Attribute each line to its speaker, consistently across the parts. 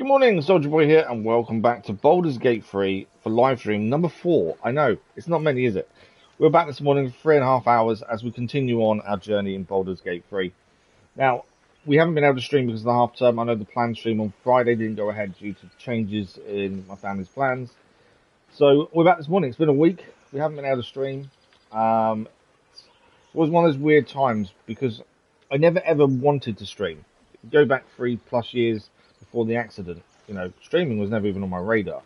Speaker 1: Good morning, Soldier Boy here, and welcome back to Baldur's Gate 3 for live stream number 4. I know, it's not many, is it? We're back this morning for 3.5 hours as we continue on our journey in Baldur's Gate 3. Now, we haven't been able to stream because of the half term. I know the planned stream on Friday didn't go ahead due to changes in my family's plans. So, we're back this morning. It's been a week. We haven't been able to stream. It was one of those weird times because I never ever wanted to stream. Go back 3+ years before the accident, you know, streaming was never even on my radar.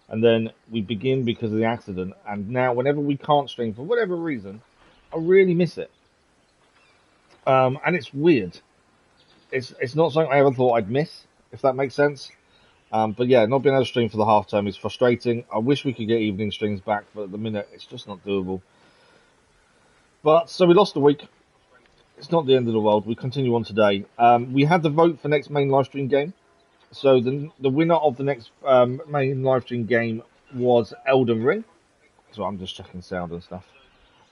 Speaker 1: And then we begin because of the accident, and now whenever we can't stream for whatever reason, I really miss it. And it's weird. It's not something I ever thought I'd miss, if that makes sense. But yeah, not being able to stream for the half term is frustrating. I wish we could get evening streams back, but at the minute it's just not doable. But so we lost a week. It's not the end of the world. We continue on today. We had the vote for next main live stream game. So the winner of the next main live stream game was Elden Ring. So I'm just checking sound and stuff.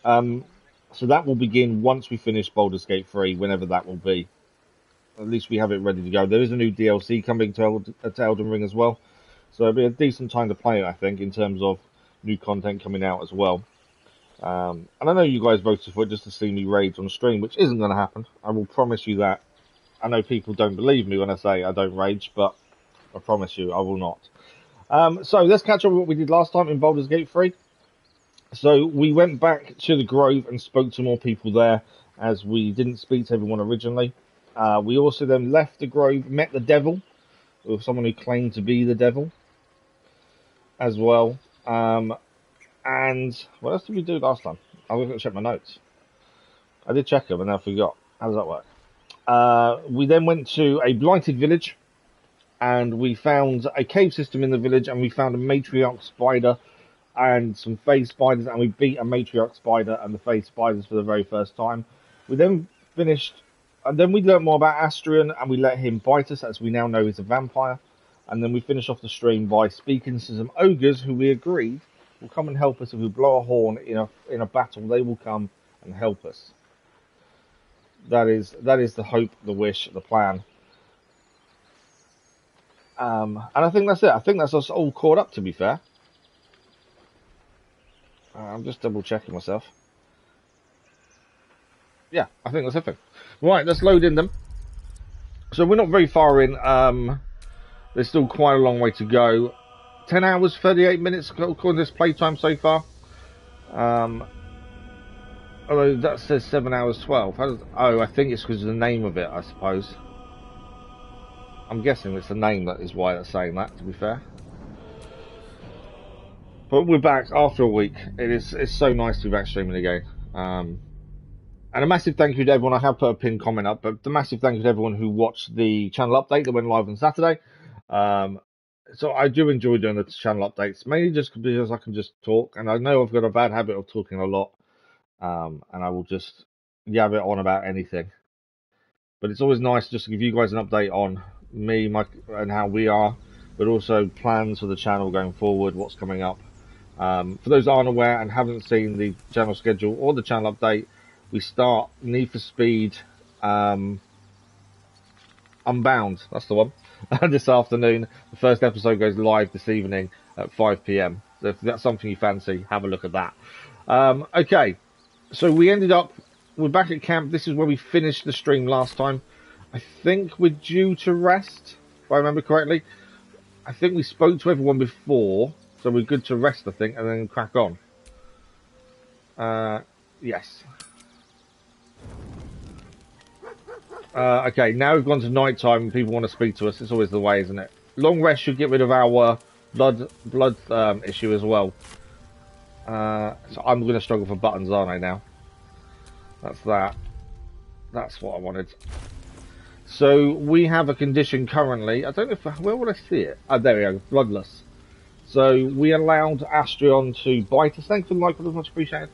Speaker 1: So that will begin once we finish Baldur's Gate 3, whenever that will be. At least we have it ready to go. There is a new DLC coming to Elden Ring as well. So it'll be a decent time to play it, I think, in terms of new content coming out as well. And I know you guys voted for it just to see me rage on stream, which isn't going to happen. I will promise you that. I know people don't believe me when I say I don't rage, but I promise you I will not. So let's catch up with what we did last time in Baldur's Gate 3. So we went back to the Grove and spoke to more people there, as we didn't speak to everyone originally. We also then left the Grove, met the devil, with someone who claimed to be the devil as well. And what else did we do last time? I was going to check my notes. I did check them and I forgot. How does that work? We then went to a Blighted Village, and we found a cave system in the village, and we found a matriarch spider and some phase spiders, and we beat a matriarch spider and the phase spiders for the very first time. We then finished, and then we learned more about Astrion, and we let him bite us, as we now know he's a vampire. And then we finished off the stream by speaking to some ogres who we agreed will come and help us if we blow a horn in a battle. They will come and help us. That is the hope, the wish, the plan. And I think that's it. I think that's us all caught up, to be fair. I'm just double checking myself. Yeah, I think that's everything. Right, let's load in them. So we're not very far in. There's still quite a long way to go. 10 hours, 38 minutes according to this playtime so far. Although that says 7 hours 12. I think it's because of the name of it, I suppose. I'm guessing it's the name that is why it's saying that, to be fair. But we're back after a week. It's so nice to be back streaming again. And a massive thank you to everyone. I have put a pinned comment up, but the massive thank you to everyone who watched the channel update that went live on Saturday. So I do enjoy doing the channel updates, mainly just because I can just talk, and I know I've got a bad habit of talking a lot. And I will just yab it on about anything. But it's always nice just to give you guys an update on me, and how we are, but also plans for the channel going forward, what's coming up. For those that aren't aware and haven't seen the channel schedule or the channel update, we start Need for Speed Unbound, that's the one, this afternoon. The first episode goes live this evening at 5 PM. So if that's something you fancy, have a look at that. Okay. So we're back at camp. This is where we finished the stream last time. I think we're due to rest, if I remember correctly. I think we spoke to everyone before, so we're good to rest, I think, and then crack on. Yes. Okay, now we've gone to night time and people want to speak to us. It's always the way, isn't it? Long rest should get rid of our blood issue as well. So I'm going to struggle for buttons, aren't I, now? That's that. That's what I wanted. So we have a condition currently. I don't know where would I see it? Oh, there we go. Bloodless. So we allowed Astrion to bite us. Thanks for the like, it was much appreciated.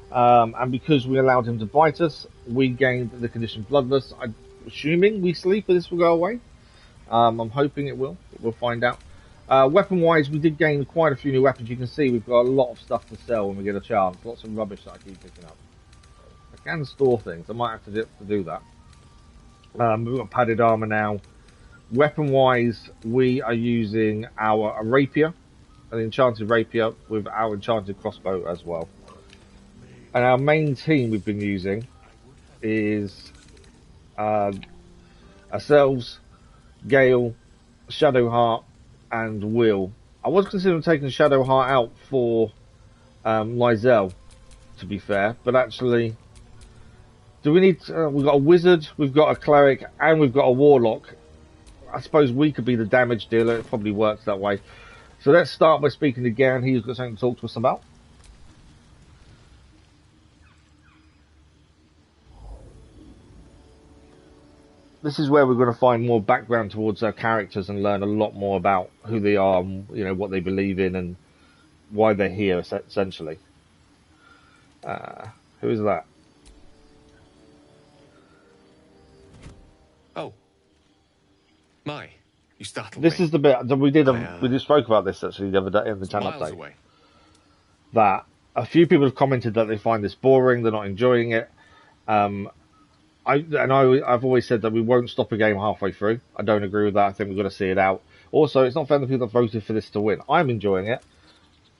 Speaker 1: And because we allowed him to bite us, we gained the condition bloodless. I'm assuming we sleep, but this will go away. I'm hoping it will. We'll find out. Weapon-wise, we did gain quite a few new weapons. You can see we've got a lot of stuff to sell when we get a chance. Lots of rubbish that I keep picking up. I can store things. I might have to do that. We've got padded armor now. Weapon-wise, we are using our rapier, an enchanted rapier with our enchanted crossbow as well. And our main team we've been using is ourselves, Gale, Shadowheart, and Will. I was considering taking Shadowheart out for Lysel, to be fair, but actually, do we need? We've got a wizard, we've got a cleric, and we've got a warlock. I suppose we could be the damage dealer. It probably works that way. So let's start by speaking to Garen. He's got something to talk to us about. This is where we're going to find more background towards our characters and learn a lot more about who they are, and, you know, what they believe in and why they're here, essentially. Who is that?
Speaker 2: Oh. My. You startled
Speaker 1: This
Speaker 2: me.
Speaker 1: is the bit that we did. We just spoke about this actually the other day in the channel update.
Speaker 2: Away.
Speaker 1: That a few people have commented that they find this boring. They're not enjoying it. I've always said that we won't stop a game halfway through. I don't agree with that. I think we've got to see it out. Also, it's not fair to the people that voted for this to win. I'm enjoying it,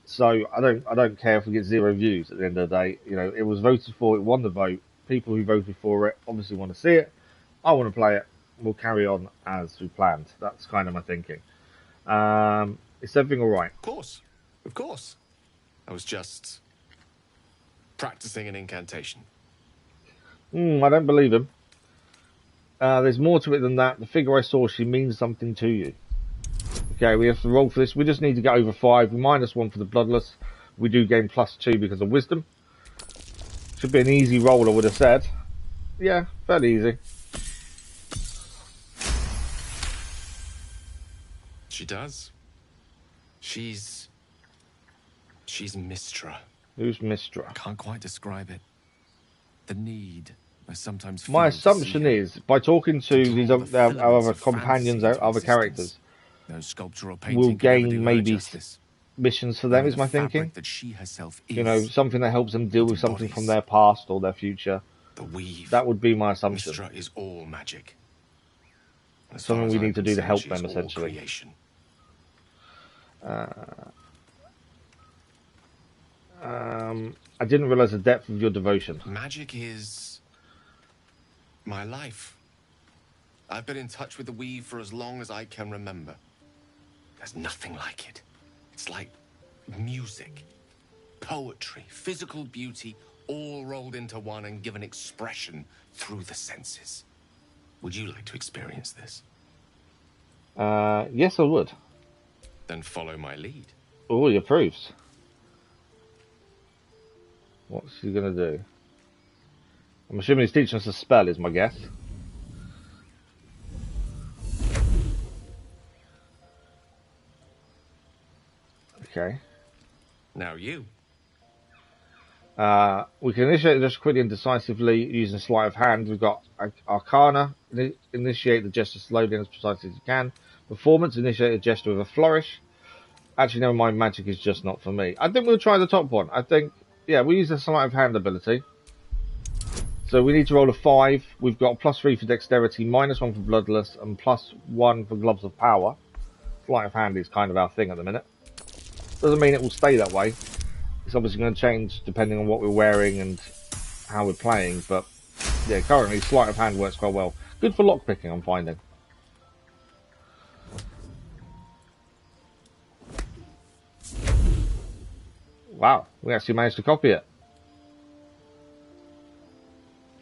Speaker 1: so I don't care if we get 0 views at the end of the day. You know, it was voted for. It won the vote. People who voted for it obviously want to see it. I want to play it. We'll carry on as we planned. That's kind of my thinking. Is everything all right?
Speaker 2: Of course. I was just practicing an incantation.
Speaker 1: I don't believe him. There's more to it than that. The figure I saw, she means something to you. Okay, we have to roll for this. We just need to get over 5. We -1 for the bloodless. We do gain +2 because of wisdom. Should be an easy roll, I would have said. Yeah, fairly easy.
Speaker 2: She does. She's Mistra.
Speaker 1: Who's Mistra?
Speaker 3: I can't quite describe it. The need I sometimes feel.
Speaker 1: My assumption is, by talking to these our other companions, our other characters,
Speaker 3: no sculpture or
Speaker 1: we'll gain maybe missions for them, is my thinking.
Speaker 3: That she herself is,
Speaker 1: you know, something that helps them deal with something from their past or their future.
Speaker 2: The weave.
Speaker 1: That would be my assumption.
Speaker 2: Mistra is all magic.
Speaker 1: Something we need to do to help them, essentially. I didn't realise the depth of your devotion.
Speaker 2: Magic is my life. I've been in touch with the weave for as long as I can remember. There's nothing like it. It's like music, poetry, physical beauty, all rolled into one and given expression through the senses. Would you like to experience this?
Speaker 1: Yes, I would.
Speaker 2: Then follow my lead.
Speaker 1: Oh, he approves. What's he going to do? I'm assuming he's teaching us a spell, is my guess. Okay.
Speaker 2: Now you.
Speaker 1: We can initiate the gesture quickly and decisively using sleight of hand. We've got Arcana. Initiate the gesture slowly and as precisely as you can. Performance. Initiate the gesture with a flourish. Actually, never mind. Magic is just not for me. I think we'll try the top one. I think, yeah, we use the sleight of hand ability. So we need to roll a 5. We've got +3 for dexterity, -1 for bloodless, and +1 for gloves of power. Sleight of hand is kind of our thing at the minute. Doesn't mean it will stay that way. It's obviously going to change depending on what we're wearing and how we're playing, but yeah, currently sleight of hand works quite well. Good for lockpicking, I'm finding. Wow, we actually managed to copy it.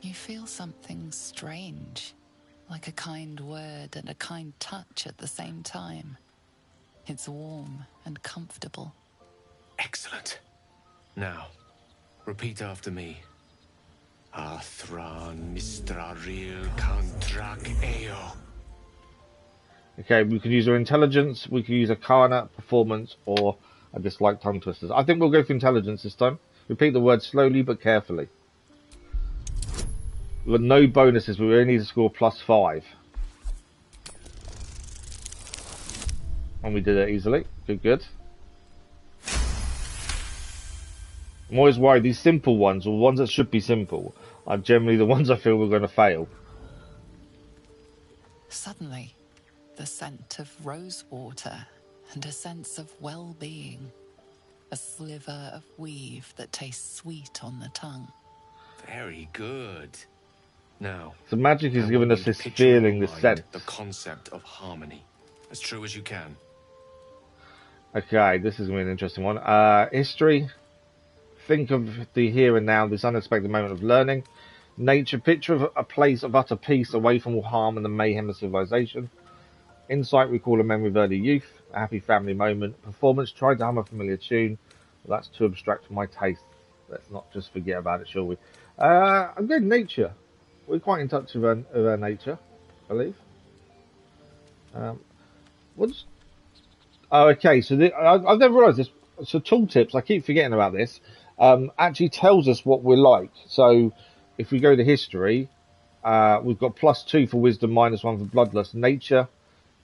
Speaker 4: You feel something strange, like a kind word and a kind touch at the same time. It's warm and comfortable.
Speaker 2: Excellent. Now, repeat after me. Athran Mistraril Kantrak Eo.
Speaker 1: Okay, we can use our intelligence, we can use Arcana, performance, or I dislike tongue twisters. I think we'll go for intelligence this time. Repeat the word slowly but carefully. We've got no bonuses, but we only need to score +5. And we did it easily. Good, good. I'm always worried these simple ones, or ones that should be simple, are generally the ones I feel we're going to fail.
Speaker 4: Suddenly, The scent of rose water and a sense of well-being. A sliver of weave that tastes sweet on the tongue.
Speaker 2: Very good. Now,
Speaker 1: So magic is
Speaker 2: I
Speaker 1: giving
Speaker 2: want
Speaker 1: us
Speaker 2: you
Speaker 1: this
Speaker 2: to picture in your
Speaker 1: feeling, this
Speaker 2: mind
Speaker 1: sense.
Speaker 2: the concept of harmony, as true as you can.
Speaker 1: Okay, this is going to be an interesting one. History. Think of the here and now, this unexpected moment of learning. Nature. Picture of a place of utter peace away from all harm and the mayhem of civilization. Insight. Recall a memory of early youth. A happy family moment. Performance. Try to hum a familiar tune. Well, that's too abstract for my taste. Let's not just forget about it, shall we? I'm going nature. We're quite in touch with our nature, I believe. What's... Oh, okay, so I've never realised this. So tooltips, I keep forgetting about this, actually tells us what we're like. So if we go to history, we've got +2 for wisdom, -1 for bloodlust. Nature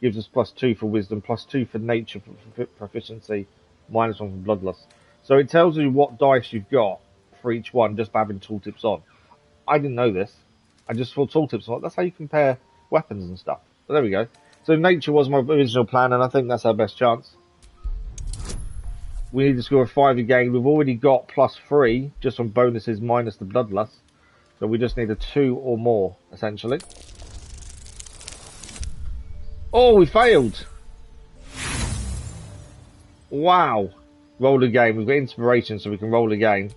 Speaker 1: gives us +2 for wisdom, +2 for nature for proficiency, -1 for bloodlust. So it tells you what dice you've got for each one just by having tooltips on. I didn't know this. I just thought tooltips on. That's how you compare weapons and stuff. But there we go. So nature was my original plan, and I think that's our best chance. We need to score a 5 again. We've already got +3 just on bonuses minus the bloodlust. So we just need a 2 or more, essentially. Oh, we failed! Wow. Roll again. We've got inspiration, so we can roll again.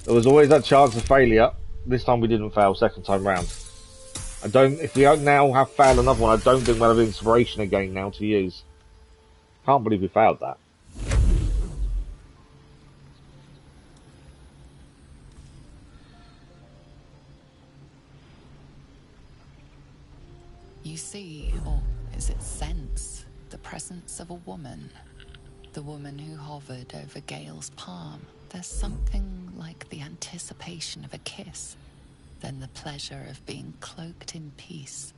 Speaker 1: There was always that chance of failure. This time we didn't fail, second time round. If we don't now have failed another one, I don't think we'll have inspiration again now to use. Can't believe we failed that.
Speaker 4: You see, or is it sense, the presence of a woman. The woman who hovered over Gale's palm. There's something like the anticipation of a kiss, then the pleasure of being cloaked in peace.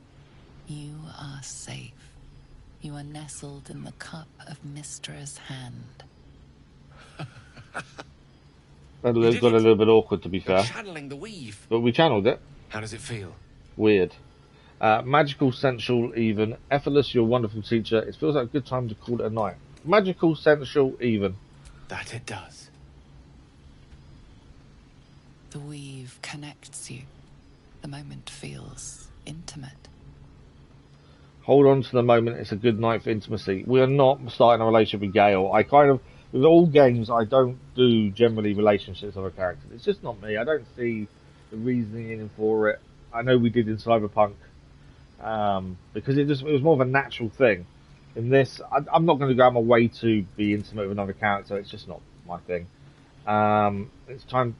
Speaker 4: You are safe. You are nestled in the cup of Mystra's hand.
Speaker 1: That got a little bit awkward, to be
Speaker 2: You're
Speaker 1: fair.
Speaker 2: channeling the weave.
Speaker 1: But we channeled it.
Speaker 2: How does it feel?
Speaker 1: Weird. Magical, sensual, even. Effortless, your wonderful teacher. It feels like a good time to call it a night. Magical, sensual, even.
Speaker 2: That it does.
Speaker 4: The weave connects you. The moment feels intimate.
Speaker 1: Hold on to the moment. It's a good night for intimacy. We are not starting a relationship with Gale. With all games, I don't do generally relationships with a character. It's just not me. I don't see the reasoning in for it. I know we did in Cyberpunk, because it was more of a natural thing. In this, I'm not going to go out my way to be intimate with another character. It's just not my thing. It's time.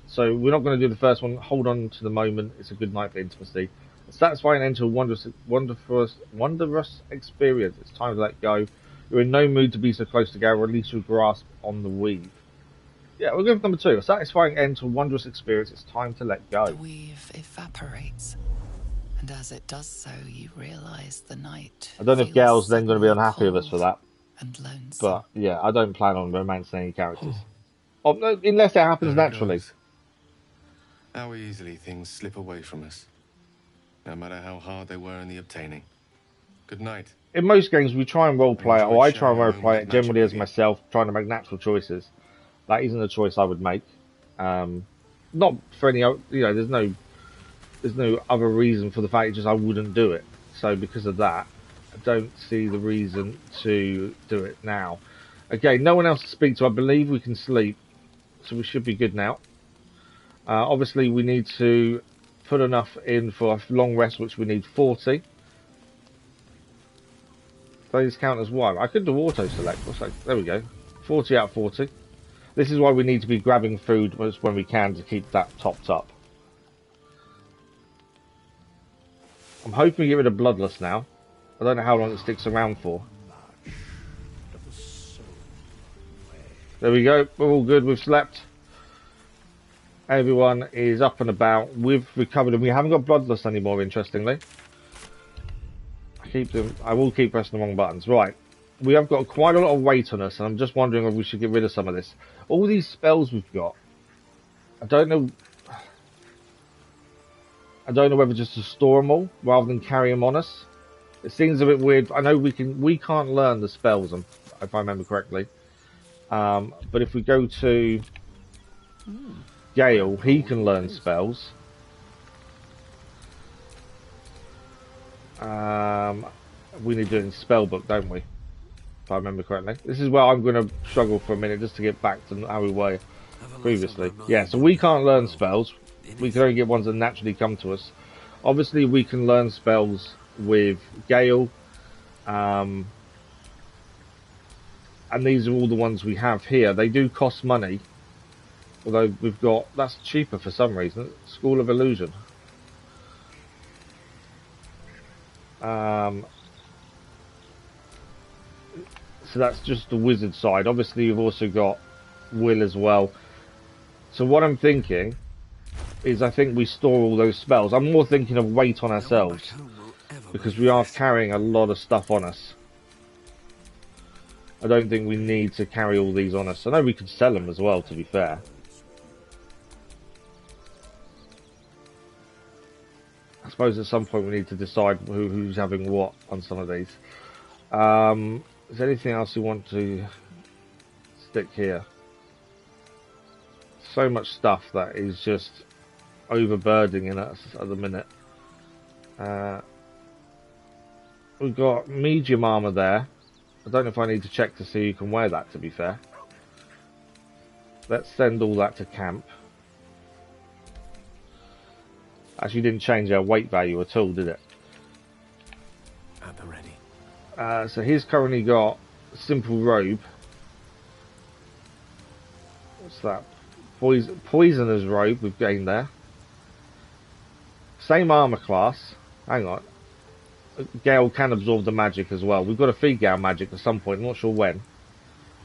Speaker 1: So we're not going to do the first one. Hold on to the moment. It's a good night for intimacy. A satisfying end to a wondrous experience. It's time to let go. You're in no mood to be so close together. Release your grasp on the weave. Yeah, we'll go for number 2. A satisfying end to a wondrous experience. It's time to let go.
Speaker 4: The weave evaporates. And as it does so, you realise the night.
Speaker 1: I don't know if Gale's then going to be unhappy with us for that.
Speaker 4: And lonesome.
Speaker 1: But yeah, I don't plan on romancing any characters. No, unless it happens naturally.
Speaker 2: How easily things slip away from us. No matter how hard they were in the obtaining. Good night.
Speaker 1: In most games, we try and roleplay it, or I try and roleplay it generally as myself, trying to make natural choices. That isn't a choice I would make. Not for any, there's no other reason for the fact just I wouldn't do it. So because of that, I don't see the reason to do it now. Okay, no one else to speak to. I believe we can sleep, so we should be good now. Obviously, we need to put enough in for a long rest, which we need 40. Those count as 1. I could do auto select. There we go. 40 out of 40. This is why we need to be grabbing food when we can to keep that topped up. I'm hoping we get rid of bloodlust now. I don't know how long it sticks around for. There we go. We're all good. We've slept. Everyone is up and about. We've recovered, and we haven't got bloodlust anymore, interestingly. I will keep pressing the wrong buttons. Right. We have got quite a lot of weight on us, and I'm just wondering if we should get rid of some of this. All these spells we've got. I don't know. I don't know whether just to store them all rather than carry them on us. It seems a bit weird. I know we can't learn the spells, if I remember correctly. But if we go to Gale, he can learn spells. We need to do it in spellbook, don't we? If I remember correctly. This is where I'm going to struggle for a minute just to get back to how we were previously. Yeah, so we can't learn spells. We can only get ones that naturally come to us. Obviously, we can learn spells with Gale. And these are all the ones we have here. They do cost money. Although we've got... That's cheaper for some reason. School of Illusion. So that's just the wizard side. Obviously, you've also got Will as well. So what I'm thinking is I think we store all those spells. I'm more thinking of weight on ourselves. Because we are carrying a lot of stuff on us. I don't think we need to carry all these on us. I know we could sell them as well, to be fair. I suppose at some point we need to decide who's having what on some of these. Is there anything else you want to stick here? So much stuff that is just overburdening us at the minute. We've got medium armor there. I don't know if I need to check to see who can wear that, to be fair. Let's send all that to camp. Actually didn't change our weight value at all, did it?
Speaker 3: At the ready.
Speaker 1: So he's currently got a simple robe. What's that? Poisoner's robe we've gained there. Same armor class. Hang on. Gale can absorb the magic as well. We've got to feed Gale magic at some point. I'm not sure when.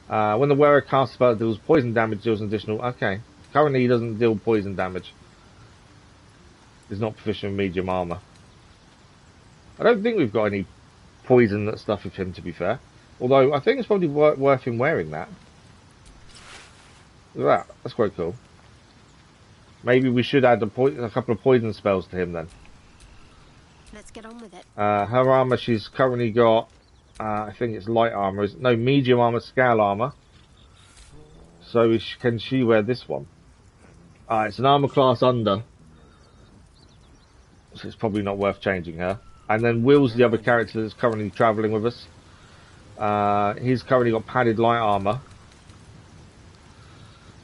Speaker 1: When the wearer casts a spell that deals poison damage, deals an additional... Okay. Currently he doesn't deal poison damage. He's not proficient in medium armor. I don't think we've got any poison stuff with him, to be fair. Although I think it's probably worth him wearing that. Look at that. That's quite cool. Maybe we should add a couple of poison spells to him then.
Speaker 5: Let's get on with it.
Speaker 1: Her armor, she's currently got, I think it's light armor. No, medium armor, scale armor. So can she wear this one? It's an armor class under. So it's probably not worth changing her. And then Will's the other character that's currently travelling with us. He's currently got padded light armor.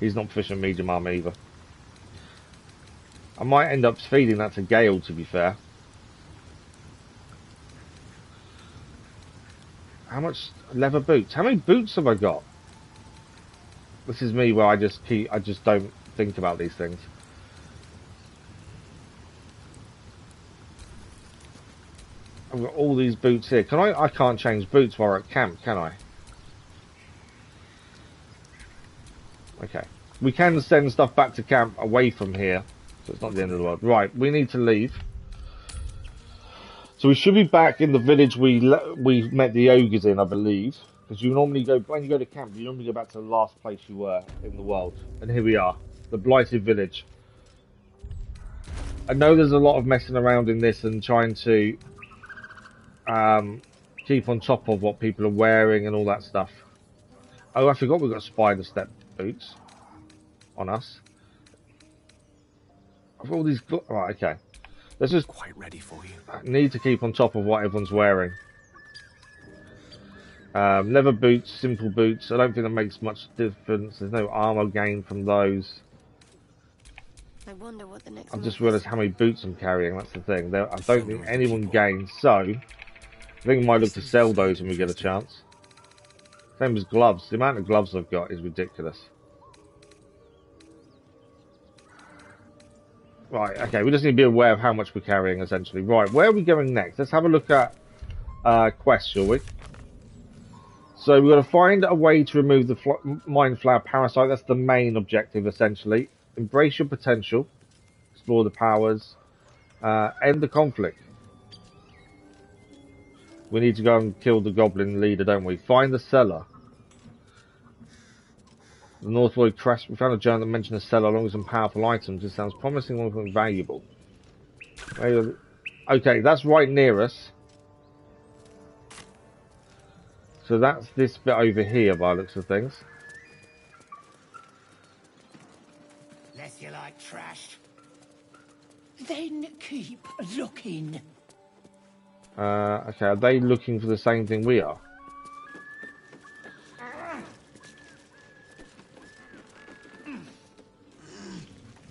Speaker 1: He's not proficient in medium armor either. I might end up feeding that to Gale, to be fair. How much leather boots? How many boots have I got? This is me where I just don't think about these things. I've got all these boots here. Can I can't change boots while we're at camp, can I? Okay. We can send stuff back to camp away from here. So it's not the end of the world. Right, we need to leave. So we should be back in the village we met the ogres in, I believe. Because you normally go, when you go to camp, you normally go back to the last place you were in the world. And here we are. The Blighted Village. I know there's a lot of messing around in this and trying to keep on top of what people are wearing and all that stuff. Oh, I forgot we've got spider step boots on us. I've got all these... Right, okay. Let's just...
Speaker 3: Quite ready for you.
Speaker 1: Need to keep on top of what everyone's wearing. Leather boots, simple boots. I don't think that makes much difference. There's no armor gain from those.
Speaker 5: I wonder what the next
Speaker 1: I've just realised how many boots I'm carrying. That's the thing. I don't think anyone gains. So, I think I might look to sell those when we get a chance. Same as gloves. The amount of gloves I've got is ridiculous. Right, okay, we just need to be aware of how much we're carrying, essentially. Right, where are we going next? Let's have a look at quest, shall we? So we've got to find a way to remove the mind flower parasite. That's the main objective, essentially. Embrace your potential. Explore the powers. End the conflict. We need to go and kill the goblin leader, don't we? Find the cellar. The Northwood Crest. We found a journal that mentioned a cellar along with some powerful items. This sounds promising, one valuable. Okay, that's right near us. So that's this bit over here by the looks of things.
Speaker 6: Less you like trash. Then keep looking.
Speaker 1: Okay, are they looking for the same thing we are?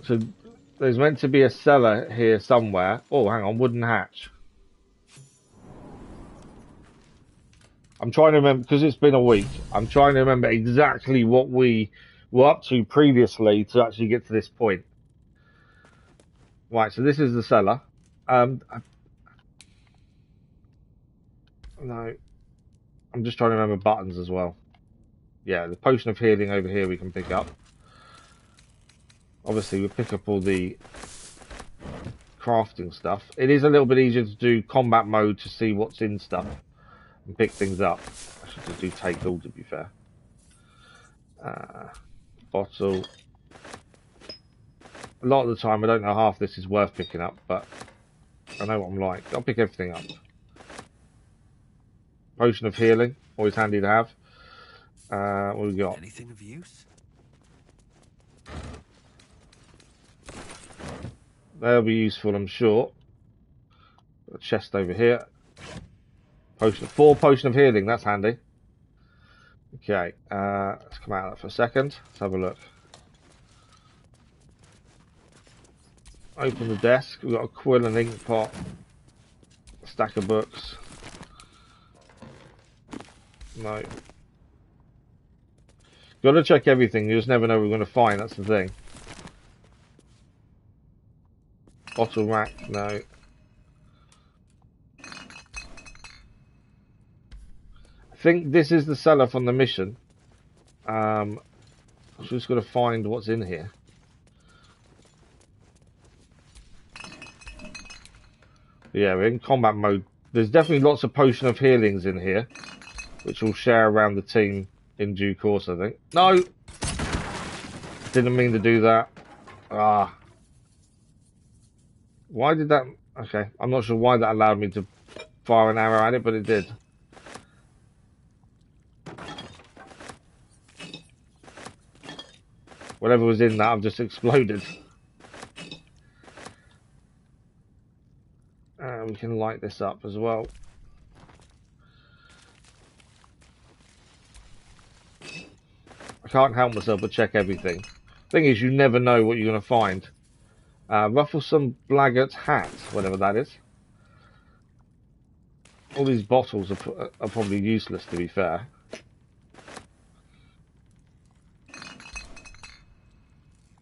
Speaker 1: So there's meant to be a cellar here somewhere. Oh, hang on, wooden hatch. I'm trying to remember, because it's been a week, I'm trying to remember exactly what we were up to previously to actually get to this point. Right, so this is the cellar. No, I'm just trying to remember buttons as well. Yeah, the potion of healing over here we can pick up. Obviously, we pick up all the crafting stuff. It is a little bit easier to do combat mode to see what's in stuff and pick things up. I should just do take all, to be fair. Bottle. A lot of the time, I don't know half this is worth picking up, but I know what I'm like. I'll pick everything up. Potion of healing, always handy to have. What have we got?
Speaker 3: Anything of use?
Speaker 1: They'll be useful, I'm sure. A chest over here. Four potion of healing, that's handy. Okay, let's come out of that for a second. Let's have a look. Open the desk. We've got a quill and ink pot. A stack of books. No. Got to check everything. You just never know what we're going to find. That's the thing. Bottle rack. No. I think this is the cellar from the mission. I'm just going to find what's in here. Yeah, we're in combat mode. There's definitely lots of potion of healings in here, which we'll share around the team in due course, I think. No! Didn't mean to do that. Ah. Why did that... Okay, I'm not sure why that allowed me to fire an arrow at it, but it did. Whatever was in that, I've just exploded. We can light this up as well. I can't help myself but check everything. Thing is, you never know what you're going to find. Rufflesome Blaggett's hat, whatever that is. All these bottles are probably useless, to be fair.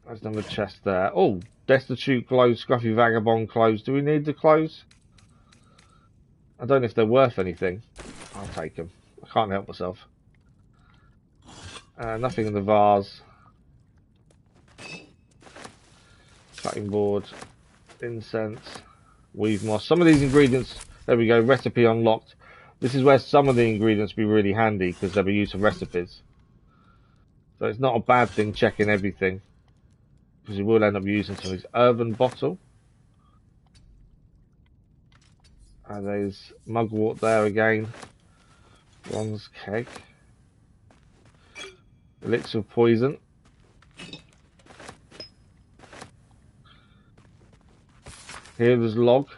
Speaker 1: There's another chest there. Oh, destitute clothes, scruffy vagabond clothes. Do we need the clothes? I don't know if they're worth anything. I'll take them. I can't help myself. Nothing in the vase. Cutting board. Incense. Weave moss. Some of these ingredients... There we go. Recipe unlocked. This is where some of the ingredients be really handy because they'll be used for recipes. So it's not a bad thing checking everything. Because you will end up using some of these. Earthen bottle. There's mugwort there again. Bronze keg. Elixir of poison. Healer's log.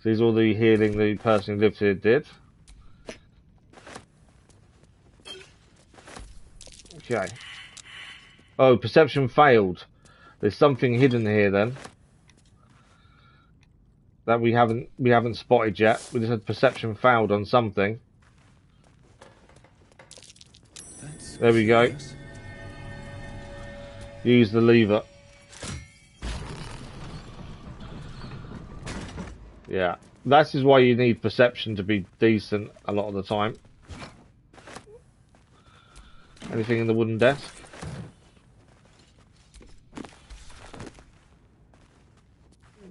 Speaker 1: These are all the healing the person who lived here did. Okay. Oh, perception failed. There's something hidden here then. That we haven't spotted yet. We just had perception failed on something. There we go. Use the lever. Yeah, that is why you need perception to be decent a lot of the time. Anything in the wooden desk?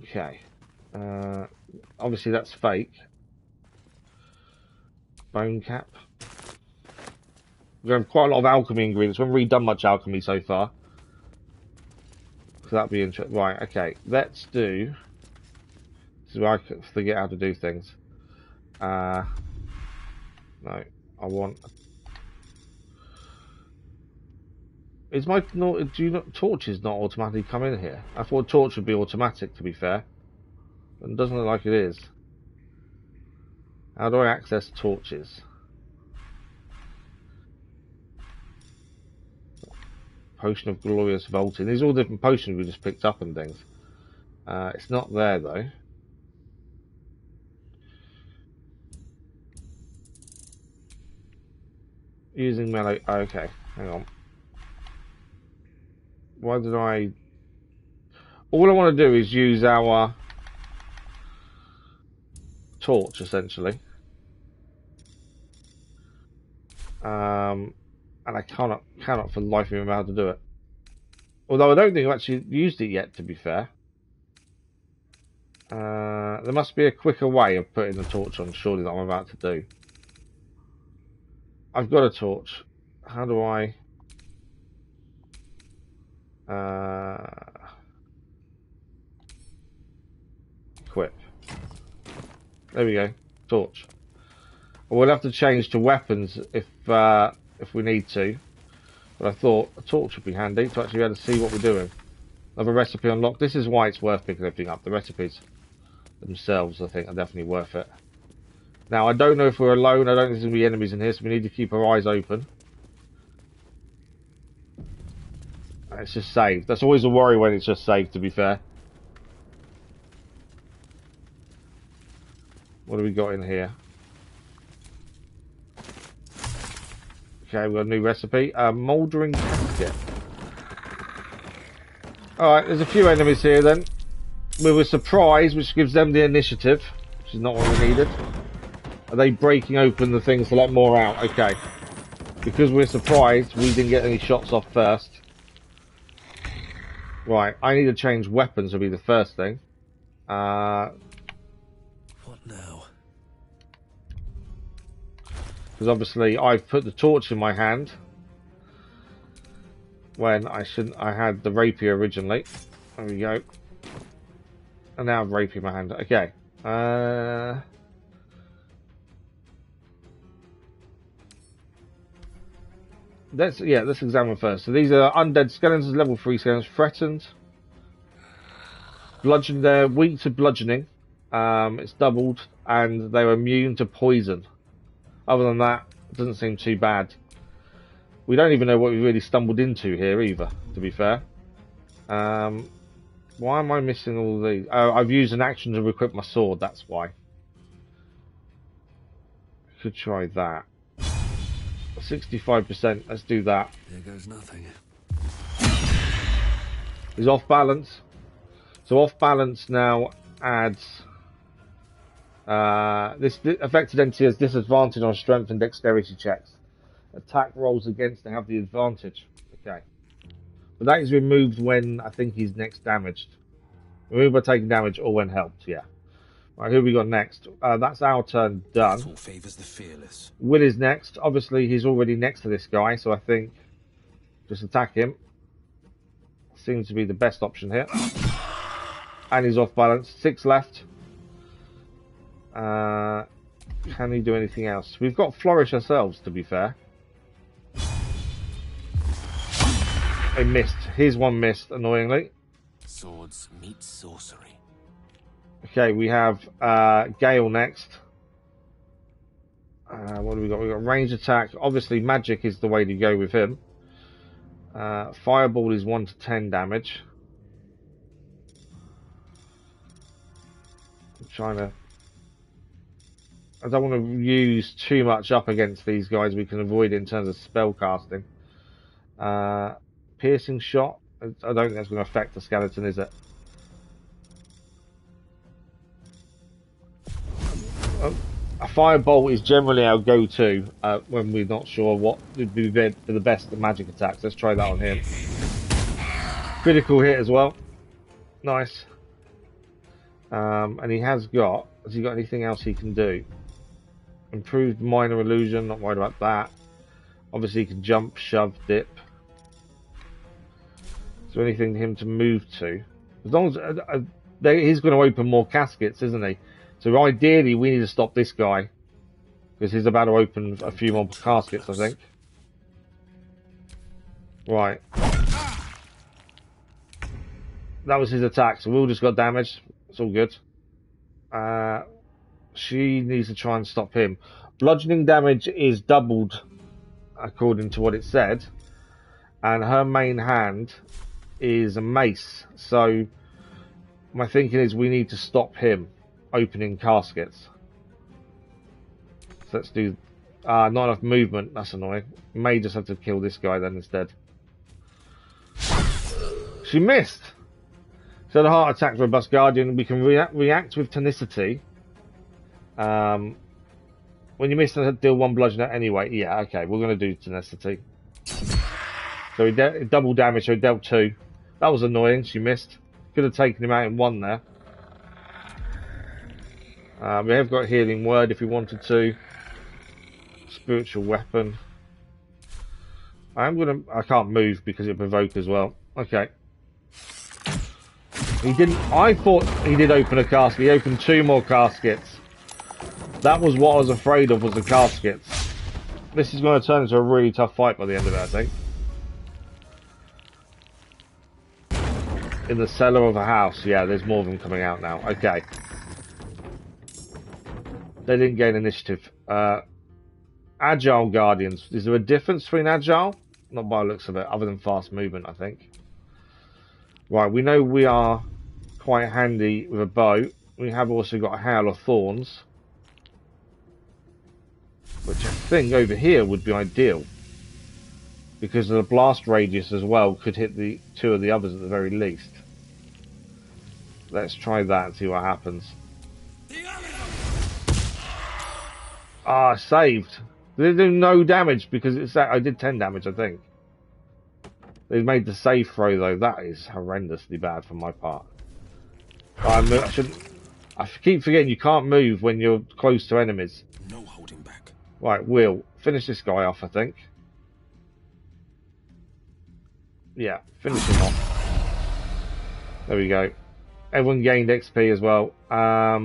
Speaker 1: Okay. Obviously that's fake. Bone cap. We have quite a lot of alchemy ingredients. We haven't really done much alchemy so far. So that'd be interesting. Right, okay. Let's do... This is where I forget how to do things. No. I want... Is my... No, do you not... Torches not automatically come in here? I thought torch would be automatic, to be fair. But it doesn't look like it is. How do I access torches? Potion of Glorious Vaulting. These are all different potions we just picked up and things. It's not there though. Using melee. Oh, okay, hang on. Why did I... All I want to do is use our torch, essentially. And I cannot for the life of me remember how to do it. Although I don't think I've actually used it yet, to be fair. There must be a quicker way of putting the torch on, surely, that I'm about to do. I've got a torch. How do I... Equip. There we go. Torch. We'll have to change to weapons if we need to. But I thought a torch would be handy to actually be able to see what we're doing. Another recipe unlocked. This is why it's worth picking everything up. The recipes themselves, I think, are definitely worth it. Now, I don't know if we're alone. I don't think there's going to be enemies in here, so we need to keep our eyes open. It's just saved. That's always a worry when it's just saved, to be fair. What do we got in here? Okay, we've got a new recipe. Mouldering casket. Alright, there's a few enemies here then. We were surprised, which gives them the initiative, which is not what we needed. Are they breaking open the things to let more out? Okay. Because we're surprised, we didn't get any shots off first. Right, I need to change weapons will be the first thing.
Speaker 3: What now?
Speaker 1: Because obviously I've put the torch in my hand when I shouldn't. I had the rapier originally. There we go. And now I've rapier in my hand. Okay. Let's examine first. So these are undead skeletons, level 3 skeletons, threatened. Bludgeon, they're weak to bludgeoning. It's doubled, and they're immune to poison. Other than that, it doesn't seem too bad. We don't even know what we really stumbled into here either, to be fair. Why am I missing all these? Oh, I've used an action to equip my sword, that's why. Could try that. 65%, let's do that.
Speaker 3: There goes nothing.
Speaker 1: He's off balance. So off balance now adds... this affected entity has disadvantage on strength and dexterity checks. Attack rolls against they have the advantage. Okay. But that is removed when I think he's next damaged. Removed by taking damage or when helped, yeah. Right, who we got next? That's our turn done.
Speaker 3: All favors the fearless.
Speaker 1: Will is next. Obviously, he's already next to this guy, so I think just attack him. Seems to be the best option here. And he's off balance. 6 left. Can he do anything else? We've got Flourish ourselves, to be fair. They missed. Here's one missed, annoyingly.
Speaker 3: Swords meet sorcery.
Speaker 1: Okay, we have Gale next. What do we got? We've got range attack. Obviously, magic is the way to go with him. Fireball is 1 to 10 damage. I'm trying to... I don't want to use too much up against these guys. We can avoid it in terms of spell casting. Piercing shot. I don't think that's going to affect the skeleton, is it? A firebolt is generally our go-to when we're not sure what would be the best of magic attacks. Let's try that on him. Critical hit as well. Nice. And he has got... Has he got anything else he can do? Improved minor illusion. Not worried about that. Obviously he can jump, shove, dip. Is there anything for him to move to? As long as he's going to open more caskets, isn't he? So ideally, we need to stop this guy because he's about to open a few more caskets, I think. Right. That was his attack, so we all just got damaged. It's all good. She needs to try and stop him. Bludgeoning damage is doubled, according to what it said. And her main hand is a mace. So my thinking is we need to stop him opening caskets. So let's do... not enough movement. That's annoying. May just have to kill this guy then instead. She missed! So the heart attack robust guardian, we can react with tenacity. When you miss, deal 1 bludgeon anyway. Yeah, okay, we're going to do tenacity. So he double damage, so he dealt 2. That was annoying, she missed. Could have taken him out in 1 there. We have got healing word if we wanted to. Spiritual weapon. I can't move because it provoke as well. Okay. He didn't. I thought he did open a casket. He opened 2 more caskets. That was what I was afraid of, was the caskets. This is going to turn into a really tough fight by the end of it, I think. In the cellar of a house. Yeah, there's more of them coming out now. Okay. They didn't gain initiative. Agile guardians. Is there a difference between agile? Not by the looks of it, other than fast movement, I think. Right, we know we are quite handy with a bow. We have also got a hail of thorns, which I think over here would be ideal, because of the blast radius as well could hit the 2 of the others at the very least. Let's try that and see what happens. Ah, saved. They do no damage because I did 10 damage, I think. They made the save throw though. That is horrendously bad for my part. I keep forgetting you can't move when you're close to enemies.
Speaker 3: No holding back.
Speaker 1: Right, we'll finish this guy off, I think. Yeah, finish him off. There we go. Everyone gained XP as well. I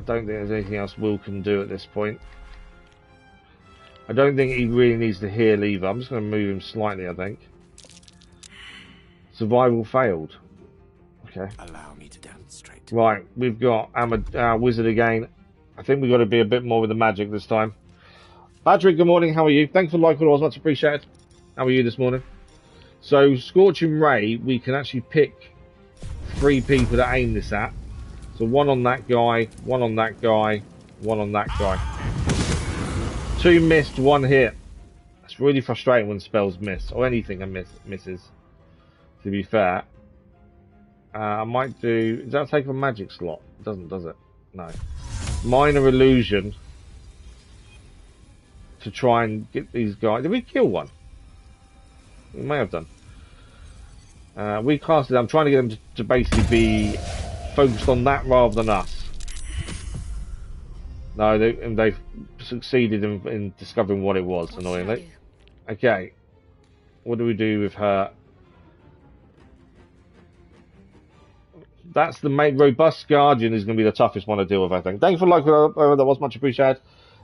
Speaker 1: don't think there's anything else Will can do at this point. I don't think he really needs to heal either. I'm just going to move him slightly, I think. Survival failed. Okay.
Speaker 3: Allow me to demonstrate.
Speaker 1: Right, we've got our wizard again. I think we've got to be a bit more with the magic this time. Patrick, good morning. How are you? Thanks for the like, much appreciated. How are you this morning? So, Scorching Ray, we can actually pick 3 people to aim this at. So 1 on that guy, 1 on that guy, 1 on that guy. 2 missed, 1 hit. It's really frustrating when spells miss, or anything misses, to be fair. I might do... Does that take up a magic slot? It doesn't, does it? No. Minor illusion. To try and get these guys... Did we kill 1? We may have done. We casted... I'm trying to get them to basically be focused on that rather than us. No, they've succeeded in discovering what it was, annoyingly. Okay. What do we do with her? That's the main robust guardian is going to be the toughest one to deal with, I think. Thanks for liking that was much appreciated.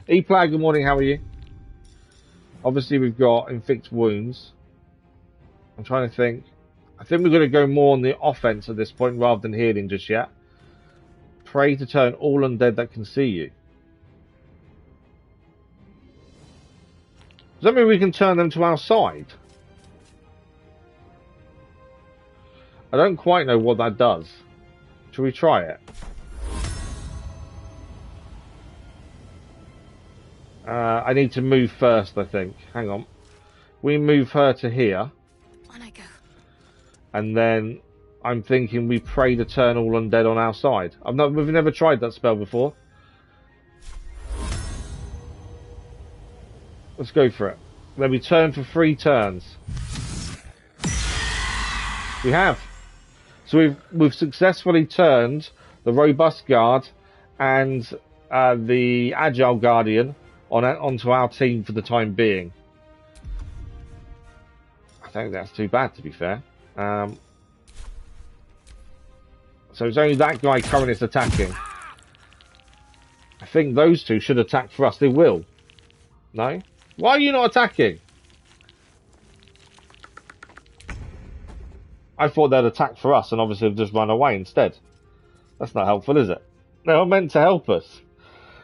Speaker 1: E-Plag, good morning, how are you? Obviously, we've got inflict wounds. I'm trying to think. I think we're going to go more on the offense at this point rather than healing just yet. Pray to turn all undead that can see you. Does that mean we can turn them to our side? I don't quite know what that does. Shall we try it? I need to move first, I think. Hang on. We move her to here.
Speaker 5: On I go.
Speaker 1: And then I'm thinking we pray to turn all undead on our side. We've never tried that spell before. Let's go for it. Then we turn for 3 turns. We have. So we've successfully turned the robust guard and the agile guardian onto our team for the time being. I think that's too bad, to be fair. So it's only that guy currently is attacking. I think those two should attack for us. They will. No? Why are you not attacking? I thought they'd attack for us and obviously have just run away instead. That's not helpful, is it? They were meant to help us.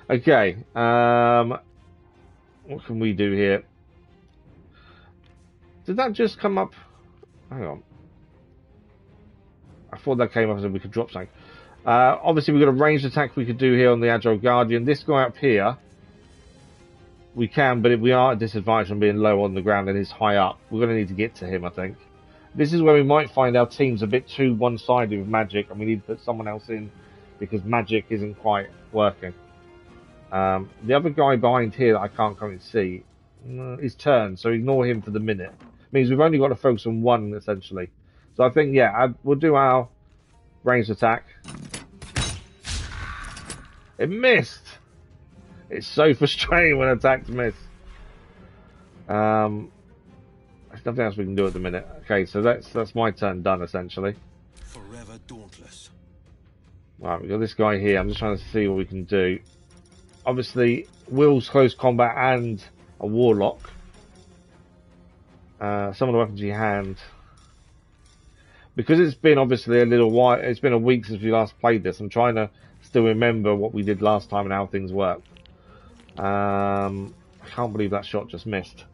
Speaker 1: Okay. What can we do here? Did that just come up? Hang on. I thought that came up so we could drop something. Obviously, we've got a ranged attack we could do here on the Agile Guardian. This guy up here, we can, but if we are at disadvantage from being low on the ground and he's high up, we're going to need to get to him, I think. This is where we might find our team's a bit too one-sided with magic, and we need to put someone else in because magic isn't quite working. The other guy behind here that I can't currently see, his turn, so ignore him for the minute. Means we've only got to focus on one, essentially. So I think, yeah, we'll do our ranged attack. It missed! It's so frustrating when attacks miss. There's nothing else we can do at the minute. Okay, so that's my turn done, essentially.
Speaker 3: Forever dauntless.
Speaker 1: Right, we've got this guy here. I'm just trying to see what we can do. Obviously, Will's close combat and a warlock. Some of the weapons he hand. Because it's been obviously a little while, it's been a week since we last played this. I'm trying to still remember what we did last time and how things worked. I can't believe that shot just missed.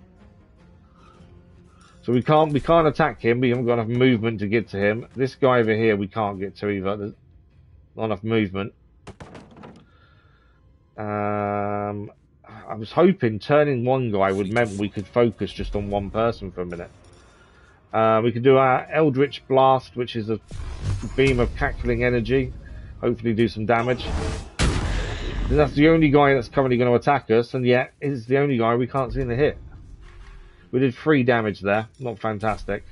Speaker 1: So we can't attack him. We haven't got enough movement to get to him. This guy over here we can't get to either. There's not enough movement. I was hoping turning one guy would meant we could focus just on one person for a minute. We could do our Eldritch Blast, which is a beam of cackling energy. Hopefully do some damage. That's the only guy that's currently going to attack us, and yet it's the only guy we can't seem to hit. We did 3 damage there. Not fantastic.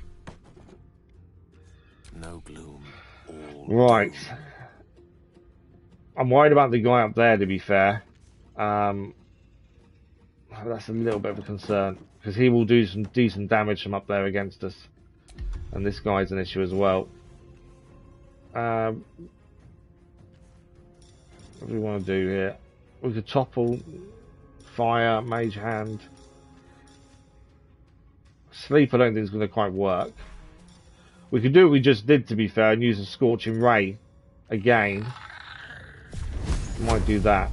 Speaker 3: No gloom. All
Speaker 1: right. I'm worried about the guy up there, to be fair. That's a little bit of a concern, because he will do some decent damage from up there against us. And this guy's an issue as well. What do we want to do here? We could topple, fire, mage hand. Sleep I don't think is going to quite work. We could do what we just did, to be fair, and use a Scorching Ray again. Might do that.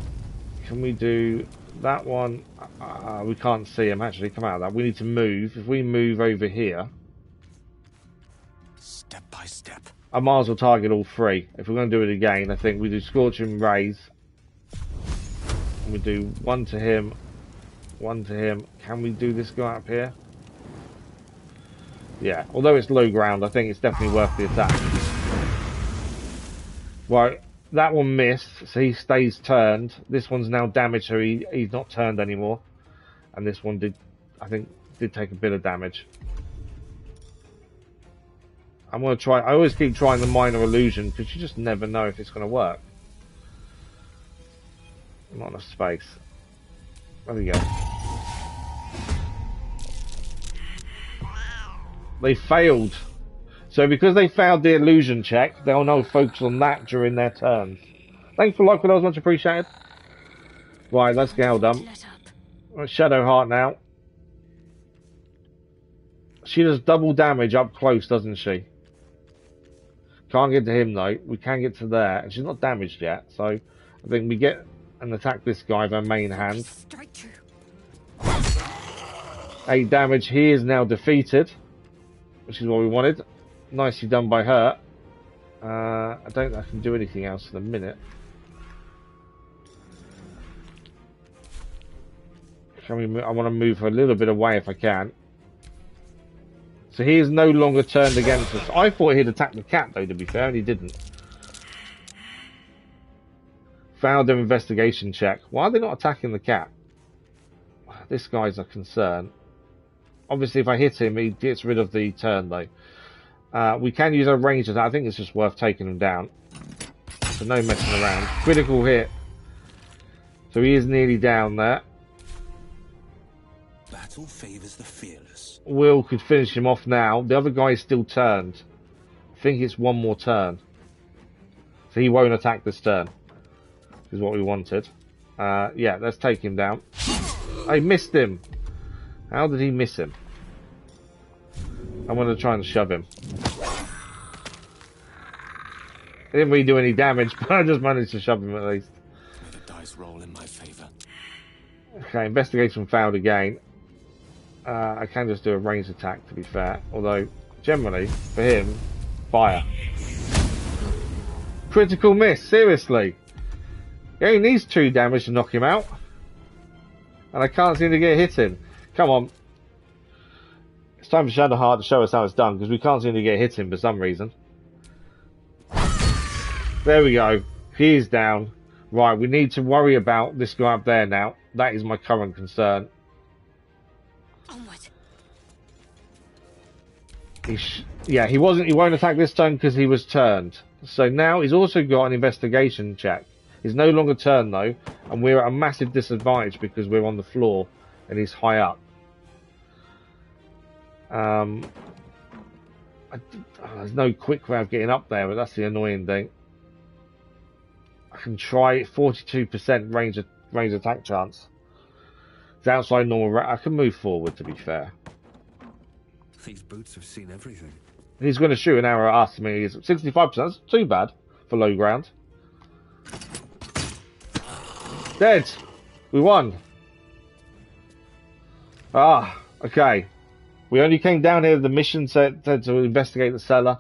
Speaker 1: Can we do that one? We can't see him actually. Come out of that. We need to move. If we move over here,
Speaker 3: step by step,
Speaker 1: I might as well target all 3. If we're going to do it again, I think we do Scorching Rays. And we do 1 to him, 1 to him. Can we do this guy up here? Yeah, although it's low ground, I think it's definitely worth the attack. Right, that one missed, so he stays turned. This one's now damaged, so he's not turned anymore. And this one did, I think, did take a bit of damage. I'm going to try, I always keep trying the minor illusion, because you just never know if it's going to work. Not enough space. There we go. They failed. So because they failed the illusion check, they'll now focus on that during their turns. Thanks for liking, that was much appreciated. Right, let's get done. Shadow Heart now. She does double damage up close, doesn't she? Can't get to him though. We can get to there. And she's not damaged yet, so I think we get and attack this guy with our main hand. 8 damage. He is now defeated, which is what we wanted. Nicely done by her. I don't think I can do anything else in a minute. Can we move? I want to move her a little bit away if I can. So he is no longer turned against us. I thought he'd attack the cat though, to be fair, and he didn't. Failed their investigation check. Why are they not attacking the cat? This guy's a concern. Obviously, if I hit him, he gets rid of the turn, though. We can use our range attack. I think it's just worth taking him down. So no messing around. Critical hit. So he is nearly down there.
Speaker 7: battle favors the fearless.
Speaker 1: Will could finish him off now. The other guy is still turned. I think it's one more turn. So he won't attack this turn. Is what we wanted. Yeah, let's take him down. I missed him. How did he miss him? I'm going to try and shove him. He didn't really do any damage, but I just managed to shove him at least.
Speaker 3: May the dice roll in my favor.
Speaker 1: Okay, investigation failed again. I can just do a ranged attack, to be fair. Although, generally, for him, fire. Critical miss, seriously. He only needs 2 damage to knock him out. And I can't seem to get hit in. Come on. It's time for Shadowheart to show us how it's done, because we can't seem to get hit in for some reason. There we go. He is down. Right, we need to worry about this guy up there now. That is my current concern.
Speaker 5: Onward.
Speaker 1: He won't attack this turn because he was turned. So now he's also got an investigation check. He's no longer turned though, and we're at a massive disadvantage because we're on the floor and he's high up. There's no quick way of getting up there, but that's the annoying thing. I can try 42% range attack chance. It's outside normal. I can move forward, to be fair.
Speaker 7: These boots have seen everything.
Speaker 1: He's going to shoot an arrow at us. I mean, he's 65%. That's too bad for low ground. Dead. We won. Okay. We only came down here. The mission said to investigate the cellar,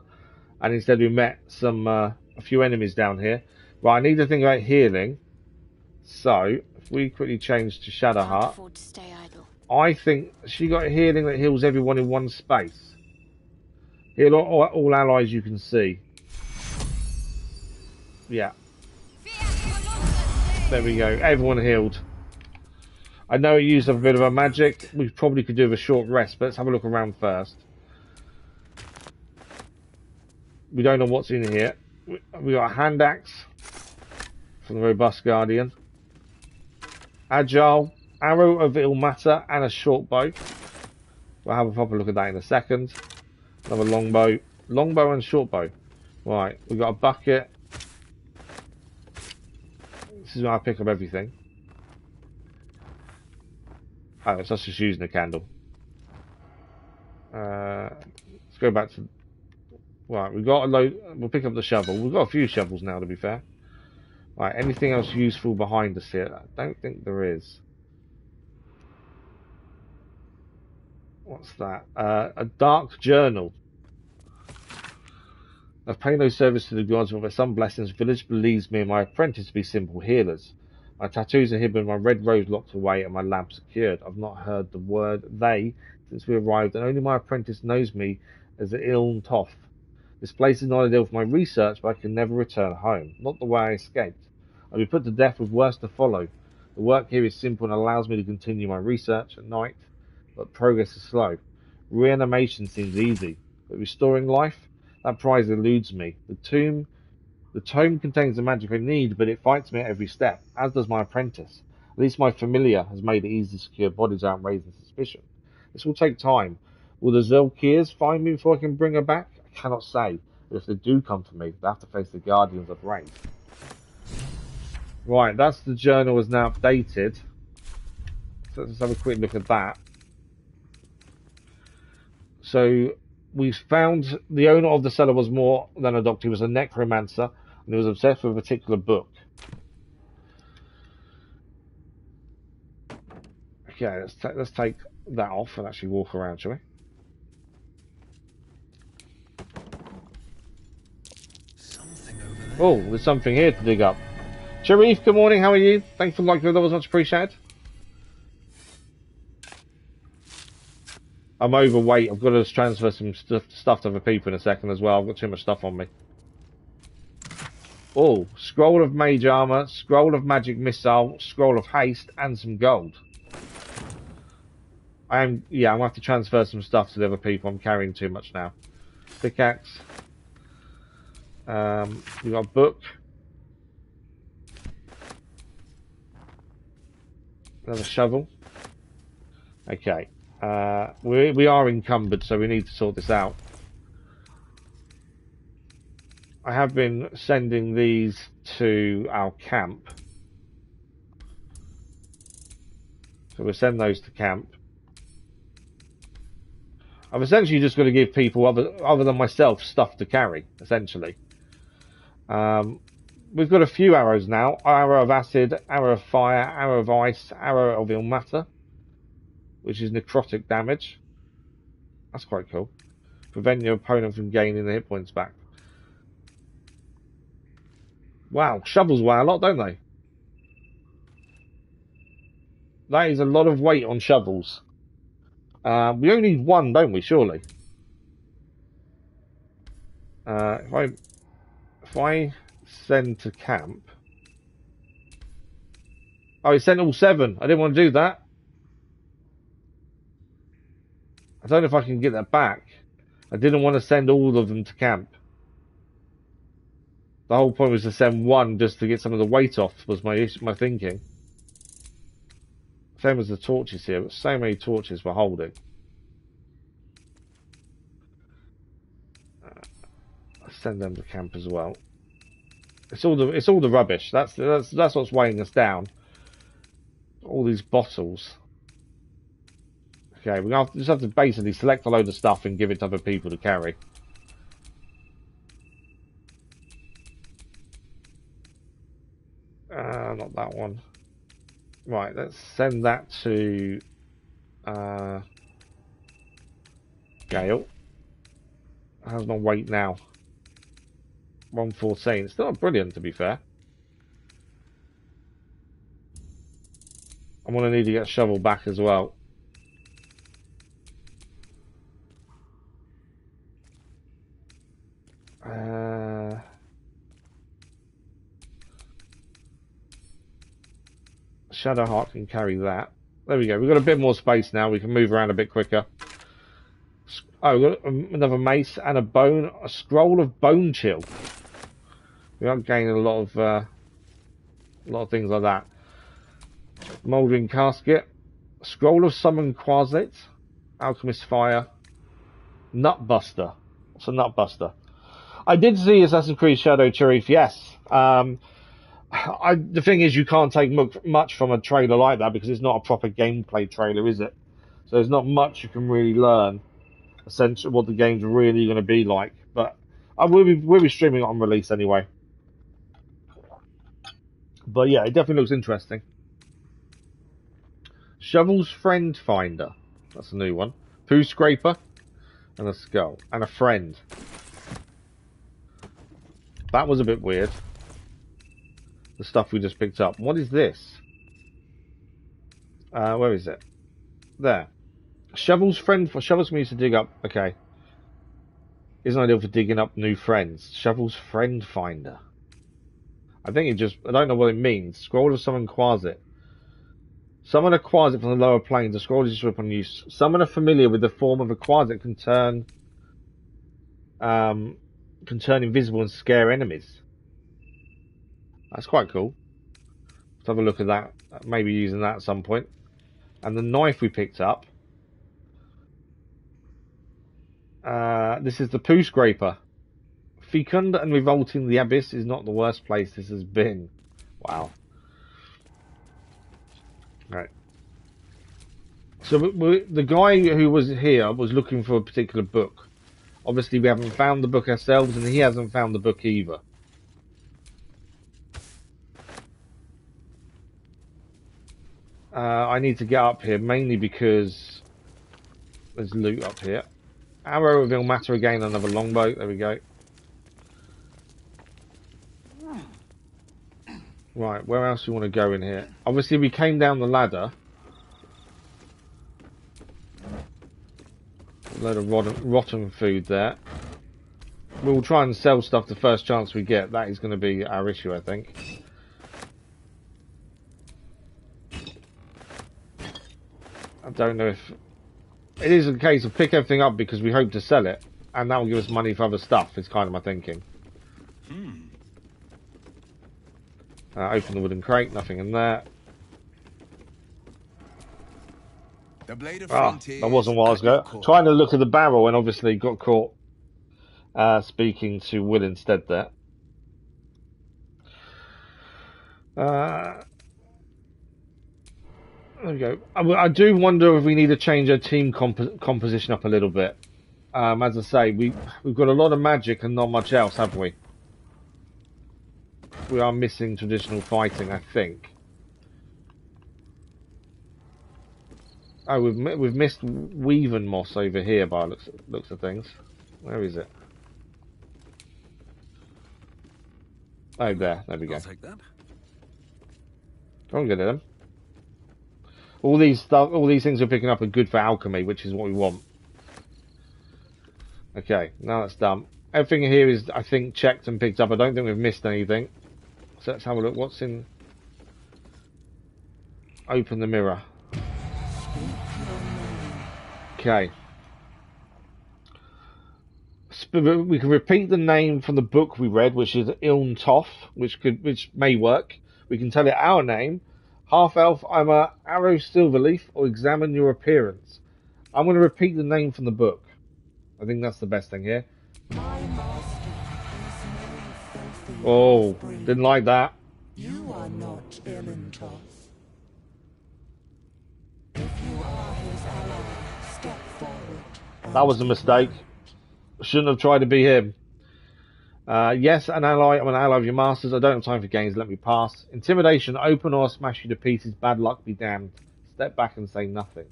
Speaker 1: and instead we met a few enemies down here. Right, I need to think about healing. So, if we quickly change to Shadowheart, I think she got healing that heals everyone in one space. Heal all allies you can see. Yeah. There we go. Everyone healed. I know it used a bit of a magic. We probably could do with a short rest, but let's have a look around first. We don't know what's in here. We got a hand axe from the Robust Guardian. Agile, arrow of ill matter, and a short bow. We'll have a proper look at that in a second. Another longbow. Longbow and short bow. Right, we've got a bucket. This is where I pick up everything. Oh, it's just using a candle. Let's go back to... Right, we've got a load... We'll pick up the shovel. We've got a few shovels now, to be fair. Right, anything else useful behind us here? I don't think there is. What's that? A dark journal. I've paid no service to the gods, but by some blessings, the village believes me and my apprentice to be simple healers. My tattoos are hidden, my red rose locked away, and my lamp secured. I've not heard the word they since we arrived, and only my apprentice knows me as the Ilm Toff. This place is not ideal for my research, but I can never return home. Not the way I escaped. I'll be put to death with worse to follow. The work here is simple and allows me to continue my research at night, but progress is slow. Reanimation seems easy, but restoring life? That prize eludes me. The tome contains the magic I need, but it fights me at every step, as does my apprentice. At least my familiar has made it easy to secure bodies without raising suspicion. This will take time. Will the Zelkirs find me before I can bring her back? I cannot say, but if they do come for me, they have to face the Guardians of Rain. Right, that's the journal is now updated. So let's have a quick look at that. So we found the owner of the cellar was more than a doctor. He was a necromancer, and he was obsessed with a particular book. Okay, let's take that off and actually walk around, shall we?
Speaker 7: Something over there.
Speaker 1: Oh, there's something here to dig up. Sharif, good morning. How are you? Thanks for liking. That was much appreciated. I'm overweight. I've got to transfer some stuff to other people in a second as well. I've got too much stuff on me. Oh, scroll of mage armor, scroll of magic missile, scroll of haste, and some gold. I'm gonna have to transfer some stuff to the other people. I'm carrying too much now. Pickaxe. We got a book. Another shovel. Okay. We are encumbered, so we need to sort this out. I have been sending these to our camp. So we'll send those to camp. I've essentially just got to give people other than myself stuff to carry, essentially. We've got a few arrows now. Arrow of acid, arrow of fire, arrow of ice, arrow of ill matter, which is necrotic damage. That's quite cool. Prevent your opponent from gaining the hit points back. Wow, shovels weigh a lot, don't they? That is a lot of weight on shovels. We only need one, don't we, surely? If I send to camp... Oh, it sent all 7. I didn't want to do that. I don't know if I can get that back. I didn't want to send all of them to camp. The whole point was to send 1 just to get some of the weight off, was my thinking. Same as the torches here, but so many torches we're holding. I'll send them to camp as well. It's all the rubbish. That's what's weighing us down. All these bottles. Okay, we just have to basically select a load of stuff and give it to other people to carry. Not that one. Right, let's send that to Gale. How's my weight now? 114. It's not brilliant, to be fair. I'm going to need to get a shovel back as well. Shadowheart can carry that. There we go. We've got a bit more space now. We can move around a bit quicker. Oh, we've got another mace and a bone. A scroll of bone chill. We are gaining a lot of things like that. Mouldering casket. Scroll of summon quasit. Alchemist fire. Nutbuster. What's a nutbuster? I did see Assassin's Creed Shadow Cherif, yes. The thing is, you can't take much from a trailer like that because it's not a proper gameplay trailer, is it? So there's not much you can really learn, essentially, what the game's really going to be like. But we'll be streaming it on release anyway. But yeah, it definitely looks interesting. Shovel's Friend Finder. That's a new one. Poo Scraper. And a skull. And a friend. That was a bit weird. The stuff we just picked up. What is this? Where is it? There. Shovel's friend for shovels we used to dig up. Okay. Isn't ideal for digging up new friends. Shovel's Friend Finder. I think it just... I don't know what it means. Scroll of Summon Quasit. Summon a Quasit from the lower planes. The scroll is used upon use. Summon a familiar with the form of a Quasit can turn invisible and scare enemies. That's quite cool. Let's have a look at that. Maybe using that at some point. And the knife we picked up. This is the Poo Scraper. Fecund and revolting, the abyss is not the worst place this has been. Wow. Right. So the guy who was here was looking for a particular book. Obviously we haven't found the book ourselves and he hasn't found the book either. I need to get up here mainly because there's loot up here. Arrow of ill matter again, another longbow. There we go. Right, where else do we want to go in here? Obviously we came down the ladder. A load of rotten food there. We'll try and sell stuff the first chance we get. That is going to be our issue, I think. I don't know if... It is a case of pick everything up because we hope to sell it. And that will give us money for other stuff, is kind of my thinking. Open the wooden crate, nothing in there.
Speaker 2: The blade of
Speaker 1: Ah,
Speaker 2: frontiers
Speaker 1: that wasn't what I was
Speaker 2: at your
Speaker 1: going.
Speaker 2: call.
Speaker 1: Trying to look at the barrel and obviously got caught speaking to Will instead there. There we go. I do wonder if we need to change our team composition up a little bit. As I say, we've got a lot of magic and not much else, haven't we? We are missing traditional fighting, I think. Oh, we've missed Weaven Moss over here by looks of things. Where is it? Oh, there we go.
Speaker 7: I'll take that.
Speaker 1: Don't get at them. All these things we're picking up are good for alchemy, which is what we want. Okay, now that's done. Everything here is, I think, checked and picked up. I don't think we've missed anything. So let's have a look. What's in? Open the mirror. Okay. We can repeat the name from the book we read, which is Iln Toth, which may work. We can tell it our name. Half elf, I'm a arrow silverleaf, or examine your appearance. I'm going to repeat the name from the book. I think that's the best thing here. Oh, didn't like that.
Speaker 6: You are not Iln Toth. If you are his ally, step forward.
Speaker 1: That was a mistake. Shouldn't have tried to be him. Yes, an ally. I'm an ally of your masters. I don't have time for games. Let me pass. Intimidation. Open or smash you to pieces. Bad luck be damned. Step back and say nothing.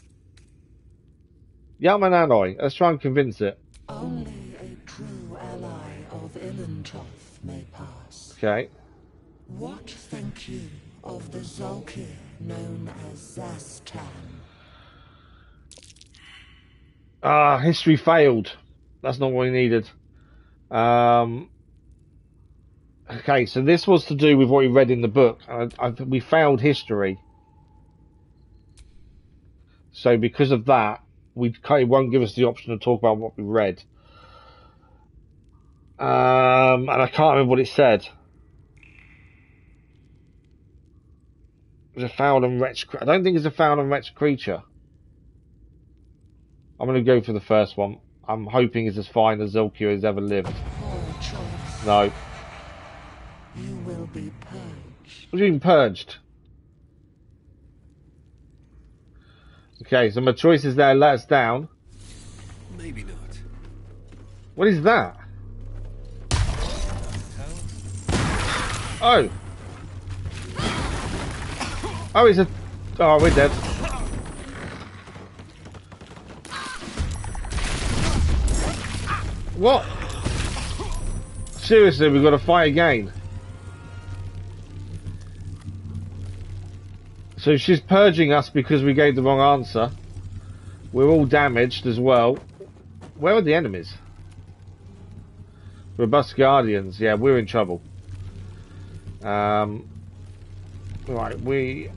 Speaker 1: Yeah, I'm an ally. Let's try and convince it.
Speaker 6: Only a true ally of Iln Toth may pass.
Speaker 1: Okay.
Speaker 6: What think you of the Zolkir known as Zastan?
Speaker 1: History failed. That's not what we needed. Okay, so this was to do with what we read in the book. We failed history. So because of that, it won't give us the option to talk about what we read. And I can't remember what it said. It was a foul and wretched. I don't think it's a foul and wretched creature. I'm going to go for the first one. I'm hoping it's as fine as Zolkir has ever lived.
Speaker 6: Poor choice.
Speaker 1: No.
Speaker 6: You will be purged.
Speaker 1: What do you mean purged? Okay, so my choices there let us down.
Speaker 7: Maybe not.
Speaker 1: What is that? Oh. Oh, it's a... Oh, we're dead. What? Seriously, we've got to fight again. So she's purging us because we gave the wrong answer. We're all damaged as well. Where are the enemies? Robust Guardians. Yeah, we're in trouble. Right, we're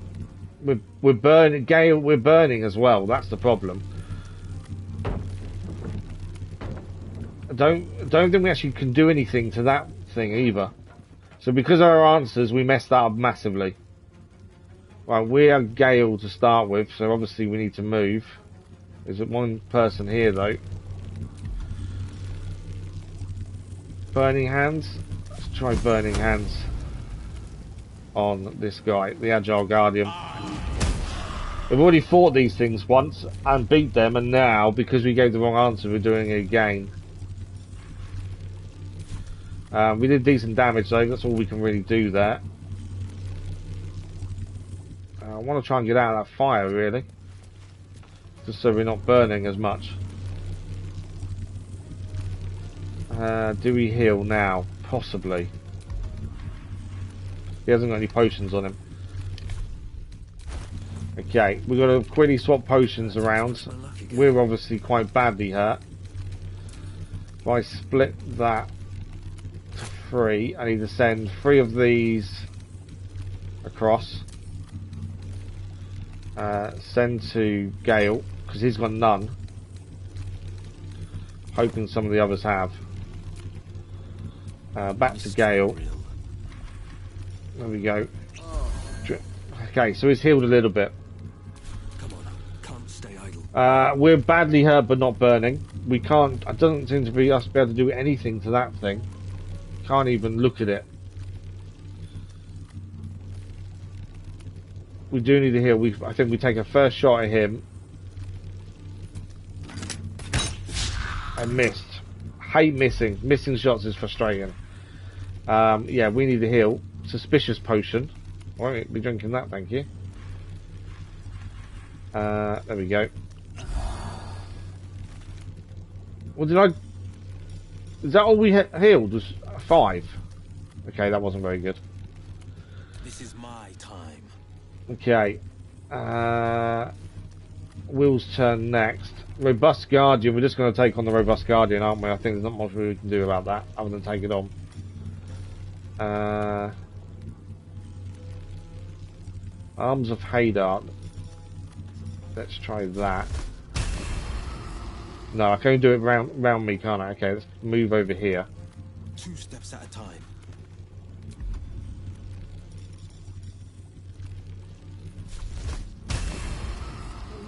Speaker 1: burning. Gale, we're burning as well. That's the problem. I don't think we actually can do anything to that thing either. So because of our answers, we messed that up massively. Right, we are Gale to start with, so obviously we need to move. There's one person here though. Burning Hands. Let's try Burning Hands on this guy, the Agile Guardian. We've already fought these things once and beat them, and now, because we gave the wrong answer, we're doing it again. We did decent damage though, that's all we can really do there. I want to try and get out of that fire really, just so we're not burning as much. Do we heal now? Possibly. He hasn't got any potions on him. Okay, we've got to quickly swap potions around. We're obviously quite badly hurt. If I split that to 3, I need to send 3 of these across. Send to Gale, because he's got none. Hoping some of the others have. Back to Gale. There we go. Okay, so he's healed a little bit.
Speaker 7: Come on, can't stay idle.
Speaker 1: We're badly hurt but not burning. We can't. It doesn't seem to be us be able to do anything to that thing. Can't even look at it. We do need to heal. I think we take a first shot at him. I missed. Hate missing. Missing shots is frustrating. Yeah, we need to heal. Suspicious potion. Won't be drinking that, thank you. There we go. Well, did I... Is that all we healed? Was 5? Okay, that wasn't very good.
Speaker 7: This is my time.
Speaker 1: Okay. Will's turn next. Robust Guardian. We're just going to take on the Robust Guardian, aren't we? I think there's not much we can do about that other than take it on. Arms of Haydart. Let's try that. No, I can only do it round me, can't I? Okay, let's move over here.
Speaker 7: 2 steps at a time.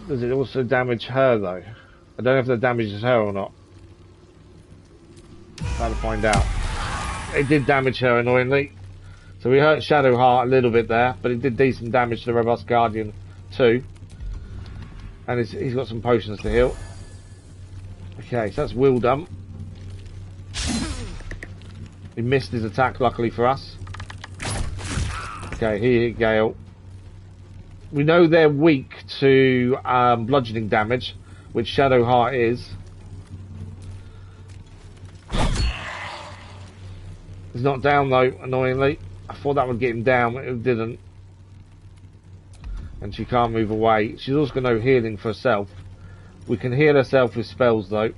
Speaker 1: Does it also damage her, though? I don't know if that damages her or not. Trying to find out. It did damage her, annoyingly. So we hurt Shadowheart a little bit there, but it did decent damage to the Robust Guardian, too. And he's got some potions to heal. Okay, so that's Will done. He missed his attack, luckily for us. Okay, he hit Gale. We know they're weak to bludgeoning damage, which Shadowheart is. He's not down though, annoyingly. I thought that would get him down, but it didn't. And she can't move away. She's also got no healing for herself. We can heal herself with spells though.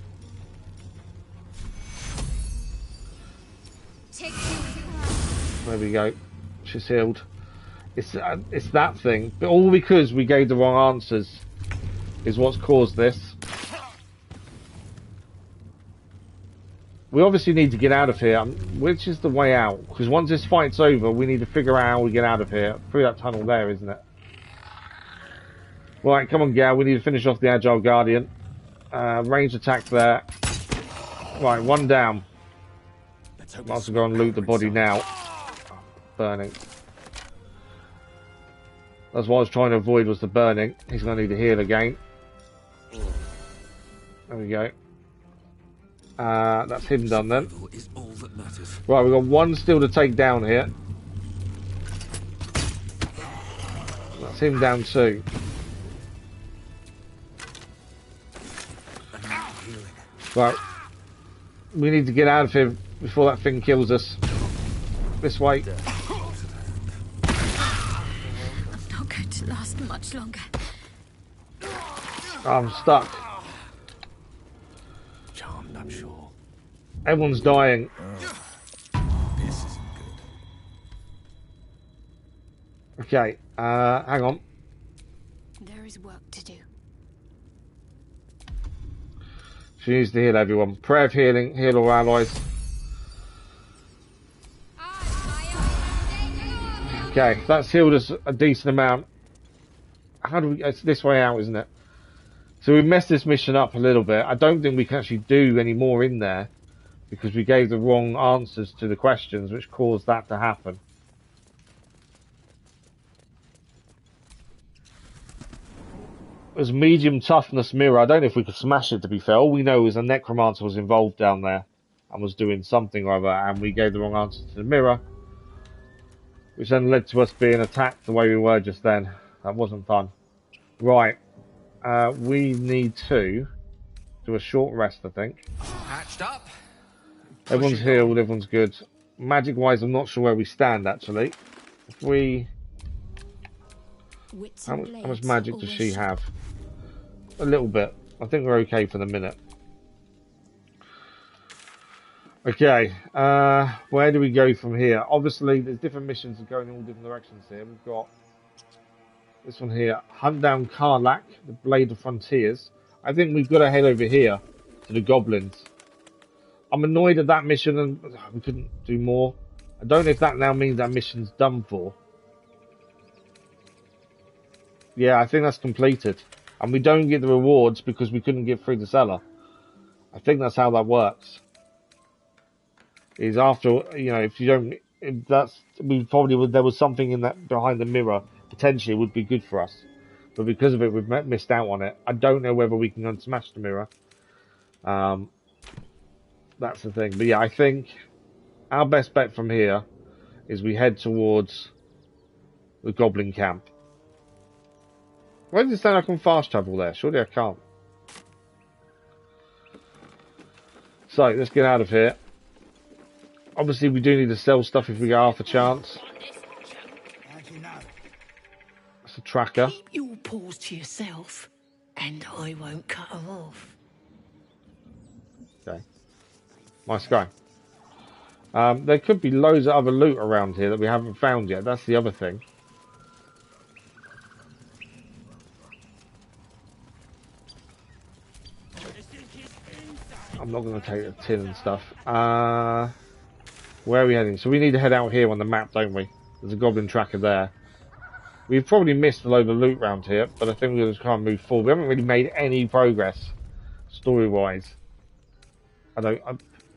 Speaker 1: There we go. She's healed. It's that thing. But all because we gave the wrong answers is what's caused this. We obviously need to get out of here. Which is the way out? Because once this fight's over, we need to figure out how we get out of here. Through that tunnel there, isn't it? Right, come on, Gal. We need to finish off the Agile Guardian. Ranged attack there. Right, 1 down. Might as well go and loot the body now. Burning. That's what I was trying to avoid, was the burning. He's going to need to heal again. There we go. That's him done then. Right, we've got 1 still to take down here. That's him down too. Right. We need to get out of here before that thing kills us. This way.
Speaker 5: I'm not going to last much longer.
Speaker 1: I'm stuck.
Speaker 3: Charmed, I'm sure.
Speaker 1: Everyone's dying.
Speaker 3: This isn't good.
Speaker 1: Okay, hang on.
Speaker 5: There is work to do.
Speaker 1: She needs to heal everyone. Prayer of healing, heal all allies. Okay, that's healed us a decent amount. How do we... It's this way out, isn't it? So we messed this mission up a little bit. I don't think we can actually do any more in there because we gave the wrong answers to the questions, which caused that to happen. There's medium toughness mirror. I don't know if we could smash it, to be fair. All we know is a necromancer was involved down there and was doing something or other, and we gave the wrong answer to the mirror, which then led to us being attacked the way we were just then. That wasn't fun. Right. We need to do a short rest, I think.
Speaker 2: Hatched up.
Speaker 1: Everyone's healed, everyone's good. Magic-wise, I'm not sure where we stand, actually. If we... How much magic does she have? A little bit. I think we're okay for the minute. Okay, where do we go from here? Obviously, there's different missions that go in all different directions here. We've got this one here. Hunt down Karlak, the Blade of Frontiers. I think we've got to head over here to the goblins. I'm annoyed at that mission and we couldn't do more. I don't know if that now means that mission's done for. Yeah, I think that's completed. And we don't get the rewards because we couldn't get through the cellar. I think that's how that works. Is after, you know, if you don't, if that's, we probably would, there was something in that behind the mirror, potentially would be good for us. But because of it, we've missed out on it. I don't know whether we can go and smash the mirror. That's the thing. But yeah, I think our best bet from here is we head towards the Goblin Camp. Why does it sound like I can fast travel there? Surely I can't. So, let's get out of here. Obviously, we do need to sell stuff if we get half a chance. That's a tracker.
Speaker 6: Keep your paws to yourself, and I won't cut them off.
Speaker 1: Okay. Nice guy. There could be loads of other loot around here that we haven't found yet. That's the other thing. I'm not going to take the tin and stuff. Where are we heading? So we need to head out here on the map, don't we? There's a goblin tracker there. We've probably missed a load of loot around here, but I think we're going to try and move forward. We haven't really made any progress, story-wise. I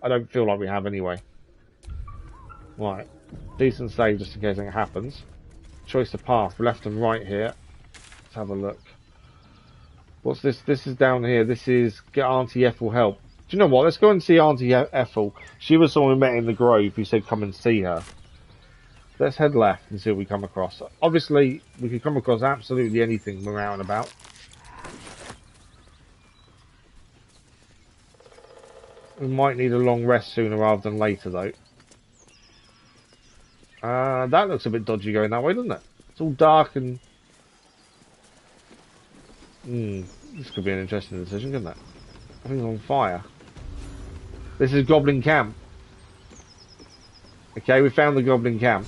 Speaker 1: don't feel like we have anyway. Right. Decent save just in case anything happens. Choice of path, left and right here. Let's have a look. What's this? This is down here. This is get Auntie Ethel help. Do you know what? Let's go and see Auntie Ethel. She was someone we met in the Grove who said come and see her. Let's head left and see what we come across. Obviously, we could come across absolutely anything we're out and about. We might need a long rest sooner rather than later, though. That looks a bit dodgy going that way, doesn't it? It's all dark and... this could be an interesting decision, couldn't it? Everything's on fire. This is Goblin Camp. Okay, we found the Goblin Camp.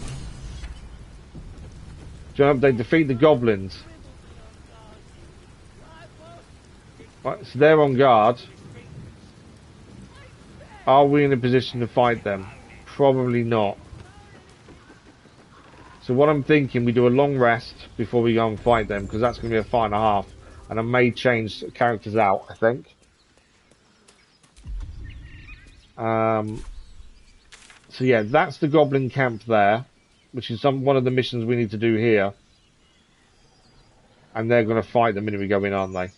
Speaker 1: Do you know, they defeat the goblins. Right, so they're on guard. Are we in a position to fight them? Probably not. So what I'm thinking, we do a long rest before we go and fight them, because that's going to be a fight and a half. And I may change characters out, I think. So yeah, that's the Goblin Camp there, which is one of the missions we need to do here. And they're going to fight the minute we go in, aren't they?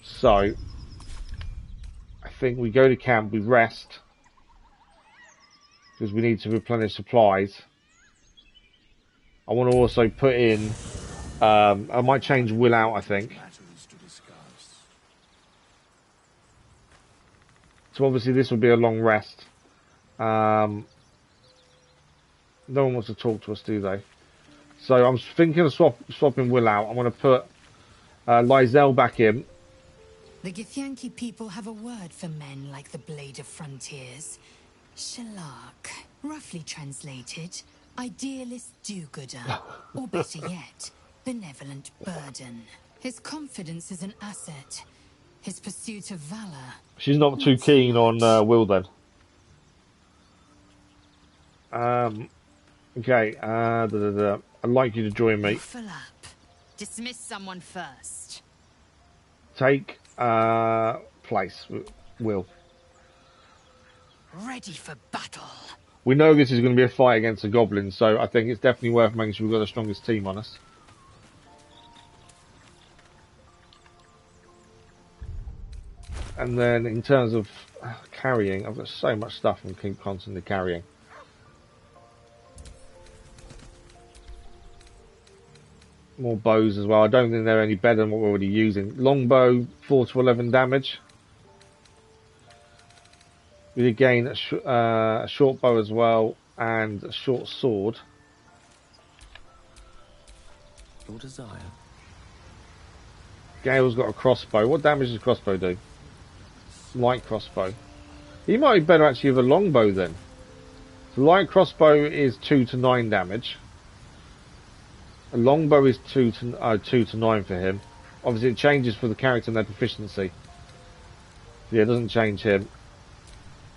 Speaker 1: So, I think we go to camp, we rest, because we need to replenish supplies. I want to also put in, I might change Will out, I think. So obviously this will be a long rest. No one wants to talk to us, do they? So I'm thinking of swapping Will out. I'm going to put Lysel back in.
Speaker 8: The Githyanki people have a word for men like the Blade of Frontiers. Shalak, roughly translated, idealist do-gooder, or better yet, benevolent burden. His confidence is an asset. His pursuit of valor.
Speaker 1: She's not too keen on Will then. Okay, I'd like you to join me.
Speaker 8: Fill up. Dismiss someone first.
Speaker 1: Take place, Will.
Speaker 8: Ready for battle.
Speaker 1: We know this is going to be a fight against the goblins, so I think it's definitely worth making sure we've got the strongest team on us. And then in terms of carrying, I've got so much stuff and keep constantly carrying. More bows as well. I don't think they're any better than what we're already using. Longbow, 4 to 11 damage. We did gain a short bow as well, and a short sword.
Speaker 3: Your desire.
Speaker 1: Gale's got a crossbow. What damage does a crossbow do? Light crossbow. He might be better actually with a longbow then. The light crossbow is 2 to 9 damage. A longbow is 2 to 9 for him. Obviously it changes for the character and their proficiency. Yeah, it doesn't change him.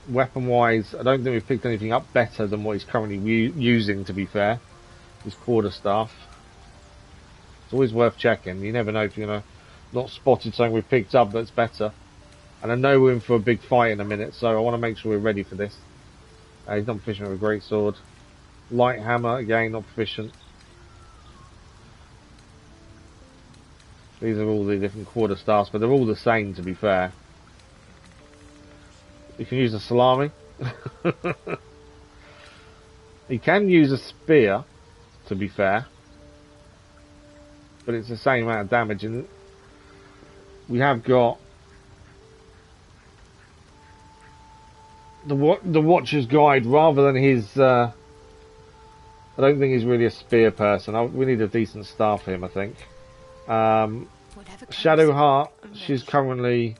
Speaker 1: Weapon wise, I don't think we've picked anything up better than what he's currently using, to be fair. His quarterstaff. It's always worth checking. You never know if you're going to not spotted something we've picked up that's better. And I know we're in for a big fight in a minute, so I want to make sure we're ready for this. He's not proficient with a great sword. Light hammer, again, not proficient. These are all the different quarter staffs, but they're all the same, to be fair. You can use a salami. You can use a spear, to be fair. But it's the same amount of damage. And we have got the Watcher's Guide, rather than his... I don't think he's really a spear person. We need a decent staff for him, I think. Shadowheart, she's currently...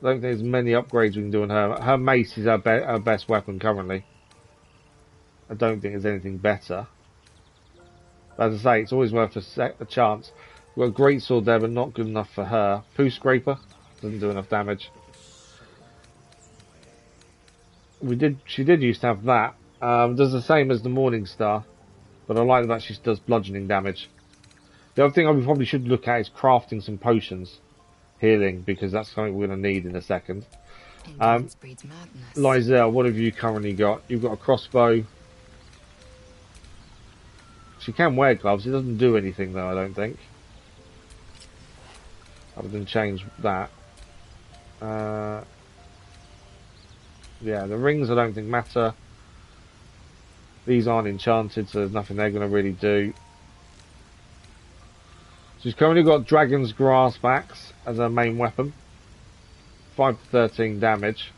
Speaker 1: I don't think there's many upgrades we can do on her. Her mace is her best weapon currently. I don't think there's anything better. As I say, it's always worth a chance. We've got a great sword there, but not good enough for her. Poo Scraper doesn't do enough damage. She did used to have that. Does the same as the Morning Star, but I like that she does bludgeoning damage. The other thing I probably should look at is crafting some potions, healing, because that's something we're going to need in a second. Lysel, what have you currently got? You've got a crossbow. She can wear gloves. It doesn't do anything though, I don't think. Other than change that. Yeah, the rings I don't think matter. These aren't enchanted, so there's nothing they're going to really do. She's currently got Dragon's Grasp Axe as her main weapon. 5 to 13 damage.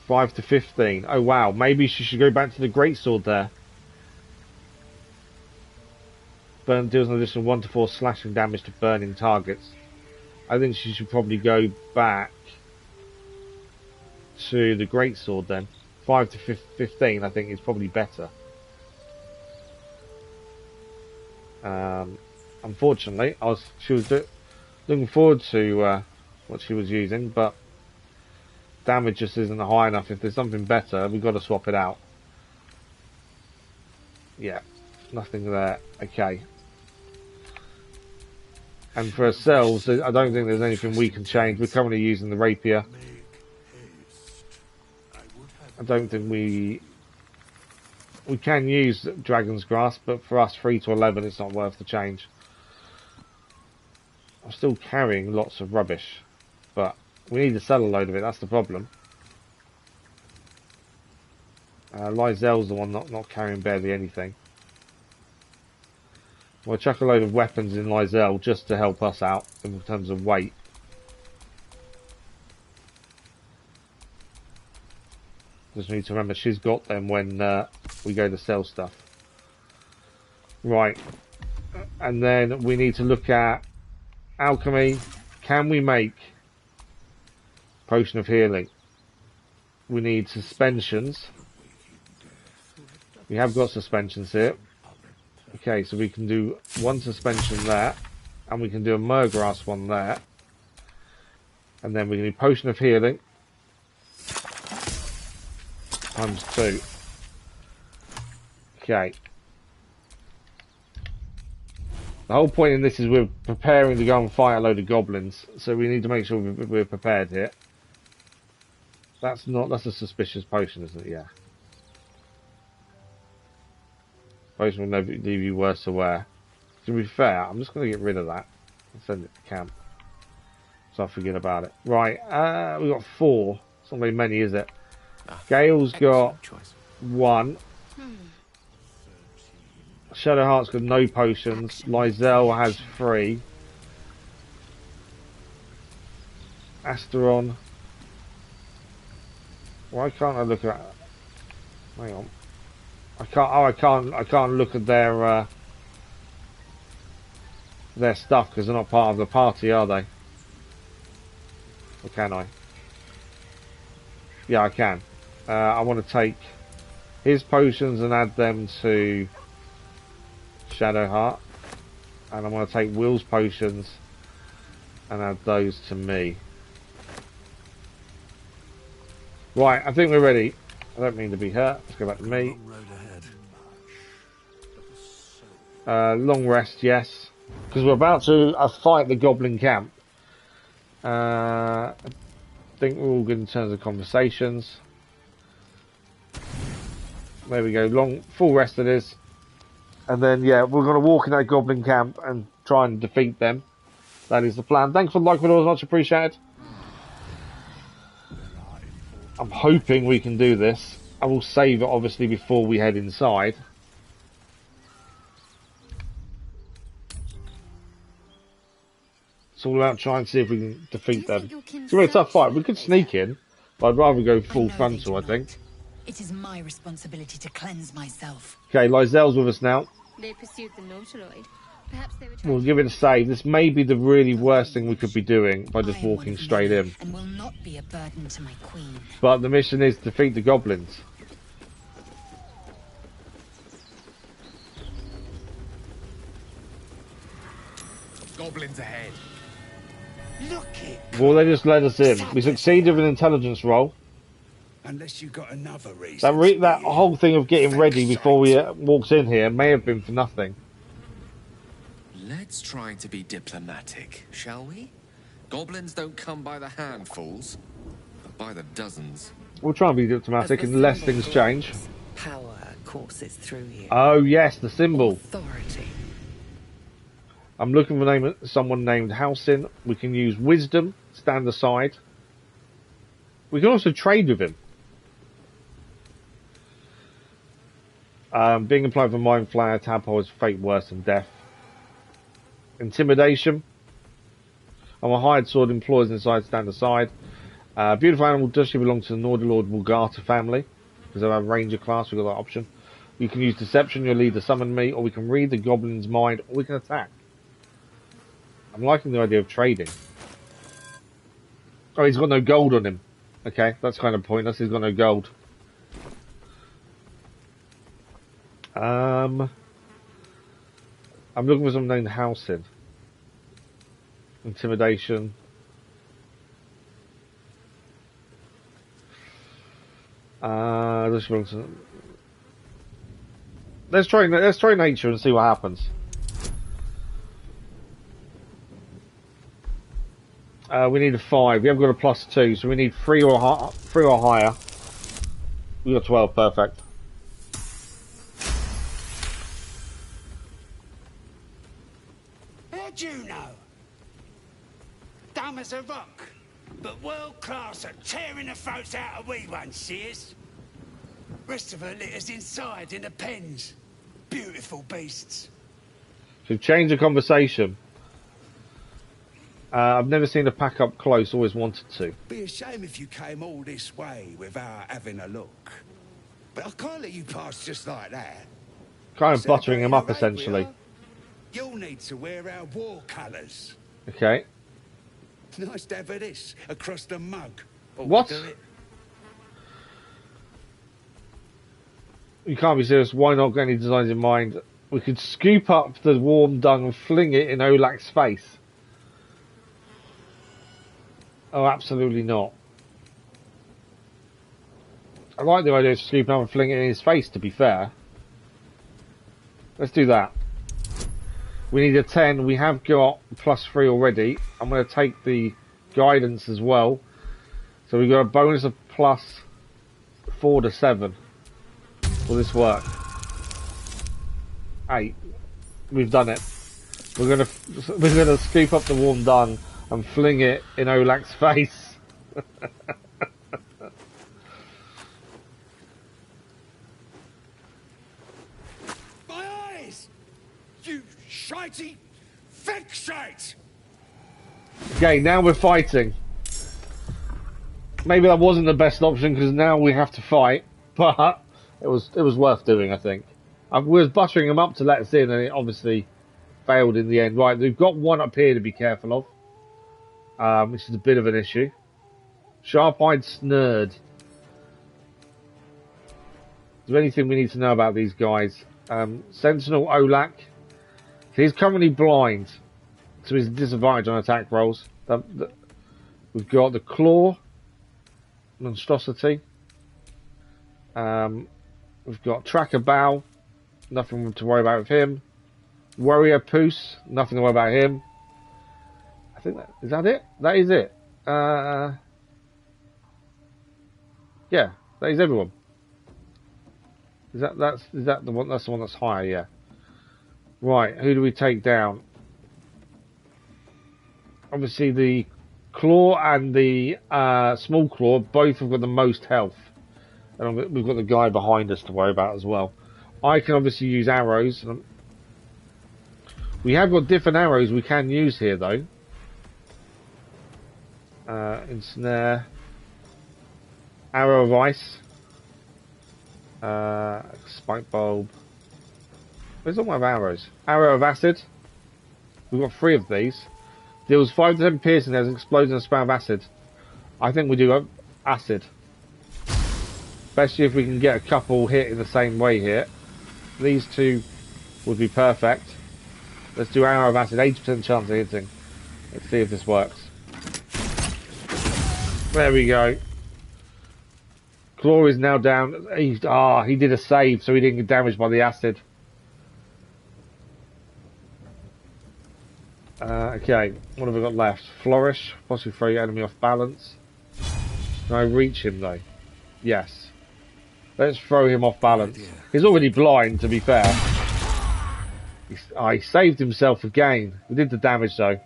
Speaker 1: 5 to 15. Oh wow, maybe she should go back to the Greatsword there. Deals an additional 1 to 4 slashing damage to burning targets. I think she should probably go back to the Greatsword then. 5 to 15 I think is probably better. Unfortunately, she was looking forward to what she was using, but damage just isn't high enough. If there's something better, we've got to swap it out. Yeah, nothing there. Okay. And for ourselves, I don't think there's anything we can change. We're currently using the rapier. I don't think we can use Dragon's Grasp, but for us 3 to 11 it's not worth the change. I'm still carrying lots of rubbish, but we need to sell a load of it, that's the problem. Lysel's the one not carrying barely anything. We'll chuck a load of weapons in Lysel just to help us out in terms of weight. Just need to remember she's got them when we go to sell stuff. Right. And then we need to look at alchemy. Can we make potion of healing? We need suspensions. We have got suspensions here. Okay, so we can do one suspension there, and we can do a Murgrass one there, and then we can do potion of healing times 2. Okay. The whole point in this is we're preparing to go and fight a load of goblins, so we need to make sure we're prepared here. That's a suspicious potion, isn't it? Yeah. Potion will never leave you worse to wear. To be fair, I'm just going to get rid of that and send it to camp, so I forget about it. Right, we've got 4. It's not very many, is it? Gale's got 1. Shadowheart's got no potions. Lysel has 3. Asteron. Why can't I look at? Hang on. I can't. Oh, I can't look at their stuff because they're not part of the party, are they? Or can I? Yeah, I can. I want to take his potions and add them to Shadowheart, and I want to take Will's potions and add those to me. Right, I think we're ready. I don't mean to be hurt. Let's go back to me. Long rest, yes. Because we're about to fight the Goblin Camp. I think we're all good in terms of conversations. There we go, full rest of this. And then, yeah, we're going to walk in that Goblin Camp and try and defeat them. That is the plan. Thanks for the like, videos, much appreciated. I'm hoping we can do this. I will save it, obviously, before we head inside. It's all about trying to see if we can defeat them. It's going to be a tough fight. We could sneak in, but I'd rather go full frontal, I think.
Speaker 8: It is my responsibility to cleanse myself.
Speaker 1: Okay, Lyselle's with us now.
Speaker 5: They pursued the Nautiloid. Perhaps they were
Speaker 1: We'll give it a save. This may be the really worst thing we could be doing by just walking straight in.
Speaker 8: And will not be a burden to my queen.
Speaker 1: But the mission is to defeat the goblins.
Speaker 3: Goblins ahead.
Speaker 6: Look it.
Speaker 1: Well, they just let us in. We succeeded with an intelligence roll.
Speaker 6: Unless you got another reason.
Speaker 1: That whole thing of getting ready before we walked in here may have been for nothing.
Speaker 3: Let's try to be diplomatic, shall we? Goblins don't come by the handfuls, but by the dozens.
Speaker 1: We'll try and be diplomatic unless things change.
Speaker 9: Power courses through you.
Speaker 1: Oh yes, the symbol.
Speaker 9: Authority.
Speaker 1: I'm looking for someone named Halsin. We can use wisdom, stand aside. We can also trade with him. Being applied for Mind Flayer, Tadpole is fate worse than death. Intimidation. I'm a hired sword, employees inside, stand aside. Beautiful animal does belong to the Nordilord Vulgata family, because they have a ranger class, we've got that option. You can use deception, your leader summon me, or we can read the goblin's mind, or we can attack. I'm liking the idea of trading. Oh, he's got no gold on him. Okay, that's kind of pointless, he's got no gold. I'm looking for someone named Halsin. Intimidation. Let's try nature and see what happens. We need a 5. We haven't got a +2, so we need 3 or higher. We got 12, perfect.
Speaker 6: How'd you know? Dumb as a rock, but world class at tearing the throats out of wee ones, she is. Rest of her litters inside in the pens. Beautiful beasts.
Speaker 1: So change the conversation. I've never seen a pack up close, always wanted to.
Speaker 6: Be a shame if you came all this way without having a look. But I can't let you pass just like that.
Speaker 1: Kind of buttering him up, essentially.
Speaker 6: You'll need to wear our war colours.
Speaker 1: Okay.
Speaker 6: Nice to have this across the mug.
Speaker 1: What? You can't be serious. Why not get any designs in mind? We could scoop up the warm dung and fling it in Olak's face. Oh, absolutely not. I like the idea of scooping up and flinging it in his face, to be fair. Let's do that. We need a 10. We have got +3 already. I'm going to take the guidance as well. So we've got a bonus of +4 to 7. Will this work? 8. We've done it. We're gonna scoop up the warm dung and fling it in Olak's face.
Speaker 6: My eyes! You shitey fixate!
Speaker 1: Okay, now we're fighting. Maybe that wasn't the best option because now we have to fight, but it was worth doing, I think. I was buttering him up to let us in, and it obviously failed in the end. Right, we've got one up here to be careful of, which is a bit of an issue. Sharp-eyed Snurd. Is there anything we need to know about these guys? Sentinel Olak. He's currently blind, so he's a disadvantage on attack rolls. We've got the Claw Monstrosity. We've got Tracker Bow. Nothing to worry about with him. Warrior Poos, nothing to worry about him. I think is that it? That is it. Yeah, that is everyone. Is that the one? That's the one that's higher. Yeah. Right. Who do we take down? Obviously, the claw and the small claw both have got the most health, and we've got the guy behind us to worry about as well. I can obviously use arrows. We have got different arrows we can use here, though. Ensnare, arrow of ice, spike bulb. Where's all my arrows? Arrow of acid. We've got 3 of these. Deals 5 to 10 piercing as explodes in a spam of acid. I think we do acid. Especially if we can get a couple hit in the same way here. These 2 would be perfect. Let's do arrow of acid, 80% chance of hitting. Let's see if this works. There we go. Claw is now down. He did a save, so he didn't get damaged by the acid. Okay, what have we got left? Flourish, possibly throw your enemy off balance. Can I reach him though? Yes. Let's throw him off balance. He's already blind, to be fair. He saved himself again. We did the damage though.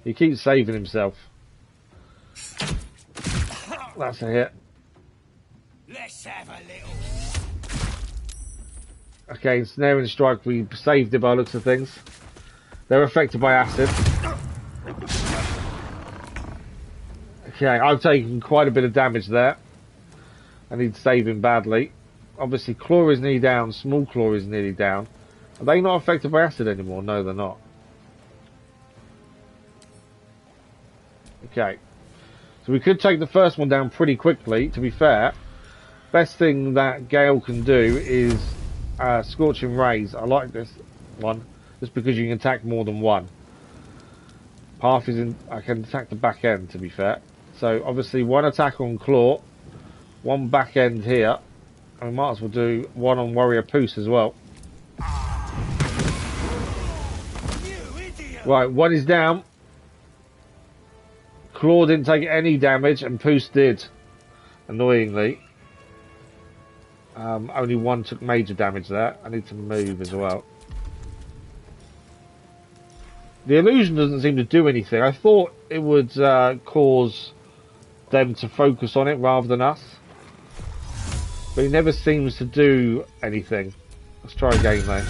Speaker 1: He keeps saving himself. That's a hit.
Speaker 6: Let's have a little.
Speaker 1: Okay, snare and strike, we saved it by the looks of things. They're affected by acid. Okay, I've taken quite a bit of damage there. I need to save him badly. Obviously, claw is nearly down, small claw is nearly down. Are they not affected by acid anymore? No, they're not. Okay. So we could take the first one down pretty quickly, to be fair. Best thing that Gale can do is Scorching Rays. I like this one, just because you can attack more than one. Path is in. I can attack the back end, to be fair. So obviously one attack on Claw, one back end here, and we might as well do one on Warrior Poos as well. Right, one is down. Claw didn't take any damage, and Poos did, annoyingly. Only one took major damage there. I need to move as well. The illusion doesn't seem to do anything. I thought it would cause them to focus on it rather than us. But it never seems to do anything. Let's try again though.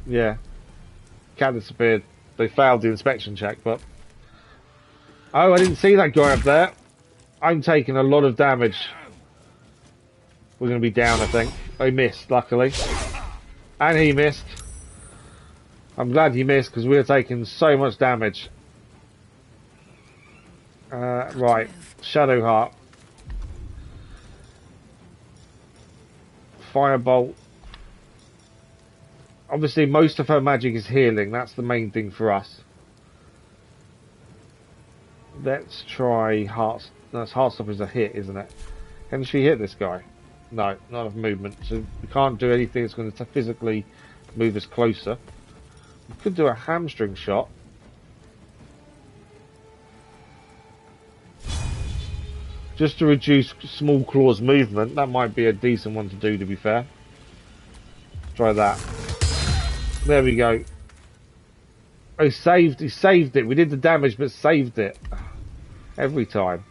Speaker 1: Yeah. Cat disappeared. They failed the inspection check, but... Oh, I didn't see that guy up there. I'm taking a lot of damage. We're going to be down, I think. I missed, luckily. And he missed. I'm glad he missed, because we are taking so much damage. Right. Shadowheart. Firebolt. Obviously, most of her magic is healing. That's the main thing for us. Let's try Heart... That's Heartstopper is a hit, isn't it? Can she hit this guy? No, not enough movement. So we can't do anything that's going to physically move us closer. We could do a hamstring shot. Just to reduce Small Claw's movement. That might be a decent one to do, to be fair. Try that. There we go. Oh, he saved it. We did the damage, but saved it. Every time.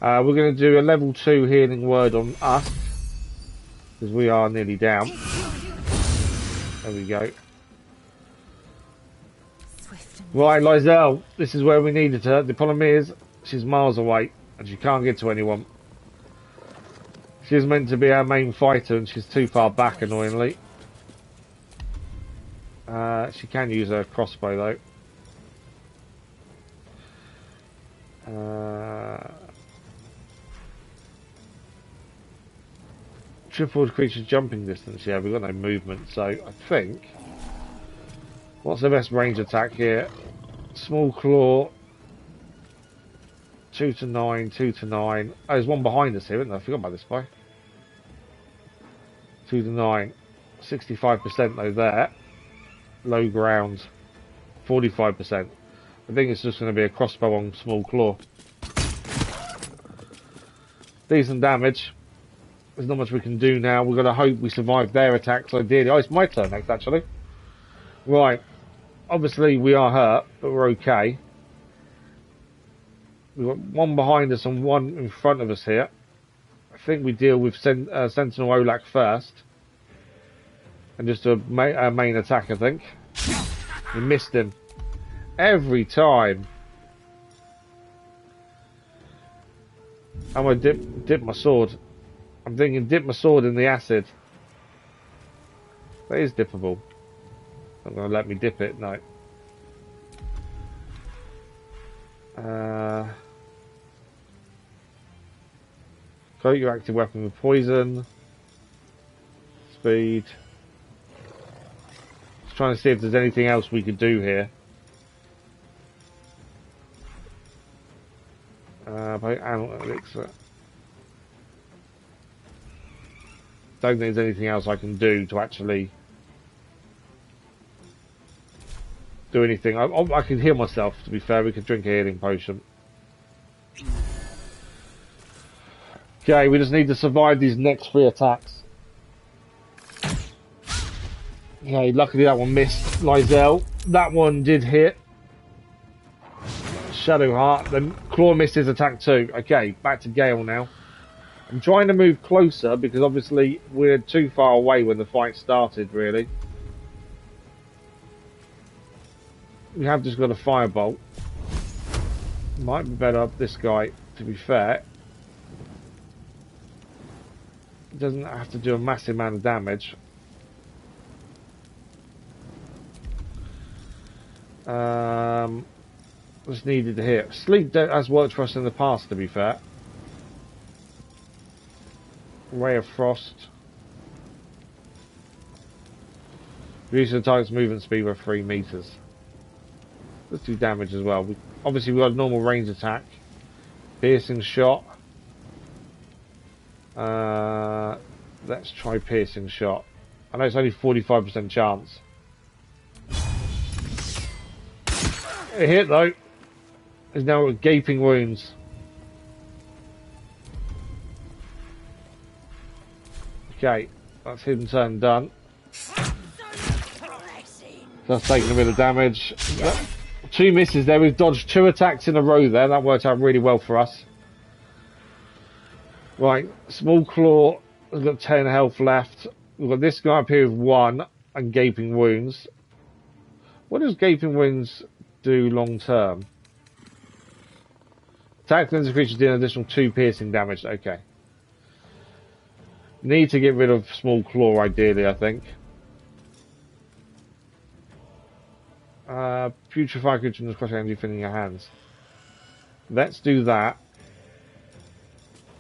Speaker 1: We're going to do a level 2 healing word on us. Because we are nearly down. There we go. Right, Lizelle. This is where we needed her. The problem is, she's miles away. And she can't get to anyone. She's meant to be our main fighter, and she's too far back, annoyingly. She can use her crossbow, though. Triple creature's jumping distance. Yeah, we've got no movement, so I think... What's the best range attack here? Small Claw. 2 to 9, 2 to 9. Oh, there's one behind us here, isn't there? I forgot about this guy. 2 to 9. 65% though there. Low ground. 45%. I think it's just going to be a crossbow on small claw. Decent damage. There's not much we can do now. We've got to hope we survive their attacks ideally. Oh, it's my turn next actually. Right. Obviously we are hurt, but we're okay. We've got one behind us and one in front of us here. I think we deal with Sentinel Olak first. And just a main attack, I think. We missed him. Every time. I'm going to dip my sword. I'm thinking dip my sword in the acid. That is dippable. Not going to let me dip it, no. Coat your active weapon with poison. Speed. Just trying to see if there's anything else we could do here. Elixir. Don't think there's anything else I can do to actually do anything. I can heal myself, to be fair. We could drink a healing potion. Okay, we just need to survive these next 3 attacks. Okay, luckily that one missed. Lysel. That one did hit. Shadowheart. Then Claw missed his attack too. Okay, back to Gale now. I'm trying to move closer because obviously we're too far away when the fight started, really. We have just got a firebolt. Might be better up this guy, to be fair. It doesn't have to do a massive amount of damage. Just needed to hit. Sleep has worked for us in the past, to be fair. Ray of Frost. Reduce the target's movement speed by 3 meters. Let's do damage as well. Obviously we've got a normal range attack. Piercing shot. Let's try piercing shot. I know it's only 45% chance. It hit though. There's now gaping wounds. Okay, that's hidden turn done. That's taking a bit of damage. 2 misses there. We've dodged 2 attacks in a row there. That worked out really well for us. Right, Small Claw has got 10 health left. We've got this guy up here with 1 and gaping wounds. What does gaping wounds do long term? Attack the creature deal an additional 2 piercing damage. Okay. Need to get rid of Small Claw ideally, I think. Putrefy creature and crush energy filling your hands. Let's do that.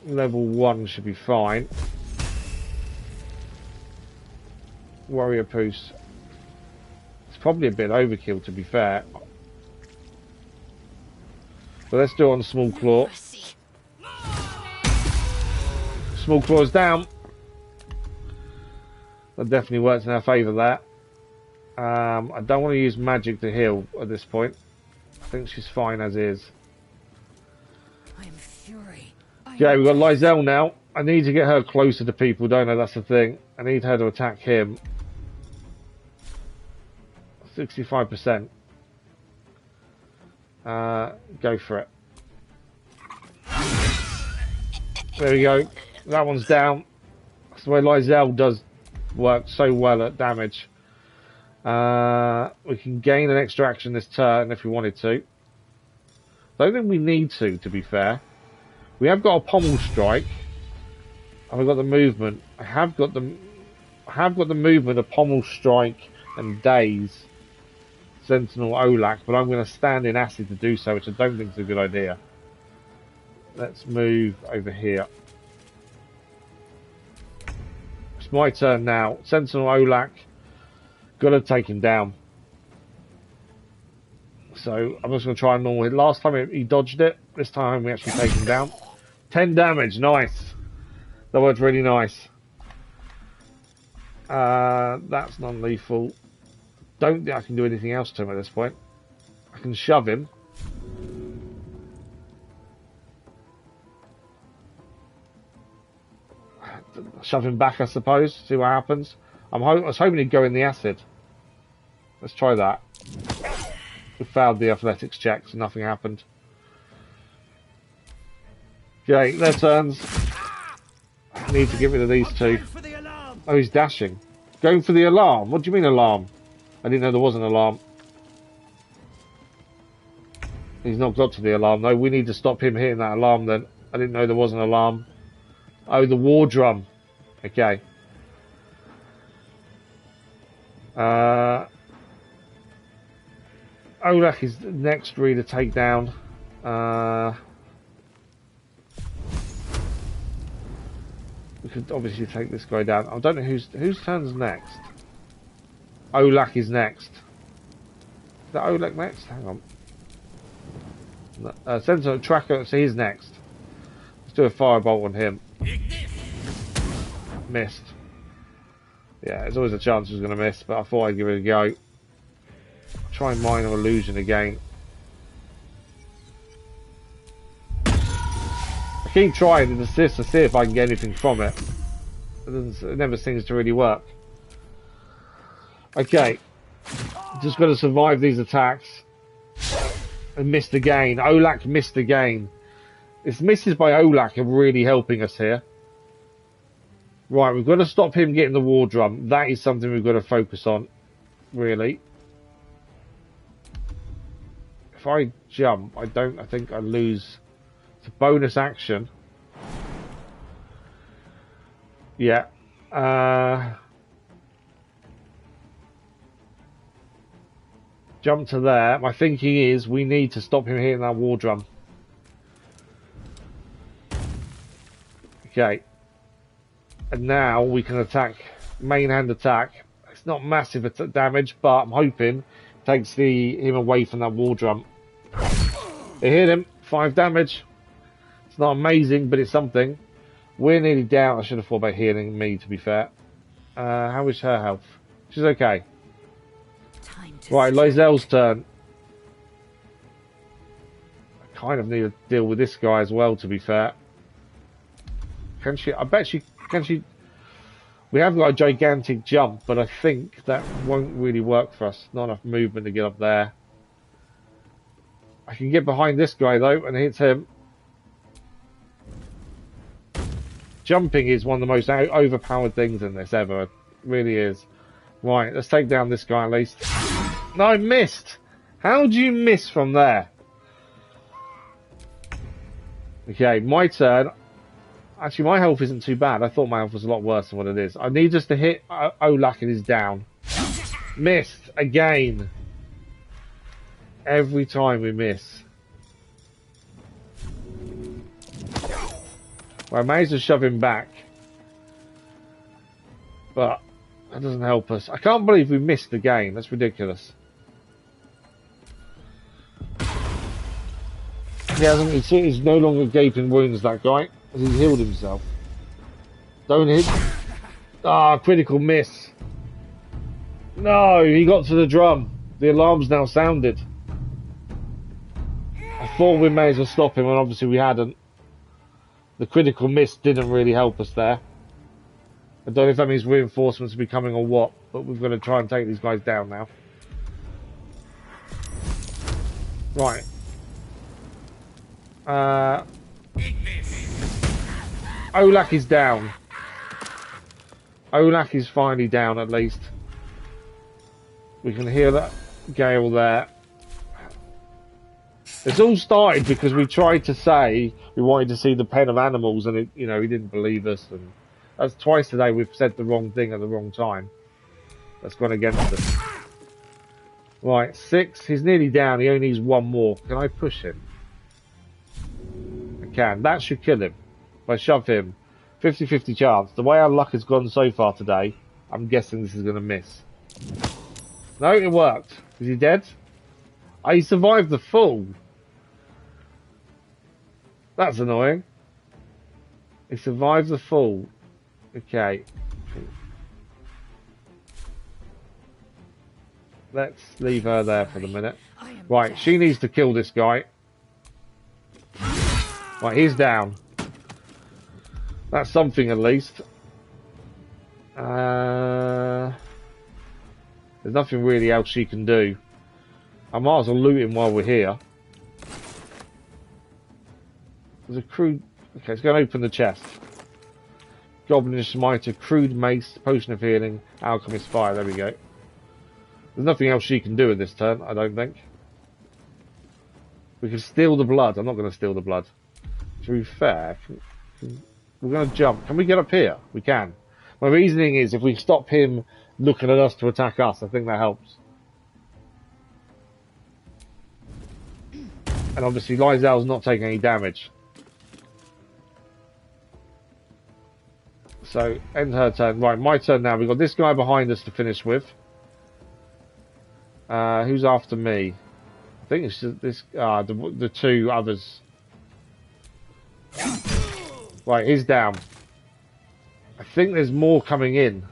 Speaker 1: Level 1 should be fine. Warrior Poos. It's probably a bit overkill, to be fair. But let's do it on Small Claw. Small Claw's down. That definitely works in our favour there. I don't want to use magic to heal at this point. I think she's fine as is. Okay, we've got Lysel now. I need to get her closer to people, don't I? That's the thing. I need her to attack him. 65%. Go for it. There we go. That one's down. That's the way Lysel does work so well at damage. We can gain an extra action this turn if we wanted to. Don't think we need to be fair. We have got a pommel strike. And we've got the movement. I have got the movement of pommel strike and daze. Sentinel Olak, but I'm going to stand in acid to do so, which I don't think is a good idea. Let's move over here. It's my turn now. Sentinel Olak. Got to take him down. So I'm just going to try and normal hit. Last time he dodged it. This time we actually take him down. 10 damage. Nice. That worked really nice. That's non-lethal. Don't think I can do anything else to him at this point. I can shove him. Shove him back, I suppose. See what happens. I was hoping he'd go in the acid. Let's try that. We failed the athletics check, so nothing happened. Okay, their turns. I need to get rid of these two. Oh, he's dashing. Going for the alarm? What do you mean alarm? I didn't know there was an alarm. He's not got to the alarm though. We need to stop him hitting that alarm then. I didn't know there was an alarm. Oh, the war drum. Okay. Olaf is next really to take down. We could obviously take this guy down. I don't know whose turn's next. Olaf is next. Is that Olaf next? Hang on. Sensor tracker, so he's next. Let's do a firebolt on him. Missed. Yeah, there's always a chance he was going to miss, but I thought I'd give it a go. Try minor illusion again. I keep trying to assist to see if I can get anything from it. It never seems to really work. Okay. Just got to survive these attacks. And missed again. Olak missed again. This misses by Olak are really helping us here. Right, we've got to stop him getting the war drum. That is something we've got to focus on. Really. If I jump, I think I lose. It's a bonus action. Yeah. Jump to there. My thinking is we need to stop him hitting that war drum. Okay. And now we can attack, main hand attack. It's not massive damage, but I'm hoping it takes him away from that war drum. It hit him, 5 damage. It's not amazing, but it's something. We're nearly down. I should have thought about healing me, to be fair. How is her health? She's okay. Right, Loisel's turn. I kind of need to deal with this guy as well, to be fair. Can she? I bet she... Can she... We have got a gigantic jump, but I think that won't really work for us. Not enough movement to get up there. I can get behind this guy, though, and hit him. Jumping is one of the most overpowered things in this ever. It really is. Right, let's take down this guy at least. No, I missed! How do you miss from there? Okay, my turn. Actually, my health isn't too bad. I thought my health was a lot worse than what it is. I need just to hit Olak and he's down. Missed again. Every time we miss. Well, I managed to shove him back. But that doesn't help us. I can't believe we missed the game. That's ridiculous. He hasn't. He's no longer gaping wounds, that guy. He's healed himself. Don't hit. Ah, critical miss. No, he got to the drum. The alarm's now sounded. I thought we may as well stop him, and obviously we hadn't. The critical miss didn't really help us there. I don't know if that means reinforcements are coming or what, but we've got to try and take these guys down now. Right. Olak is down. Olak is finally down at least. We can hear that gale there. It's all started because we tried to say we wanted to see the pen of animals and he didn't believe us, and that's twice today we've said the wrong thing at the wrong time. That's gone against us. Right, 6. He's nearly down. He only needs 1 more. Can I push him? I can. That should kill him. If I shove him, 50-50 chance. The way our luck has gone so far today, I'm guessing this is going to miss. No, it worked. Is he dead? Oh, he survived the fall. That's annoying. He survived the fall. Okay. Let's leave her there for the minute. Right, she needs to kill this guy. Right, he's down. That's something at least. There's nothing really else she can do. I might as well loot him while we're here. There's a crude... Okay, let's go and open the chest. Goblin Smiter, crude mace, potion of healing, alchemist fire. There we go. There's nothing else she can do in this turn, I don't think. We can steal the blood. I'm not going to steal the blood. To be fair, we're going to jump. Can we get up here? We can. My reasoning is if we stop him looking at us to attack us, I think that helps. And obviously Lysel's not taking any damage. So, end her turn. Right, my turn now. We've got this guy behind us to finish with. Who's after me? I think it's this. The two others. Right, he's down. I think there's more coming in.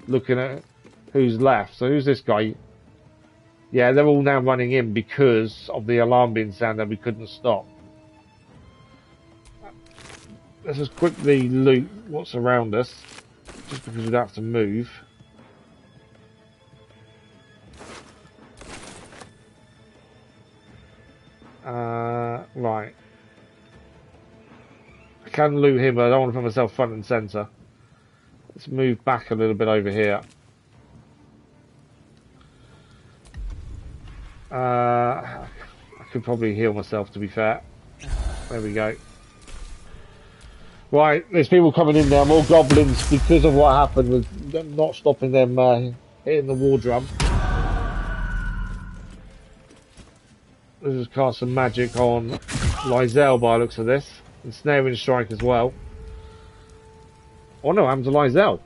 Speaker 1: Looking at who's left. So who's this guy? Yeah, they're all now running in because of the alarm being sounded that we couldn't stop. Let's just quickly loot what's around us, just because we don't have to move. Right. I can loot him, but I don't want to put myself front and centre. Let's move back a little bit over here. I could probably heal myself, to be fair. There we go. Right, there's people coming in now, more goblins, because of what happened with them not stopping them hitting the war drum. Let's just cast some magic on Lysel by the looks of this. And Snaring Strike as well. Oh no, what happened to Lysel?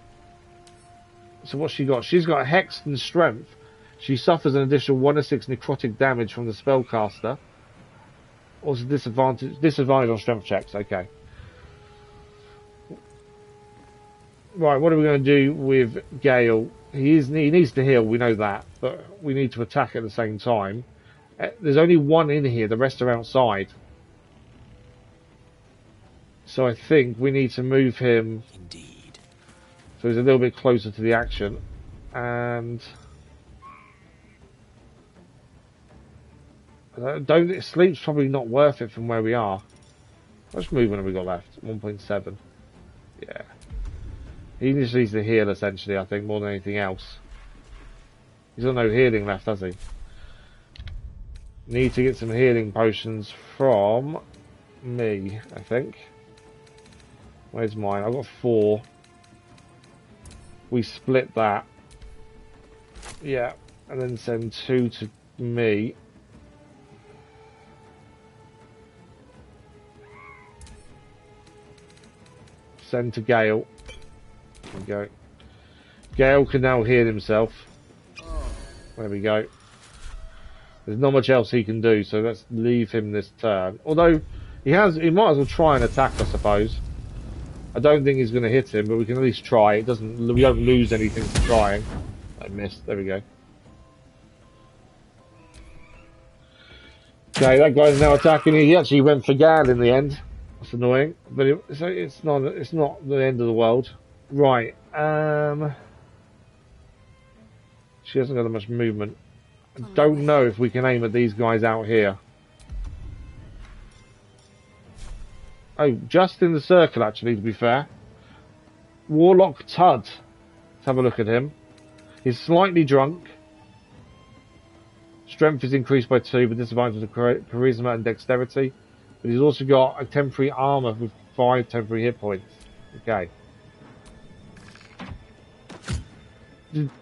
Speaker 1: So what's she got? She's got Hex and Strength. She suffers an additional 1d6 necrotic damage from the spellcaster. Also disadvantage on strength checks, okay. Right, what are we going to do with Gale? He needs to heal, we know that, but we need to attack at the same time. There's only one in here, the rest are outside. So I think we need to move him.
Speaker 7: Indeed.
Speaker 1: So he's a little bit closer to the action. And sleep's probably not worth it from where we are. How much movement have we got left? 1.7. Yeah. He just needs to heal, essentially, I think, more than anything else. He's got no healing left, has he? Need to get some healing potions from me, I think. Where's mine? I've got 4. We split that. Yeah, and then send 2 to me. Send to Gale. There we go. Gale can now heal himself. There we go. There's not much else he can do, so let's leave him this turn. Although he might as well try and attack, I suppose. I don't think he's going to hit him, but we can at least try. We don't lose anything for trying. I missed. There we go. Okay, that guy's now attacking. He actually went for Gal in the end. That's annoying, but it's not the end of the world. Right. She hasn't got that much movement. I don't know if we can aim at these guys out here. Oh, just in the circle, actually, to be fair. Warlock Tud. Let's have a look at him. He's slightly drunk. Strength is increased by 2, but disadvantage of charisma and dexterity. But he's also got a temporary armor with 5 temporary hit points. Okay.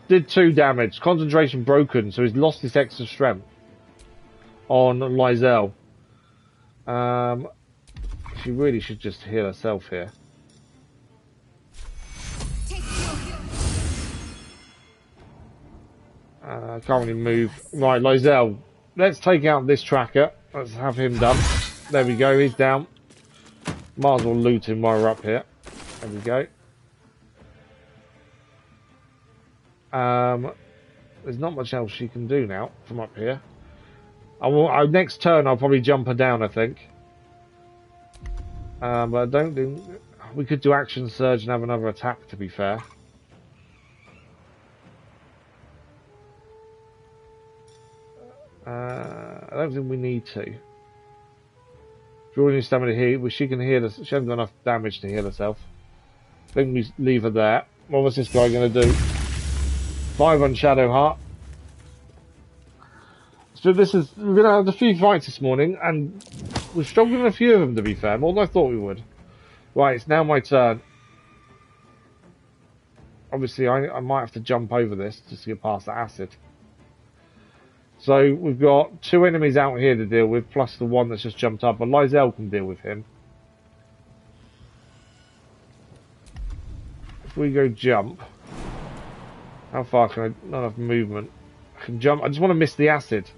Speaker 1: Did 2 damage. Concentration broken, so he's lost his extra strength on Lysel. She really should just heal herself here. Can't really move. Right, Lysel. Let's take out this tracker. Let's have him done. There we go, he's down. Might as well loot him while we're up here. There we go. there's not much else she can do now from up here. Next turn I'll probably jump her down, I think. But I don't think... We could do action surge and have another attack, to be fair. I don't think we need to. Drawing stamina here, she can heal us. She hasn't got enough damage to heal herself. I think we leave her there. What was this guy going to do? 5 on Shadow Heart. So we're going to have a few fights this morning, and we've struggled in a few of them, to be fair, more than I thought we would. Right, it's now my turn. Obviously, I might have to jump over this just to get past the acid. So we've got 2 enemies out here to deal with, plus the one that's just jumped up, but Lysel can deal with him. If we go jump, how far can I... Not enough movement. I can jump. I just want to miss the acid.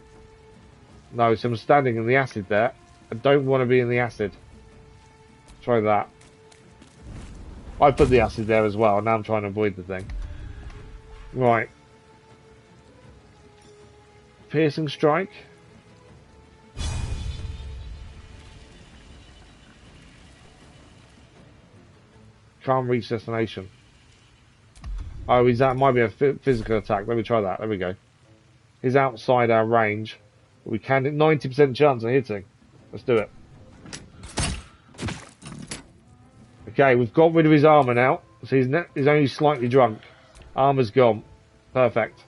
Speaker 1: No, so I'm standing in the acid there. I don't want to be in the acid. Try that. I put the acid there as well, and now I'm trying to avoid the thing. Right. Piercing strike. Can't reach destination. Oh, might be a physical attack. Let me try that. There we go. He's outside our range. We can... 90% chance of hitting. Let's do it. Okay, we've got rid of his armour now. So he's only slightly drunk. Armour's gone. Perfect.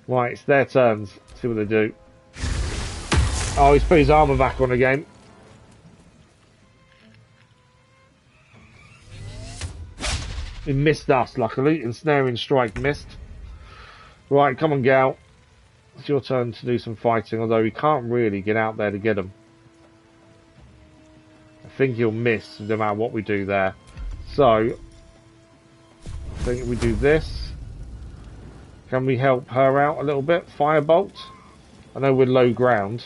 Speaker 1: Right, it's their turns. Let's see what they do. Oh, he's put his armour back on again. He missed us, luckily. Ensnaring strike missed. Right, come on, Gal. It's your turn to do some fighting, although he can't really get out there to get him. I think he'll miss no matter what we do there. So, I think we do this. Can we help her out a little bit? Firebolt? I know we're low ground.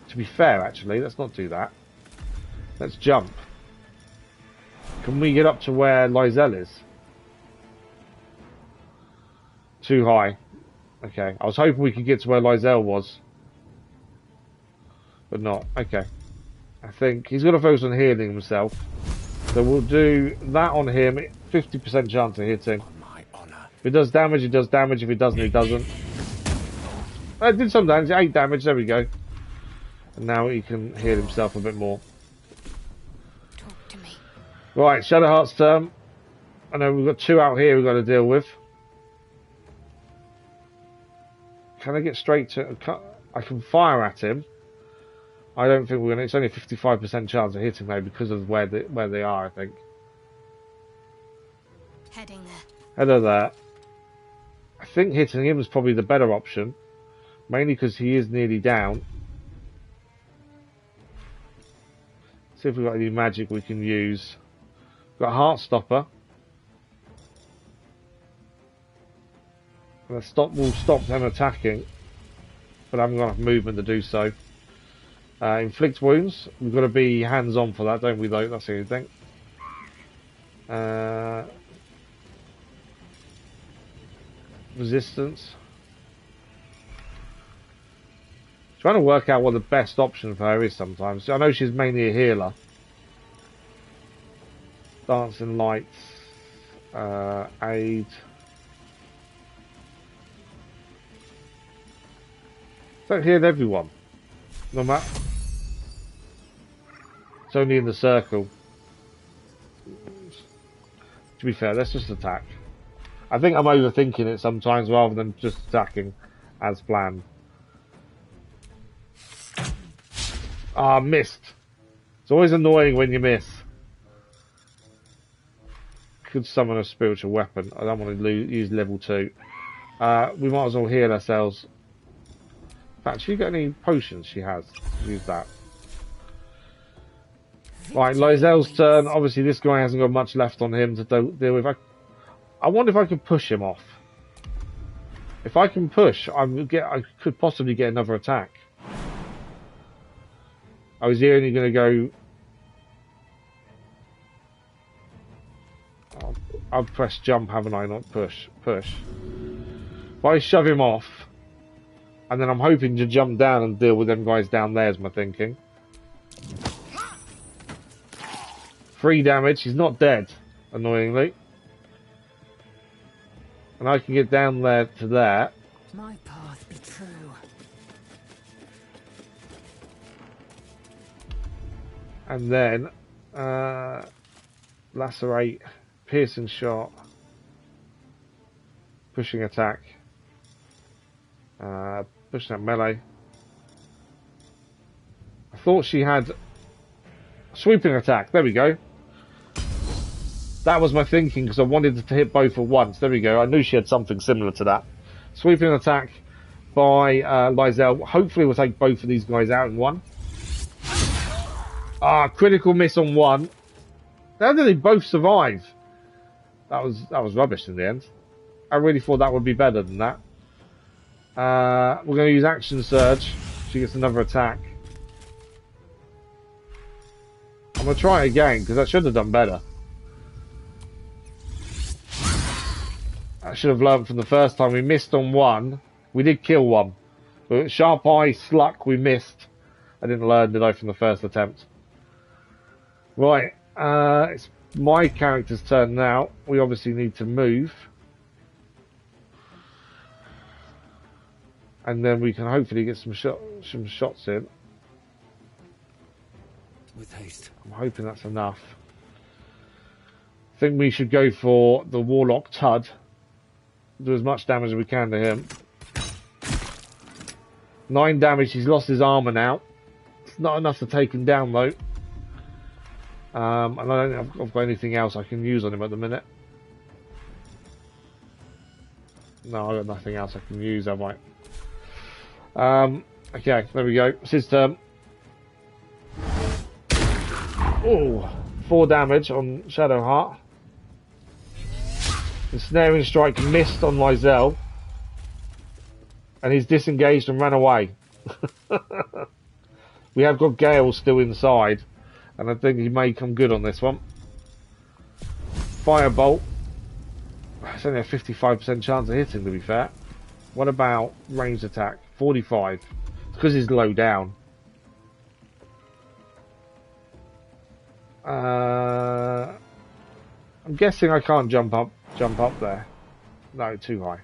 Speaker 1: To be fair, actually, let's not do that. Let's jump. Can we get up to where Lysel is? Too high. Okay, I was hoping we could get to where Lysel was. But not. Okay. I think he's got to focus on healing himself. So we'll do that on him. 50% chance of hitting. If it does damage, it does damage. If it doesn't, it doesn't. It did some damage. 8 damage. There we go. And now he can heal himself a bit more.
Speaker 8: Talk to me.
Speaker 1: Right, Shadowheart's turn. I know we've got 2 out here we've got to deal with. Can I get straight to... I can fire at him. I don't think we're going to... It's only a 55% chance of hitting though because of where they are, I think.
Speaker 8: Heading there.
Speaker 1: Hello there. I think hitting him is probably the better option. Mainly because he is nearly down. See if we've got any magic we can use. We've got a Heart Stopper. We'll stop them attacking. But I haven't got enough movement to do so. Inflict wounds. We've got to be hands-on for that, don't we, though? That's the only thing. Resistance. Trying to work out what the best option for her is sometimes. I know she's mainly a healer. Dancing lights. Aid. Don't heal everyone. No matter. It's only in the circle. To be fair, let's just attack. I think I'm overthinking it sometimes rather than just attacking as planned. Ah, missed. It's always annoying when you miss. Could summon a spiritual weapon. I don't want to use level 2. We might as well heal ourselves. In fact, she got any potions? She has. Use that. Right, Lysel's turn. Obviously, this guy hasn't got much left on him to deal with. I wonder if I could push him off. If I can push, I could possibly get another attack. Oh, is he only going to go... I've pressed jump, haven't I? Not push. Push. If I shove him off, and then I'm hoping to jump down and deal with them guys down there is my thinking. 3 damage, he's not dead, annoyingly. And I can get down there to there.
Speaker 8: My path be true.
Speaker 1: And then, lacerate, piercing shot, pushing attack, pushing that melee. I thought she had sweeping attack, there we go. That was my thinking because I wanted to hit both at once, there we go. I knew she had something similar to that. Sweeping attack by Lysel, hopefully we'll take both of these guys out in one. Ah, critical miss on one. How did they both survive? That was rubbish in the end. I really thought that would be better than that. We're going to use action surge. She gets another attack. I'm going to try it again because I should have done better. I should have learned from the first time. We missed on one. We did kill one. But sharp eye, sluck, we missed. I didn't learn, did I, from the first attempt? Right, it's my character's turn now. We obviously need to move. And then we can hopefully get some shots in.
Speaker 7: With haste.
Speaker 1: I'm hoping that's enough. I think we should go for the Warlock Tud. Do as much damage as we can to him. 9 damage, he's lost his armor now. It's not enough to take him down though. And I don't think I've got anything else I can use on him at the minute. No, I've got nothing else I can use, have I? Okay, there we go. It's his turn. Oh, 4 damage on Shadowheart. The snaring strike missed on Lysel. And he's disengaged and ran away. We have got Gale still inside. And I think he may come good on this one. Firebolt. It's only a 55% chance of hitting, to be fair. What about ranged attack? 45. It's because he's low down. I'm guessing I can't jump up there. No, too high.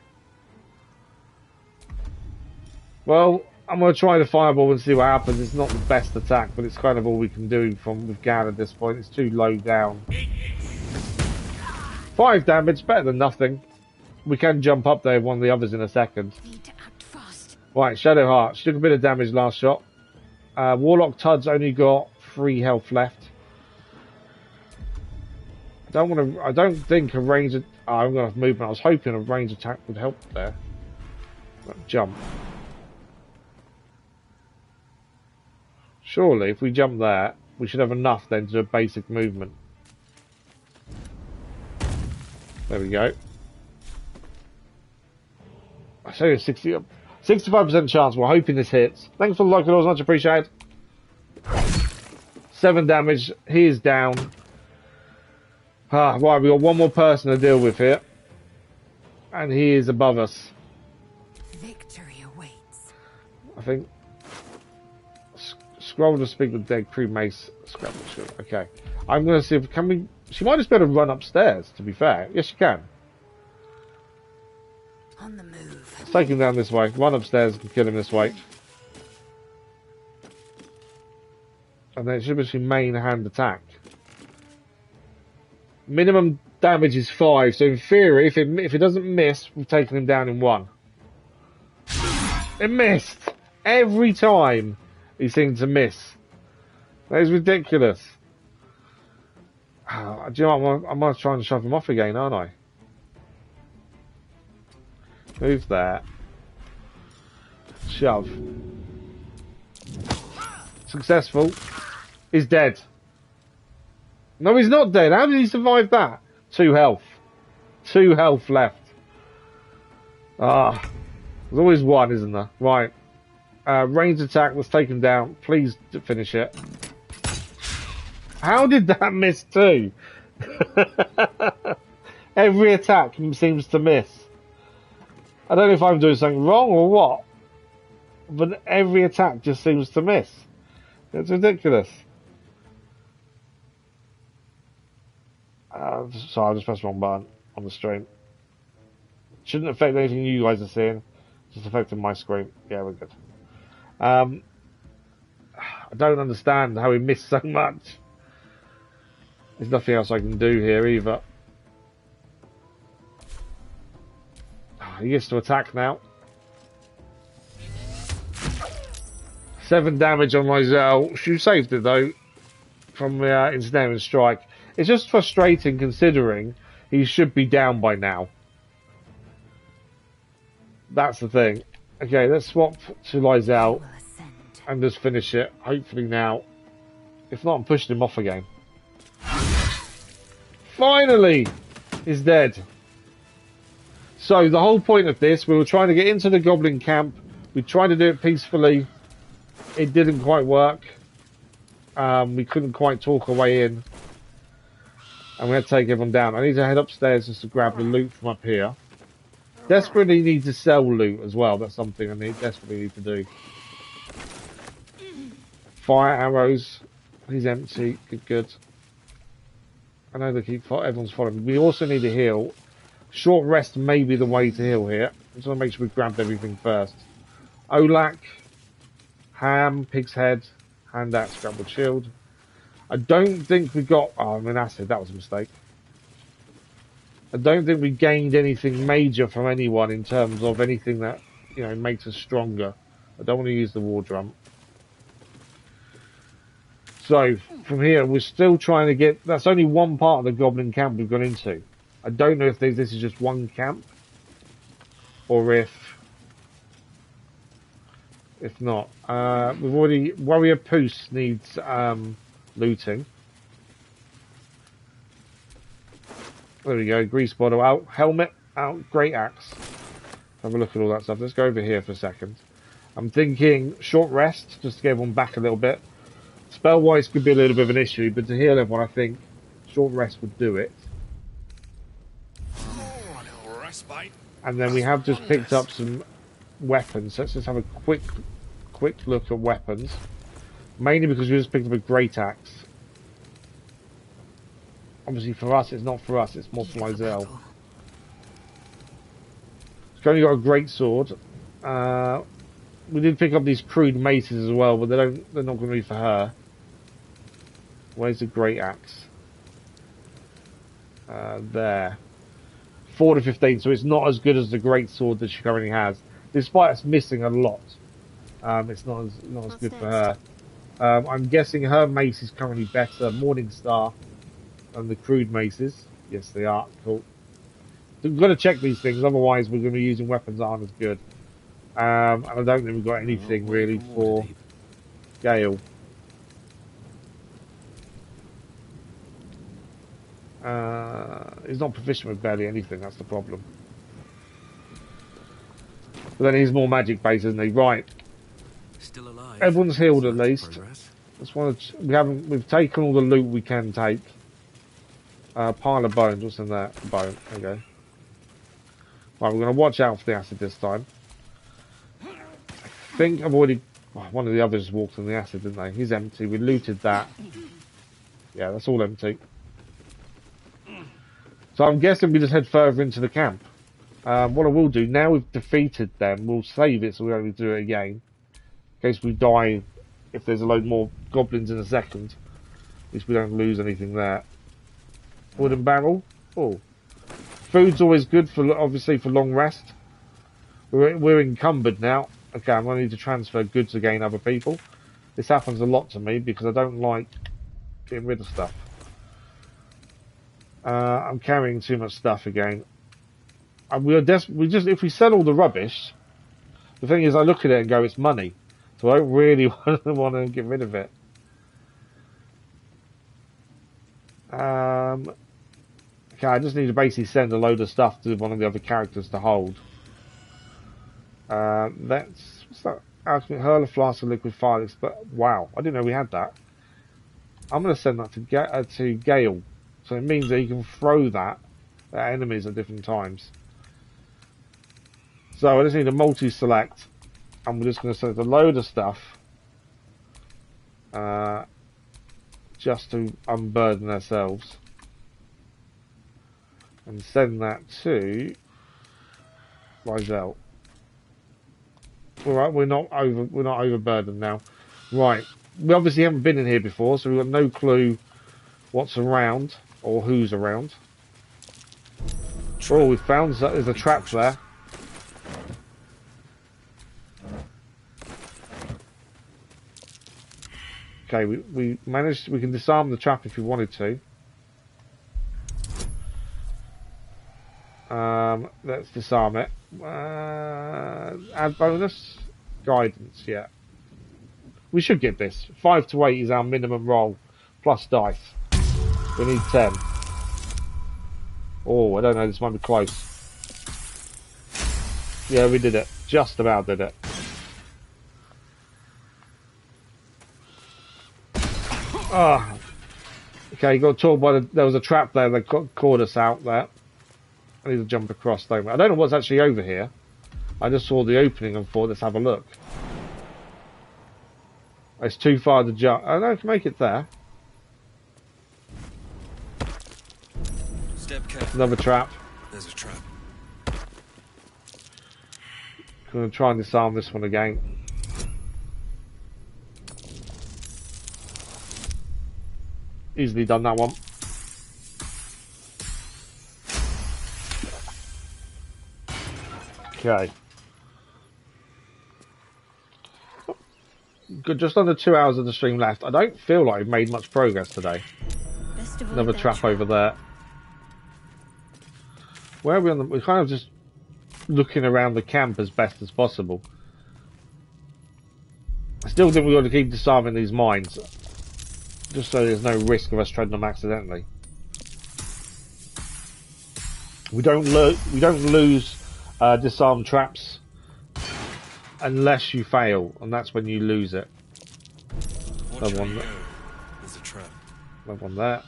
Speaker 1: Well, I'm going to try the fireball and see what happens. It's not the best attack, but it's kind of all we can do with Gad at this point. It's too low down. 5 damage, better than nothing. We can jump up there with one of the others in a second.
Speaker 8: Need to act fast.
Speaker 1: Right, Shadowheart. She took a bit of damage last shot. Warlock Tud's only got 3 health left. I don't think a range. I'm going to have movement. I was hoping a range attack would help there. Jump. Surely, if we jump there, we should have enough then to do a basic movement. There we go. I say a 65% chance. We're hoping this hits. Thanks for the like, it was much appreciated. 7 damage. He is down. Right, we got one more person to deal with here. And he is above us.
Speaker 8: Victory awaits.
Speaker 1: I think. Scroll to speak with dead crew mace. Okay. I'm going to see if she might just better run upstairs, to be fair. Yes, she can.
Speaker 8: On the move.
Speaker 1: Let's take him down this way. Run upstairs and kill him this way. And then it should be main hand attack. Minimum damage is 5, so in theory, if it doesn't miss, we've taken him down in 1. It missed! Every time he seemed to miss. That is ridiculous. Do you know what? I might try and shove him off again, aren't I? Move there. Shove. Successful. He's dead. No, he's not dead. How did he survive that? 2 health. 2 health left. There's always 1, isn't there? Right. Ranged attack. Let's take him down. Please finish it. How did that miss too? Every attack seems to miss. I don't know if I'm doing something wrong or what, but every attack just seems to miss. It's ridiculous. Sorry, I just pressed the wrong button on the stream. Shouldn't affect anything you guys are seeing. Just affecting my screen. Yeah, we're good. I don't understand how he missed so much. There's nothing else I can do here either. He gets to attack now. 7 damage on my Zell. She saved it though from the ensnaring strike. It's just frustrating considering he should be down by now. That's the thing. Okay, let's swap to Lizelle and just finish it. Hopefully now. If not, I'm pushing him off again. Finally! He's dead. So the whole point of this, we were trying to get into the Goblin Camp. We tried to do it peacefully. It didn't quite work. We couldn't quite talk our way in. And we had to take everyone down. I need to head upstairs just to grab the loot from up here. Desperately need to sell loot as well. That's something I desperately need to do. Fire arrows. He's empty. Good. I know they keep everyone's following. We also need to heal. Short rest may be the way to heal here. I just want to make sure we grabbed everything first. Olak, ham, pig's head, hand axe, scrambled shield. I don't think we got. Oh, I'm an acid. That was a mistake. I don't think we gained anything major from anyone in terms of anything that, you know, makes us stronger. I don't want to use the war drum. So, from here, we're still trying to get... That's only one part of the Goblin Camp we've gone into. I don't know if this is just one camp, or if not. We've already... Warrior Poos needs looting. There we go, grease bottle out, helmet out, great axe. Have a look at all that stuff. Let's go over here for a second. I'm thinking short rest, just to get everyone back a little bit. Spell-wise could be a little bit of an issue, but to heal everyone, I think short rest would do it. And then we have just picked up some weapons. Let's just have a quick look at weapons. Mainly because we just picked up a great axe. Obviously for us, it's not for us, it's more for Lizelle. She's only got a great sword. We did pick up these crude maces as well, but they're not going to be for her. Where's the great axe? There. 4 to 15, so it's not as good as the great sword that she currently has. Despite us missing a lot. It's not as good for her. I'm guessing her mace is currently better. Morningstar. And the crude maces. Yes, they are. Cool. So we've got to check these things, otherwise we're going to be using weapons that aren't as good. And I don't think we've got anything really for Gale. He's not proficient with barely anything, that's the problem. But then he's more magic based, isn't he? Right.
Speaker 7: Still alive.
Speaker 1: Everyone's healed at least. Just want to, we've taken all the loot we can take. Pile of bones, what's in there? Bone, there you go. Right, we're going to watch out for the acid this time. I think I've already... Oh, one of the others walked on the acid, didn't they? He's empty, we looted that. Yeah, that's all empty. So I'm guessing we just head further into the camp. What I will do, now we've defeated them, we'll save it so we don't need to do it again. In case we die, if there's a load more goblins in a second. At least we don't lose anything there. Wooden barrel. Oh, food's always good for obviously for long rest. We're encumbered now. Okay, I'm going to need to transfer goods again. Other people. This happens a lot to me because I don't like getting rid of stuff. I'm carrying too much stuff again. If we sell all the rubbish, the thing is, I look at it and go, it's money, so I don't really want to get rid of it. Okay, I just need to basically send a load of stuff to one of the other characters to hold. What's that? Alchemy, hurl a flask of liquid fire. But wow, I didn't know we had that. I'm going to send that to Gale, so it means that you can throw that at enemies at different times. So I just need a multi-select, and we're just going to select a load of stuff, just to unburden ourselves, and send that to Rysel. All right, we're not overburdened now. Right, we obviously haven't been in here before, so we've got no clue what's around or who's around. Oh, we found there's a trap there. Okay, we managed. We can disarm the trap if we wanted to. Let's disarm it. Add bonus, guidance. Yeah, we should get this. 5 to 8 is our minimum roll, plus dice. We need 10. Oh, I don't know. This might be close. Yeah, we did it. Just about did it. Ah. Okay, got told by there was a trap there that caught us out there. I need to jump across though. I don't know what's actually over here. I just saw the opening and thought, let's have a look. It's too far to jump. I know I can make it there.
Speaker 7: Step careful.
Speaker 1: Another trap.
Speaker 7: There's a trap.
Speaker 1: I'm going to try and disarm this one again. Easily done that one. Okay. Good, just under 2 hours of the stream left. I don't feel like I've made much progress today. Another trap over there. Where are we on the... We're kind of just looking around the camp as best as possible. I still think we've got to keep disarming these mines, just so there's no risk of us treading them accidentally. We don't lose disarm traps unless you fail, and that's when you lose it. Another one there.
Speaker 7: There's a trap.
Speaker 1: Another one there.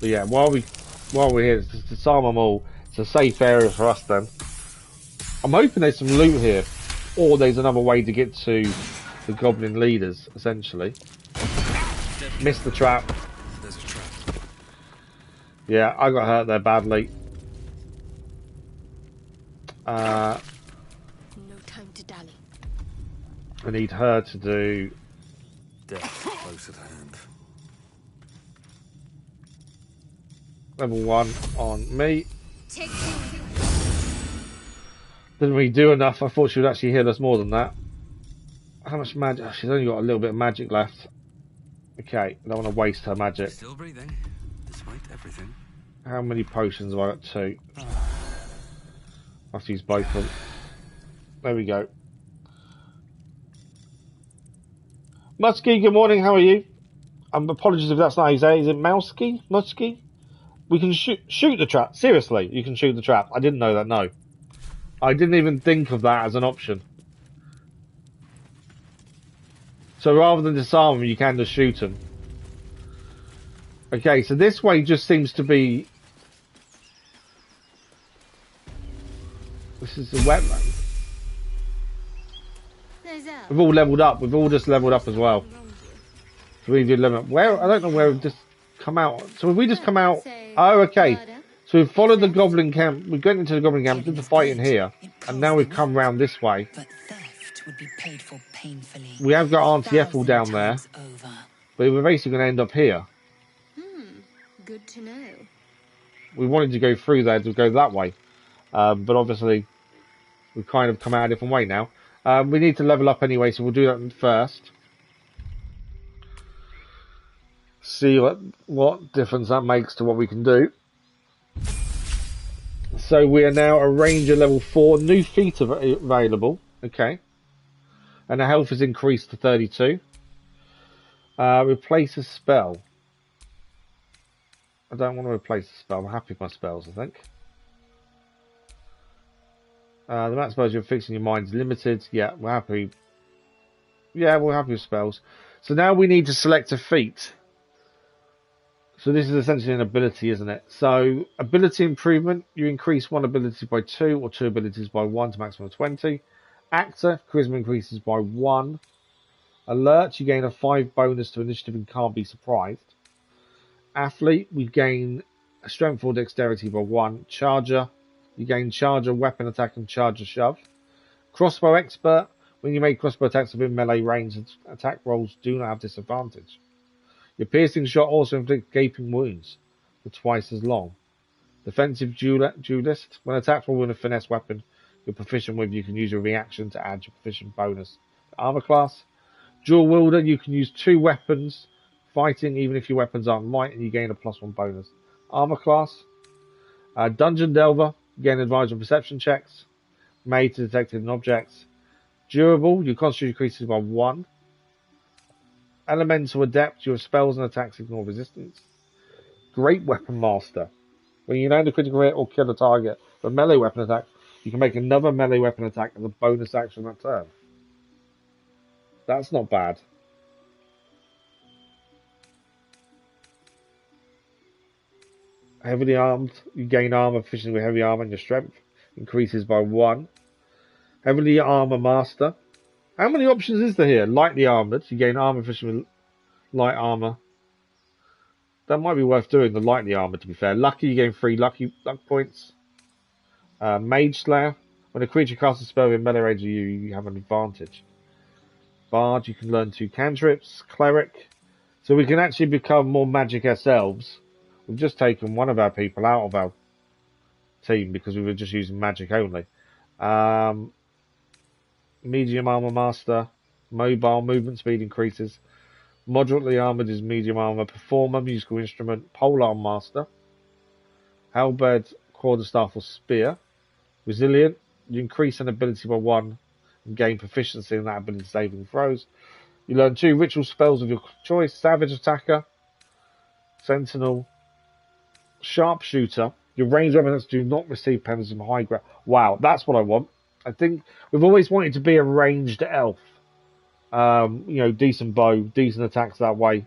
Speaker 1: But yeah, while we're here, just disarm them all. It's a safe area for us then. I'm hoping there's some loot here, or there's another way to get to the goblin leaders, essentially. Missed the trap.
Speaker 7: There's a trap.
Speaker 1: Yeah, I got hurt there badly.
Speaker 5: No time to dally.
Speaker 1: I need her to do...
Speaker 7: Death close at hand.
Speaker 1: Level 1 on me.
Speaker 5: Take
Speaker 1: Didn't really do enough. I thought she would actually heal us more than that. How much magic? Oh, she's only got a little bit of magic left. Okay, I don't want to waste her magic.
Speaker 7: Still breathing, despite everything.
Speaker 1: How many potions have I got? 2. I have to use both of them. There we go. Muskie, good morning. How are you? Apologies if that's not how you say it. Is it Mousky? Muskie? We can shoot the trap. Seriously, you can shoot the trap. I didn't know that. No, I didn't even think of that as an option. So rather than disarm them, you can just shoot them. Okay, so this way just seems to be... This is a wetland. We've all leveled up. We've all just leveled up as well. So we did level up. Where? I don't know where we've just come out. So have we just come out? Oh, okay. So we've followed the Goblin Camp. We got into the Goblin Camp, did the fight in here, and now we've come round this way.
Speaker 8: But theft would be paid for painfully.
Speaker 1: We have got Auntie Ethel down there, but we're basically going to end up here.
Speaker 5: Good to know.
Speaker 1: We wanted to go through there to go that way, but obviously we've kind of come out a different way now. We need to level up anyway, so we'll do that first. See what difference that makes to what we can do. So we are now a ranger level 4. New feat available. Okay. And our health is increased to 32. Replace a spell. I don't want to replace a spell. I'm happy with my spells, I think. The amount of spells you're fixing your mind is limited. Yeah, we're happy. Yeah, we're happy with spells. So now we need to select a feat. So this is essentially an ability, isn't it? So ability improvement, you increase one ability by 2 or 2 abilities by 1 to maximum of 20. Actor, charisma increases by 1. Alert, you gain a 5 bonus to initiative and can't be surprised. Athlete, we gain a strength or dexterity by 1. Charger, you gain charger, weapon attack, and charger shove. Crossbow expert, when you make crossbow attacks within melee range, attack rolls do not have disadvantage. Your piercing shot also inflicts gaping wounds for twice as long. Defensive duelist, when attacked with a finesse weapon you're proficient with, you can use your reaction to add your proficient bonus to armor class. Dual wielder, you can use 2 weapons fighting even if your weapons aren't light, and you gain a +1 bonus. Armor class. Dungeon delver, you gain advantage on perception checks made to detect hidden objects. Durable, your constitution increases by 1. Elemental adept, your spells and attacks ignore resistance. Great weapon master, when you land a critical hit or kill a target for a melee weapon attack, you can make another melee weapon attack as a bonus action that turn. That's not bad. Heavily armed, you gain armor proficiency with heavy armor, and your strength increases by 1. Heavily armor master. How many options is there here? Lightly armored, you gain armor proficiency with light armor. That might be worth doing, the lightly armored, to be fair. Lucky, you gain 3 luck points. Mage Slayer, when a creature casts a spell in melee range of you, you have an advantage. Bard, you can learn 2 cantrips. Cleric, so we can actually become more magic ourselves. We've just taken one of our people out of our team because we were just using magic only. Medium armor master. Mobile, movement speed increases. Moderately armored is medium armor. Performer, musical instrument. Polearm master. Halberd, quarterstaff or spear. Resilient, you increase an ability by 1 and gain proficiency in that ability saving throws. You learn 2 ritual spells of your choice. Savage attacker. Sentinel. Sharpshooter, your ranged weapons do not receive penalties from high ground. Wow, that's what I want. I think we've always wanted to be a ranged elf. Decent bow, decent attacks that way.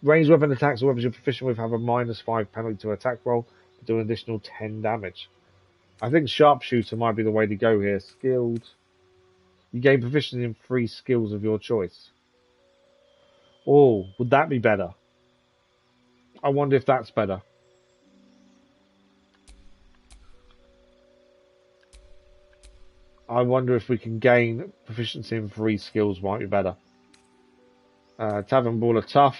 Speaker 1: Ranged weapon attacks or weapons you're proficient with have a -5 penalty to attack roll, but do an additional 10 damage. I think sharpshooter might be the way to go here. Skilled, you gain proficiency in 3 skills of your choice. Oh, would that be better? I wonder if that's better. I wonder if we can gain proficiency in 3 skills might be better. Tavern Brawler Tough.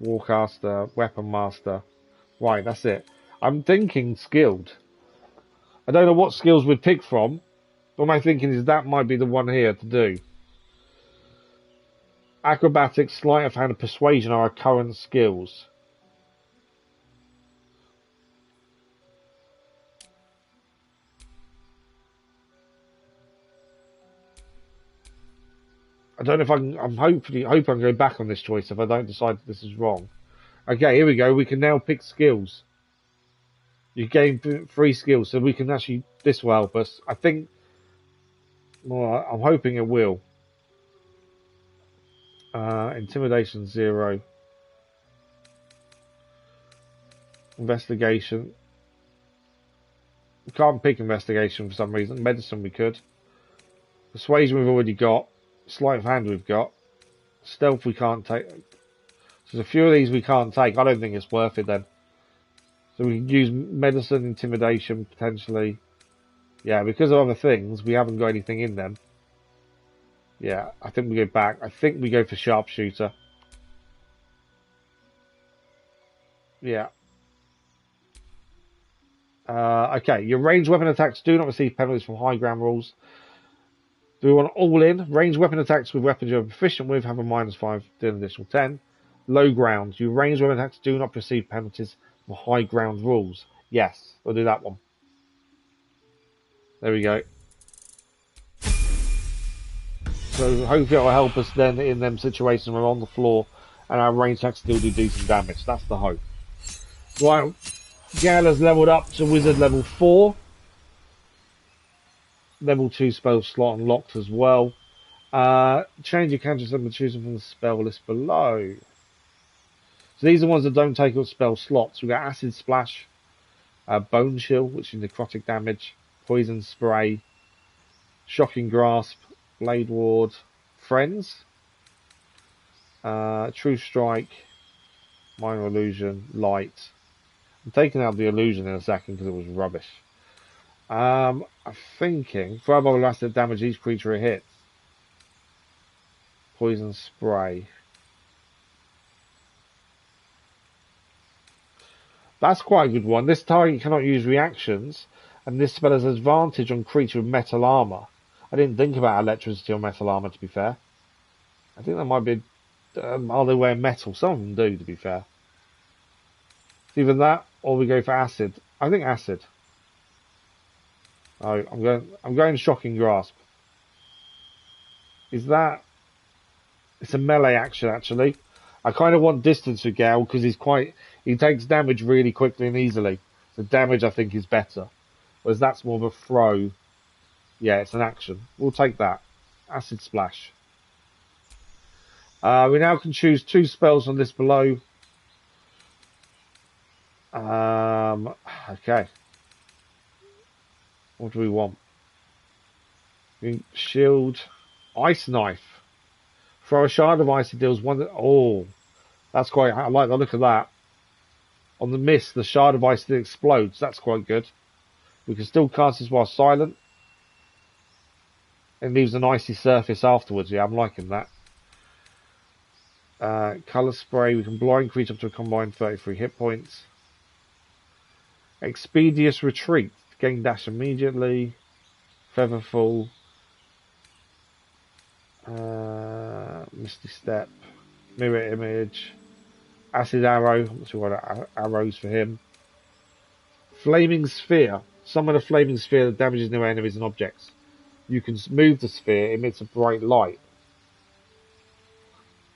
Speaker 1: Warcaster, Weapon Master. Right, that's it. I'm thinking skilled. I don't know what skills we'd pick from. What I'm thinking is that might be the one here to do. Acrobatics, Sleight of Hand, and Persuasion are our current skills. I don't know if I can. I'm hope I can go back on this choice if I don't decide that this is wrong. Okay, here we go. We can now pick skills. You gain 3 skills, so we can actually. This will help us. I think. Well, I'm hoping it will. Intimidation 0. Investigation. We can't pick investigation for some reason. Medicine we could. Persuasion we've already got. Sleight of hand we've got. Stealth we can't take. So there's a few of these we can't take. I don't think it's worth it then. So we can use medicine, intimidation potentially. Yeah, because of other things, we haven't got anything in them. Yeah, I think we go back. I think we go for sharpshooter. Yeah. Okay, your ranged weapon attacks do not receive penalties from high ground rules. Do we want all in? Ranged weapon attacks with weapons you're proficient with have a -5, do an additional 10. Low ground. Your ranged weapon attacks do not receive penalties from high ground rules. Yes, we'll do that one. There we go. So hopefully it will help us then in them situations where we're on the floor and our ranged attacks still do decent damage. That's the hope. Right, Gala's leveled up to wizard level 4. Level 2 spell slot unlocked as well. Change your cantrip and choose them from the spell list below. So these are the ones that don't take up spell slots. We've got Acid Splash, Bone Chill, which is necrotic damage, Poison Spray, Shocking Grasp, Blade Ward, Friends, True Strike, Minor Illusion, Light. I'm taking out the illusion in a second because it was rubbish. I'm thinking Fireball will acid damage each creature it hits. Poison Spray. That's quite a good one. This target cannot use reactions, and this spell has advantage on creature with metal armor. I didn't think about electricity or metal armor, to be fair. I think that might be... are they wearing metal? Some of them do, to be fair. It's either that, or we go for acid. I think acid. Oh, I'm going Shocking Grasp. Is that... It's a melee action, actually. I kind of want distance with Gale, because he takes damage really quickly and easily. The damage, I think, is better. Whereas that's more of a throw. Yeah, it's an action. We'll take that. Acid Splash. We now can choose 2 spells on this below. Okay. What do we want? Shield. Ice Knife. Throw a shard of ice, it deals 1... Oh, that's quite... I like the look of that. On the miss, the shard of ice explodes. That's quite good. We can still cast this while silent. It leaves an icy surface afterwards. Yeah, I'm liking that. Colour Spray. We can blind creature up to a combined 33 hit points. Expeditious Retreat. Gain dash immediately. Featherfall. Misty Step. Mirror Image. Acid Arrow. I'm not sure what arrows for him. Flaming Sphere. Summon a Flaming Sphere that damages new enemies and objects. You can move the sphere, it emits a bright light.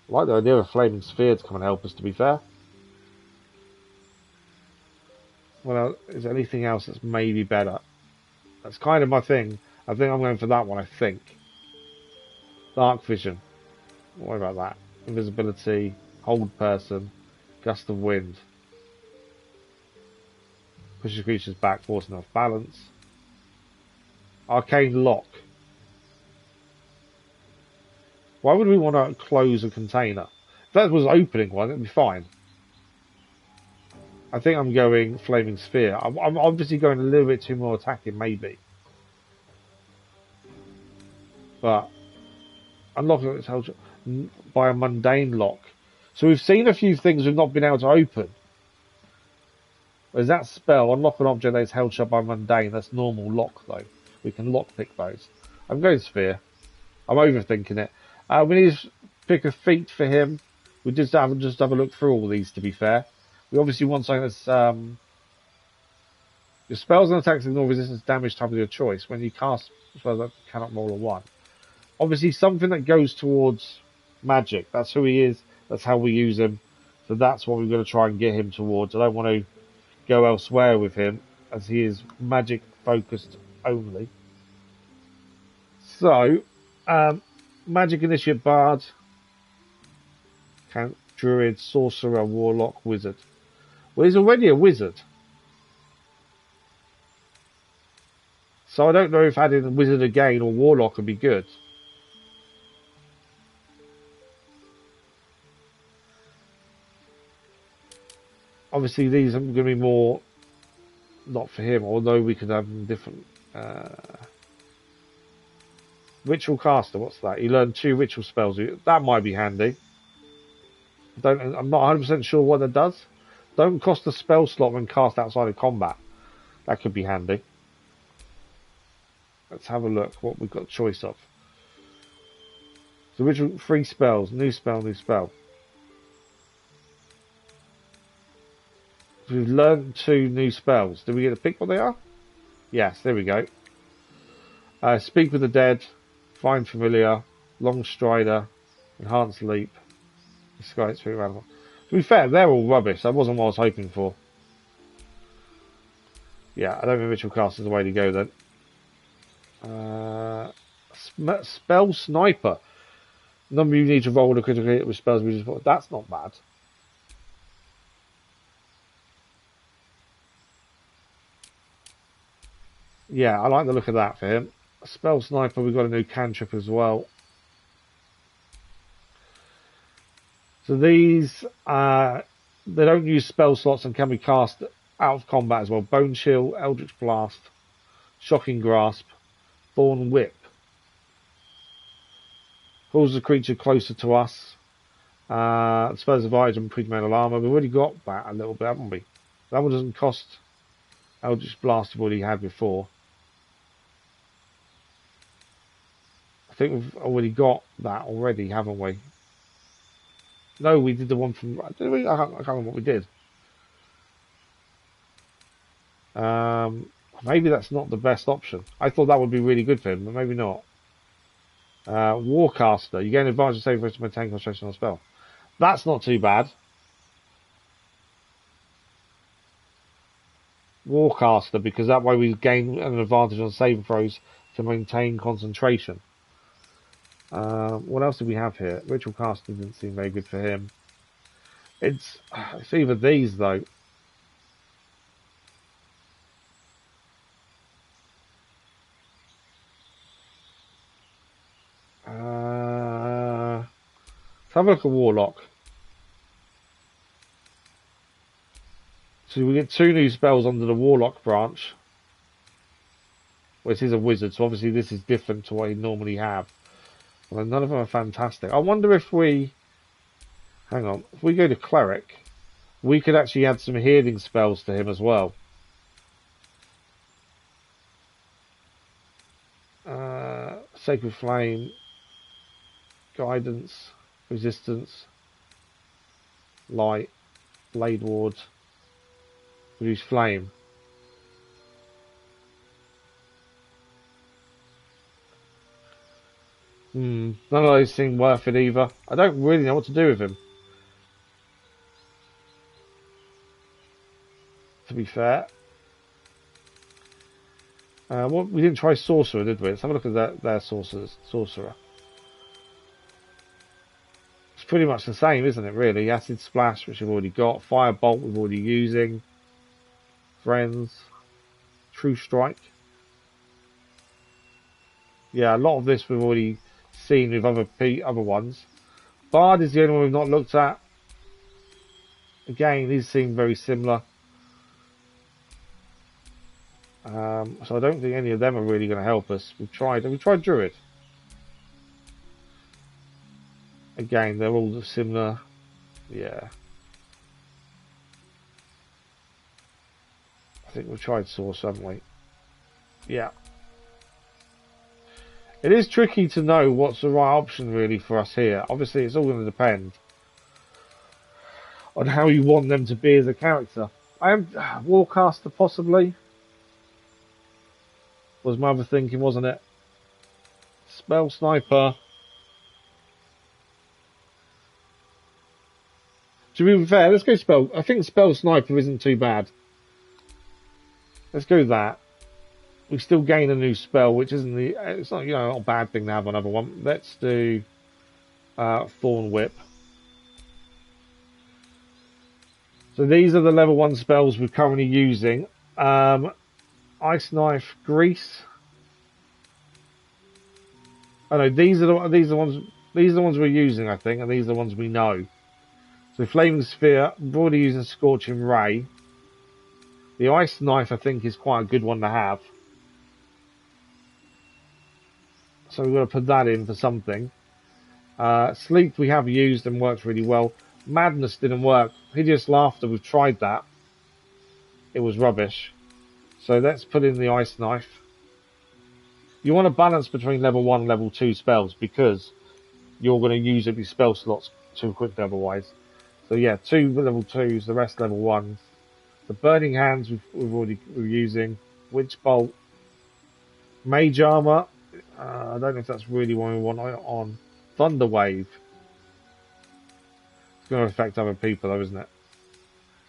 Speaker 1: I like the idea of a Flaming Sphere to come and help us, to be fair. Well, is there anything else that's maybe better? That's kind of my thing. I think I'm going for that one, I think. Dark Vision. Don't worry about that. Invisibility. Hold Person. Gust of Wind. Pushes creatures back, forcing off balance. Arcane Lock. Why would we want to close a container? If that was opening one, it'd be fine. I think I'm going Flaming Sphere. I'm obviously going a little bit too more attacking, maybe. But unlocking its held by a mundane lock. So we've seen a few things we've not been able to open. Whereas that spell, unlock an object that is held shut by mundane. That's normal lock though. We can lockpick those. I'm going Sphere. I'm overthinking it. We need to pick a feat for him. We just have a look through all these, to be fair. We obviously want something that's... your spells and attacks ignore resistance damage type of your choice. When you cast spells that cannot roll a 1. Obviously something that goes towards magic. That's who he is. That's how we use him. So that's what we're going to try and get him towards. I don't want to go elsewhere with him, as he is magic focused only. So, Magic Initiate Bard, Count, Druid, Sorcerer, Warlock, Wizard. Well, he's already a wizard. So I don't know if adding a Wizard again or Warlock would be good. Obviously these are going to be more not for him, although we could have them different. Ritual Caster, what's that? You learn 2 ritual spells. That might be handy. I'm not 100% sure what that does. Don't cost a spell slot when cast outside of combat. That could be handy. Let's have a look what we've got choice of. So ritual 3 spells, new spell, new spell. We've learned 2 new spells. Do we get to pick what they are? Yes, there we go. Speak with the Dead, Find Familiar, Long Strider, Enhanced Leap, Disguise Spirit Animal. To be fair, they're all rubbish. That wasn't what I was hoping for. Yeah, I don't think Ritual Caster is the way to go then. Spell Sniper. Number you need to roll a critical hit with spells we just put. That's not bad. Yeah, I like the look of that for him. Spell Sniper, we've got a new cantrip as well. So these, they don't use spell slots and can be cast out of combat as well. Bone Chill, Eldritch Blast, Shocking Grasp, Thorn Whip. Pulls the creature closer to us. Spurs of Eyes and Pre-Metal Armor. We've already got that a little bit, haven't we? That one doesn't cost Eldritch Blast we've already had before. I think we've already got that already, haven't we? No, we did the one from... Did we? I can't remember what we did. Maybe that's not the best option. I thought that would be really good for him, but maybe not. Warcaster. You gain advantage of save to maintain concentration on a spell. That's not too bad. Warcaster, because that way we gain an advantage on saving throws to maintain concentration. What else do we have here? Ritual Caster didn't seem very good for him. It's either these though. Let's have a look at Warlock. So we get 2 new spells under the Warlock branch. Which is a wizard, so obviously this is different to what you normally have. Well, none of them are fantastic. I wonder if we... Hang on. If we go to Cleric, we could actually add some healing spells to him as well. Sacred Flame, Guidance, Resistance, Light, Blade Ward, Reduce Flame. None of those seem worth it either. I don't really know what to do with him, to be fair. We didn't try Sorcerer, did we? Let's have a look at their Sorcerer. It's pretty much the same, isn't it, really? Acid Splash, which we've already got. Firebolt, we're already using. Friends. True Strike. Yeah, a lot of this we've already seen with other ones. Bard is the only one we've not looked at. Again, these seem very similar. So I don't think any of them are really going to help us. Have we tried Druid? Again, they're all similar. Yeah. I think we've tried Source, haven't we? Yeah. It is tricky to know what's the right option really for us here. Obviously, it's all going to depend on how you want them to be as a character. I am Warcaster possibly. Was my other thinking, wasn't it? Spell Sniper. To be fair, let's go Spell. I think Spell Sniper isn't too bad. Let's go with that. We still gain a new spell, which isn't it's not, not a bad thing to have another one. Let's do Thorn Whip. So these are the level 1 spells we're currently using. Ice Knife, Grease. Oh no, these are the ones we're using, I think, and these are the ones we know. So Flaming Sphere, we're already using Scorching Ray. The Ice Knife, I think, is quite a good one to have. So we've got to put that in for something. Sleep we have used and worked really well. Madness didn't work. Hideous Laughter, we've tried that. It was rubbish. So let's put in the Ice Knife. You want to balance between level 1 and level 2 spells because you're going to use up your spell slots too quickly otherwise. So yeah, 2 level 2s, the rest level 1s. The Burning Hands we're using. Witch Bolt. Mage Armor. I don't know if that's really what we want on. Thunder Wave. It's going to affect other people though, isn't it?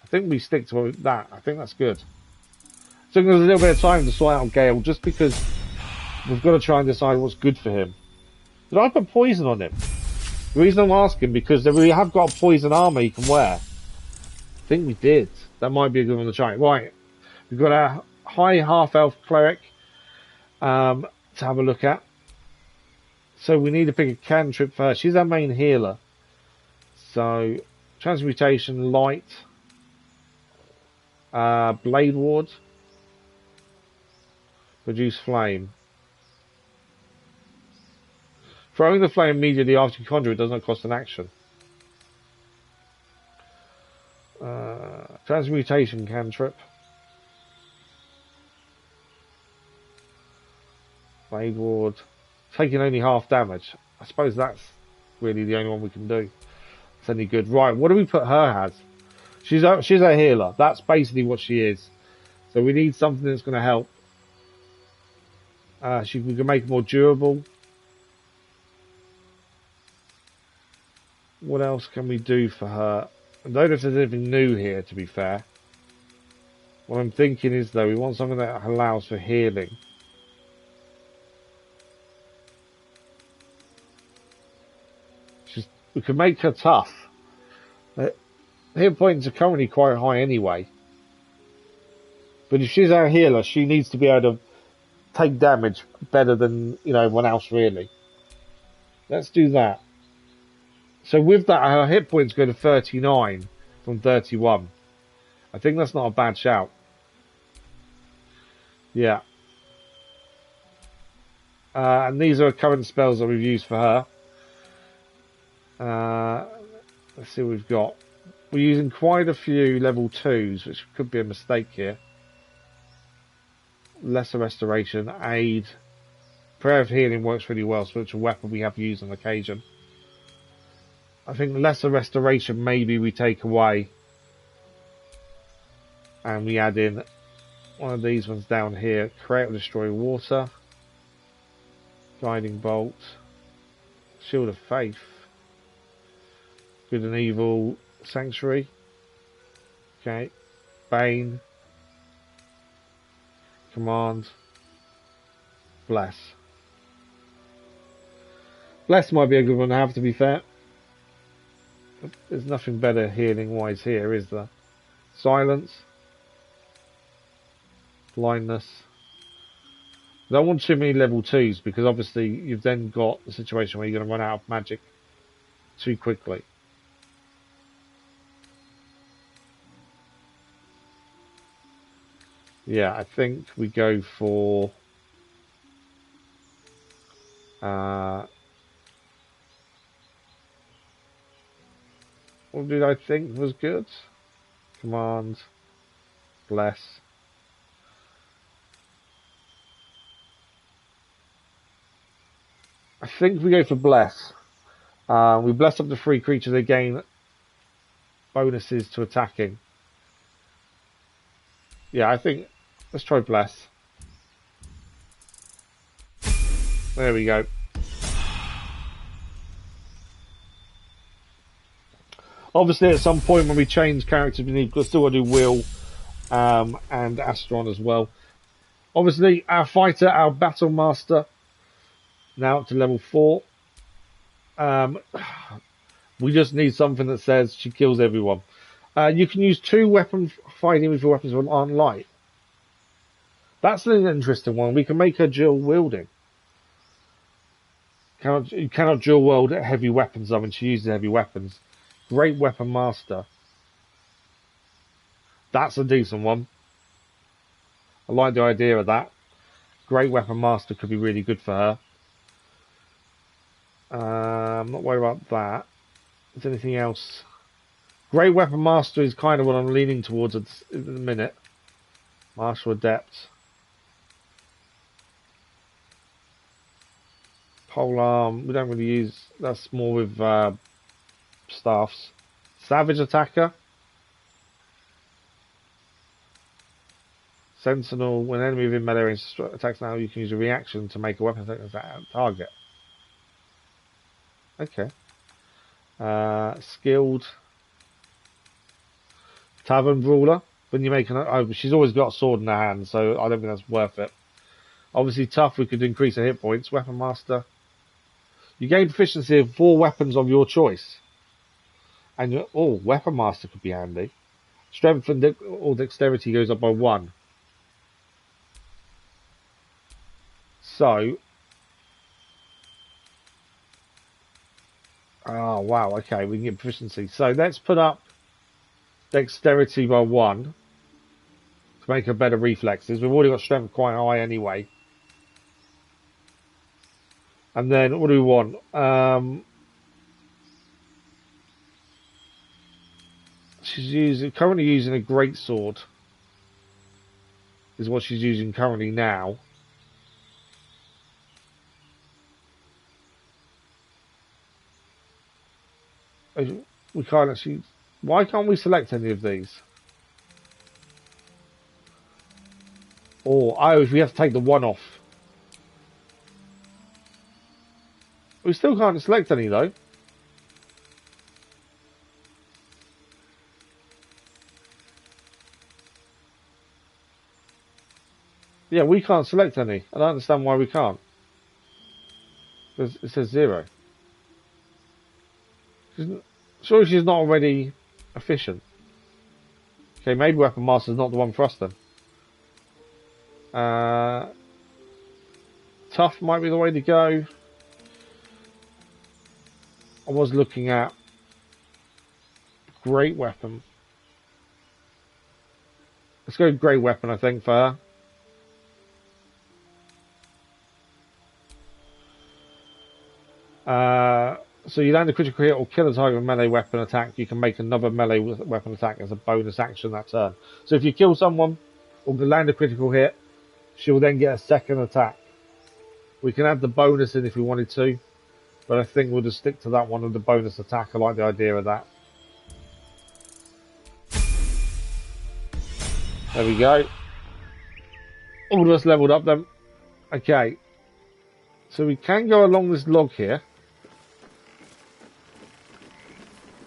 Speaker 1: I think we stick to that. I think that's good. Took us a little bit of time to sort out Gale just because we've got to try and decide what's good for him. Did I put poison on him? The reason I'm asking because we have got a poison armor he can wear. I think we did. That might be a good one to try. Right. We've got a high half-elf cleric. to have a look at. So we need to pick a cantrip first. She's our main healer. So transmutation, light, blade ward, produce flame. Throwing the flame immediately after you conjure it does not cost an action. Transmutation cantrip. Blade ward. Taking only half damage. I suppose that's really the only one we can do. It's any good. Right, what do we put her as? She's a healer. That's basically what she is. So we need something that's going to help. We can make it more durable. What else can we do for her? I don't know if there's anything new here, to be fair. What I'm thinking is, though, we want something that allows for healing. We can make her tough. Hit points are currently quite high anyway. But if she's our healer, she needs to be able to take damage better than, everyone else, really. Let's do that. So with that, her hit points go to 39 from 31. I think that's not a bad shout. Yeah. And these are current spells that we've used for her. Let's see what we've got. We're using quite a few level 2s, which could be a mistake here. Lesser Restoration, Aid. Prayer of Healing works really well, so it's a weapon we have used on occasion. I think Lesser Restoration maybe we take away. And we add in one of these ones down here. Create or Destroy Water. Guiding Bolt. Shield of Faith. Good and Evil Sanctuary. Okay. Bane. Command. Bless. Bless might be a good one to have, to be fair. There's nothing better healing wise here, is there? Silence. Blindness. I don't want too many level 2s because obviously you've then got the situation where you're going to run out of magic too quickly. Yeah, I think we go for what did I think was good? Command, bless. I think we go for bless. We bless up to 3 creatures, they gain bonuses to attacking. Yeah, I think let's try bless. There we go. Obviously, at some point when we change characters, we've still got to do Will and Astron as well. Obviously, our fighter, our battle master, now up to level 4. We just need something that says she kills everyone. You can use 2 weapon fighting with your weapons on light. That's an interesting one. We can make her dual wielding. You cannot dual wield heavy weapons. I mean, she uses heavy weapons. Great weapon master. That's a decent one. I like the idea of that. Great weapon master could be really good for her. I'm not worried about that. Is there anything else? Great weapon master is kind of what I'm leaning towards at the minute. Martial adept. Polearm, we don't really use, that's more with staffs. Savage attacker. Sentinel, when enemy within melee range attacks now, you can use a reaction to make a weapon attack target. Okay. Skilled. Tavern Brawler. When you make she's always got a sword in her hand, so I don't think that's worth it. Obviously, tough, we could increase her hit points. Weapon Master. You gain proficiency of 4 weapons of your choice. And Weapon Master could be handy. Strength or dexterity goes up by 1. So, oh wow, okay, we can get proficiency. So let's put up dexterity by 1 to make her better reflexes. We've already got strength quite high anyway. And then what do we want? She's currently using a greatsword. Is what she's using currently now. We can't actually. Why can't we select any of these? Or if we have to take the 1 off. We still can't select any though. Yeah, we can't select any. I don't understand why we can't. It says 0. Surely she's not already efficient. Okay, maybe Weapon Master's not the one for us then. Tough might be the way to go. I was looking at Great Weapon. Let's go Great Weapon, I think, for her. So you land a critical hit or kill a target with a melee weapon attack. You can make another melee weapon attack as a bonus action that turn. So if you kill someone or land a critical hit, she'll then get a second attack. We can add the bonus in if we wanted to, but I think we'll just stick to that one with the bonus attack. I like the idea of that. There we go. All of us leveled up then. Okay. So we can go along this log here.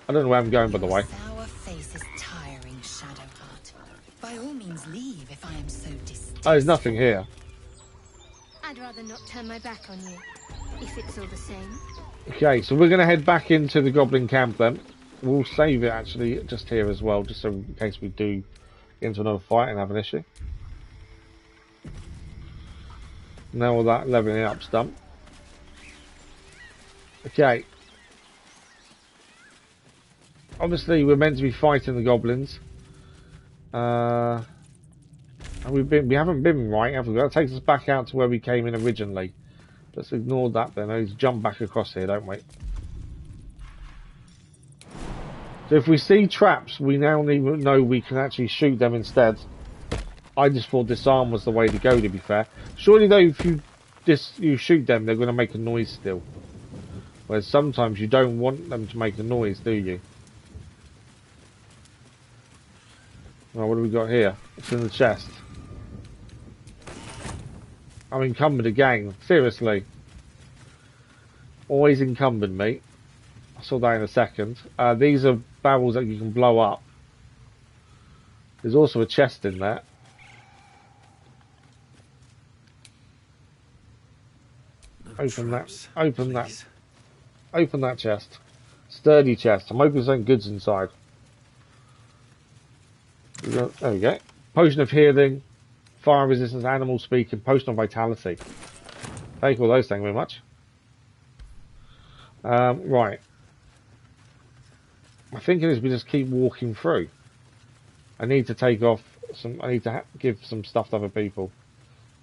Speaker 1: I don't know where I'm going, by the way.
Speaker 8: Our face is tiring, Shadowheart. By all means, leave if I am so distasteful.
Speaker 1: Oh, there's nothing here.
Speaker 5: I'd rather not turn my back on you, if it's all the same.
Speaker 1: Okay, so we're going to head back into the Goblin Camp then. We'll save it actually just here as well, just so in case we do get into another fight and have an issue. Now all that leveling up's done. Okay. Obviously, we're meant to be fighting the goblins. And we haven't been right, have we? That takes us back out to where we came in originally. Let's ignore that then. Let's jump back across here, don't we? So if we see traps, we now know we can actually shoot them instead. I just thought disarm was the way to go, to be fair. Surely though, if you shoot them, they're going to make a noise still. Whereas sometimes you don't want them to make a noise, do you? Well, what do we got here? It's in the chest. I'm encumbered again. Seriously. Always encumbered, mate. I saw that in a second. These are barrels that you can blow up. There's also a chest in there. Open that. Open that. Open that chest. Sturdy chest. I'm hoping there's some goods inside. There we go. Potion of healing, fire resistance, animal speaking, potion of vitality. Take all those, thank you very much. Right. My thinking is we just keep walking through. I need to take off some. I need to give some stuff to other people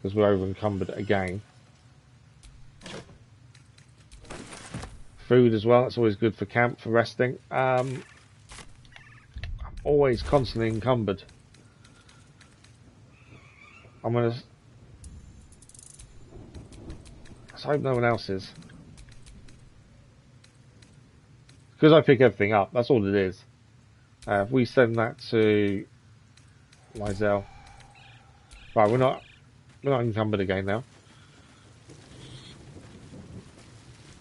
Speaker 1: because we're over encumbered again. Food as well. That's always good for camp, for resting. I'm always constantly encumbered. I'm gonna. Let's hope no one else is. Because I pick everything up. That's all it is. If we send that to Lysel. Right, we're not encumbered again now.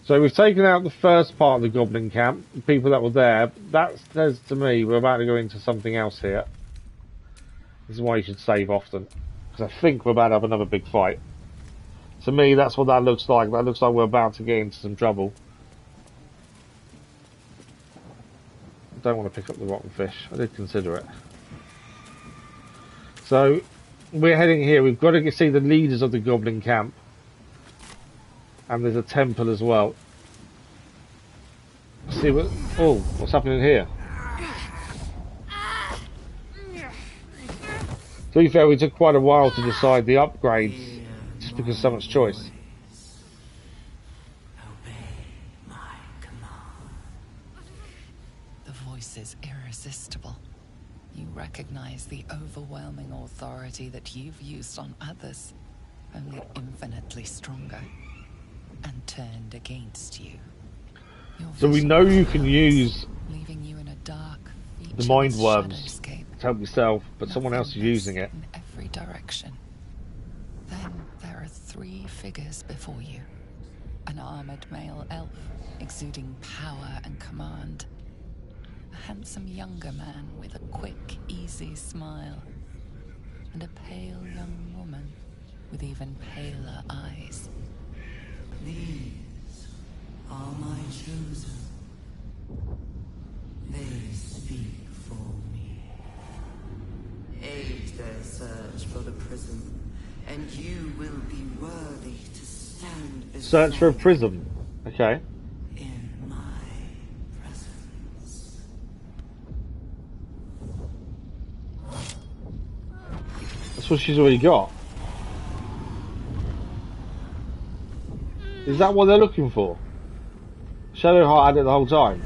Speaker 1: So we've taken out the first part of the Goblin Camp, the people that were there. That says to me we're about to go into something else here. This is why you should save often. Because I think we're about to have another big fight. To me, that's what that looks like. That looks like we're about to get into some trouble. I don't want to pick up the rotten fish. I did consider it. So, we're heading here. We've got to see the leaders of the Goblin Camp. And there's a temple as well. See what? Oh, what's happening here? To be fair, we took quite a while to decide the upgrades, just because so much choice.
Speaker 4: The voice is irresistible. You recognize the overwhelming authority that you've used on others, only infinitely stronger, and turned against you.
Speaker 1: So we know you can use
Speaker 4: leaving you in a dark,
Speaker 1: the mind worms
Speaker 4: shadowscape,
Speaker 1: to help yourself, but someone else is using it.
Speaker 4: in every direction. Then there are 3 figures before you. An armored male elf, exuding power and command. A handsome younger man with a quick, easy smile. And a pale young woman with even paler eyes.
Speaker 9: These are my chosen. They speak for me. Aid their search for the prism, and you will be worthy to stand beside
Speaker 1: Search for a prism. Okay.
Speaker 9: in my presence.
Speaker 1: That's what she's already got. Is that what they're looking for? Shadowheart had it the whole time.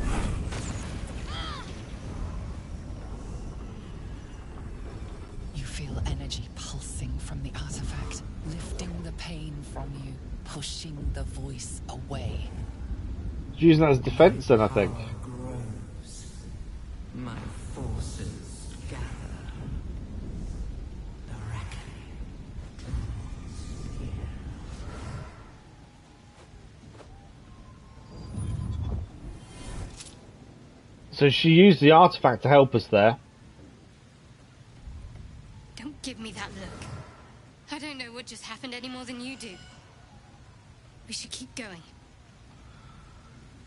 Speaker 4: You feel energy pulsing from the artifact, lifting the pain from you, pushing the voice away.
Speaker 1: She's using that as defense then, I think.
Speaker 9: Power grows. My forces gather. The reckoning draws near.
Speaker 1: So she used the artifact to help us there.
Speaker 5: Don't give me that look. I don't know what just happened any more than you do. We should keep going.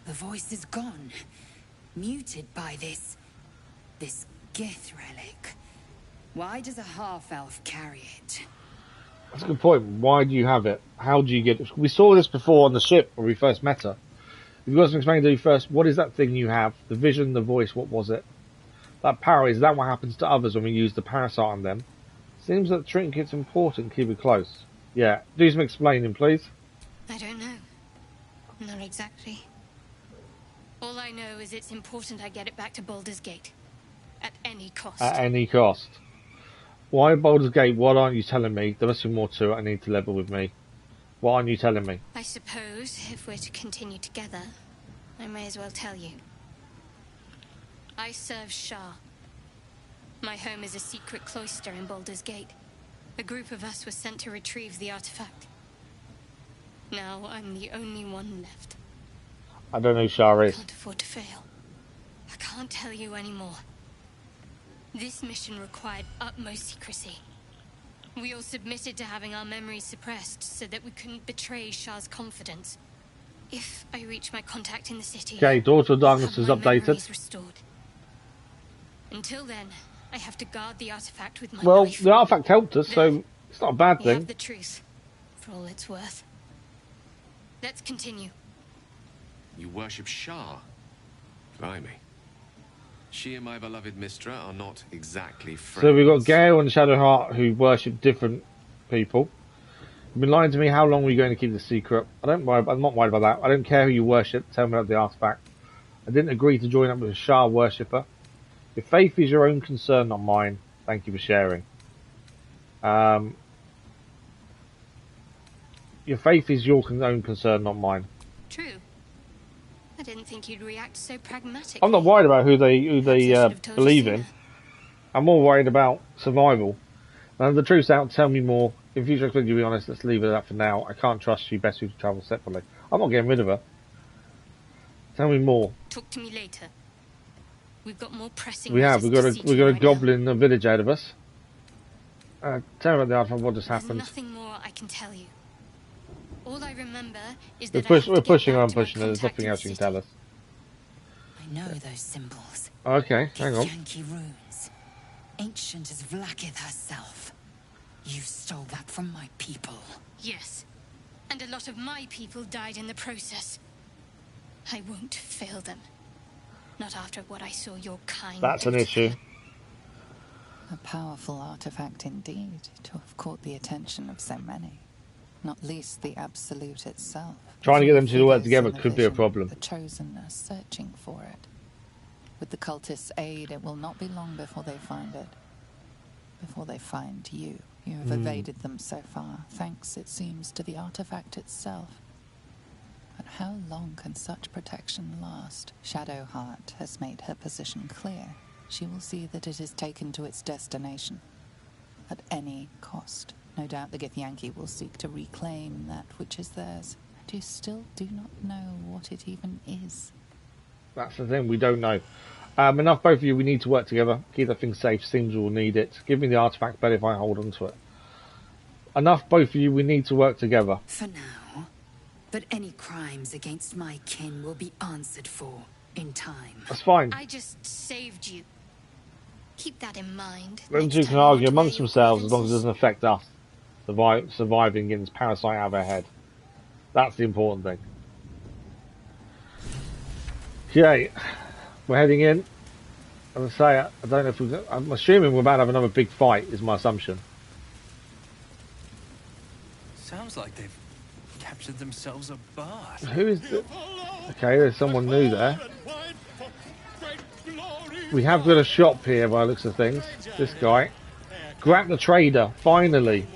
Speaker 8: The voice is gone. Muted by this Gith relic. Why does a half-elf carry it?
Speaker 1: That's a good point. Why do you have it? How do you get it? We saw this before on the ship when we first met her. You've got to explain to you first, what is that thing you have? The vision, the voice, what was it? That power, is that what happens to others when we use the parasite on them? Seems that trinket's important, keep it close. Yeah, do some explaining, please.
Speaker 5: I don't know. Not exactly. All I know is it's important I get it back to Baldur's Gate. At any cost.
Speaker 1: At any cost. Why Baldur's Gate? What aren't you telling me? There must be more to it. I need to level with me. What aren't you telling me?
Speaker 5: I suppose, if we're to continue together, I may as well tell you. I serve Shah. My home is a secret cloister in Baldur's Gate. A group of us was sent to retrieve the artifact. Now I'm the only one left.
Speaker 1: I don't know who Shah
Speaker 5: I
Speaker 1: is.
Speaker 5: can't afford to fail. I can't tell you anymore. This mission required utmost secrecy. We all submitted to having our memories suppressed so that we couldn't betray Shah's confidence. If I reach my contact in the city,
Speaker 1: Okay, Daughter of Darkness
Speaker 5: I'll
Speaker 1: is
Speaker 5: have my
Speaker 1: updated.
Speaker 5: memories restored. Until then, I have to guard the artifact with my
Speaker 1: Well,
Speaker 5: life.
Speaker 1: the artifact helped us, so it's not a bad
Speaker 5: You have
Speaker 1: thing.
Speaker 5: the truth, for all it's worth. Let's continue.
Speaker 2: You worship Shah? Blimey. She and my beloved Mistra are not exactly friends.
Speaker 1: So we've got Gale and Shadowheart who worship different people. You've been lying to me. How long were you going to keep the secret? I'm not worried about that. I don't care who you worship. Tell me about the artifact. I didn't agree to join up with a Shah worshipper. Your faith is your own concern, not mine. Thank you for sharing. Your faith is your own concern, not mine.
Speaker 5: True. I didn't think you'd react so pragmatically.
Speaker 1: I'm not worried about who they
Speaker 5: Perhaps I should have told you
Speaker 1: believe in.
Speaker 5: sooner.
Speaker 1: I'm more worried about survival. And the truth's out, tell me more. In future, I expect you to be honest, let's leave it at that for now. I can't trust you, best we to travel separately. I'm not getting rid of her. Tell me more.
Speaker 5: Talk to me later. We've got more pressing
Speaker 1: We've got
Speaker 5: matters to see
Speaker 1: a
Speaker 5: to right now.
Speaker 1: goblin village ahead of us. Tell me about the artifact, what just
Speaker 5: There's
Speaker 1: happened.
Speaker 5: nothing more I can tell you. All I remember is
Speaker 1: We're,
Speaker 5: that I have to
Speaker 1: we're
Speaker 5: get
Speaker 1: pushing
Speaker 5: back
Speaker 1: on
Speaker 5: to my
Speaker 1: pushing her, there's
Speaker 5: contact
Speaker 1: nothing
Speaker 5: in
Speaker 1: else
Speaker 5: the
Speaker 1: you can
Speaker 5: city.
Speaker 1: tell us.
Speaker 8: I know those symbols.
Speaker 1: Okay, hang on.
Speaker 8: Yankee runes. Ancient as Vlaakith herself. You stole that from my people.
Speaker 5: Yes. And a lot of my people died in the process. I won't fail them. Not after what I saw your kind
Speaker 1: That's
Speaker 5: do
Speaker 1: an
Speaker 5: to
Speaker 1: issue.
Speaker 5: them.
Speaker 4: A powerful artifact indeed, to have caught the attention of so many. Not least the Absolute itself.
Speaker 1: Trying to get them to work
Speaker 4: Figures
Speaker 1: together
Speaker 4: in the
Speaker 1: could be a
Speaker 4: vision,
Speaker 1: problem.
Speaker 4: The Chosen are searching for it. With the cultists' aid, it will not be long before they find it. Before they find you. You have evaded them so far, thanks, it seems, to the artifact itself. But how long can such protection last? Shadowheart has made her position clear. She will see that it is taken to its destination. At any cost. No doubt the Githyanki will seek to reclaim that which is theirs. And you still do not know what it even is.
Speaker 1: That's the thing, we don't know. Enough, both of you, we need to work together. Keep that thing safe, seems we'll need it. Give me the artifact, better if I hold on to it. Enough, both of you, we need to work together.
Speaker 8: For now. But any crimes against my kin will be answered for in time.
Speaker 1: That's fine.
Speaker 5: I just saved you. Keep that in mind.
Speaker 1: Them two can argue amongst themselves as long as it doesn't affect us surviving getting this parasite out of our head. That's the important thing. Okay, we're heading in. As I say, I don't know if I'm assuming we're about to have another big fight, is my assumption.
Speaker 7: Sounds like they've captured themselves a bard.
Speaker 1: Who is it? Okay, there's someone new there. We have got a shop here by the looks of things. This guy. Grab the trader, finally.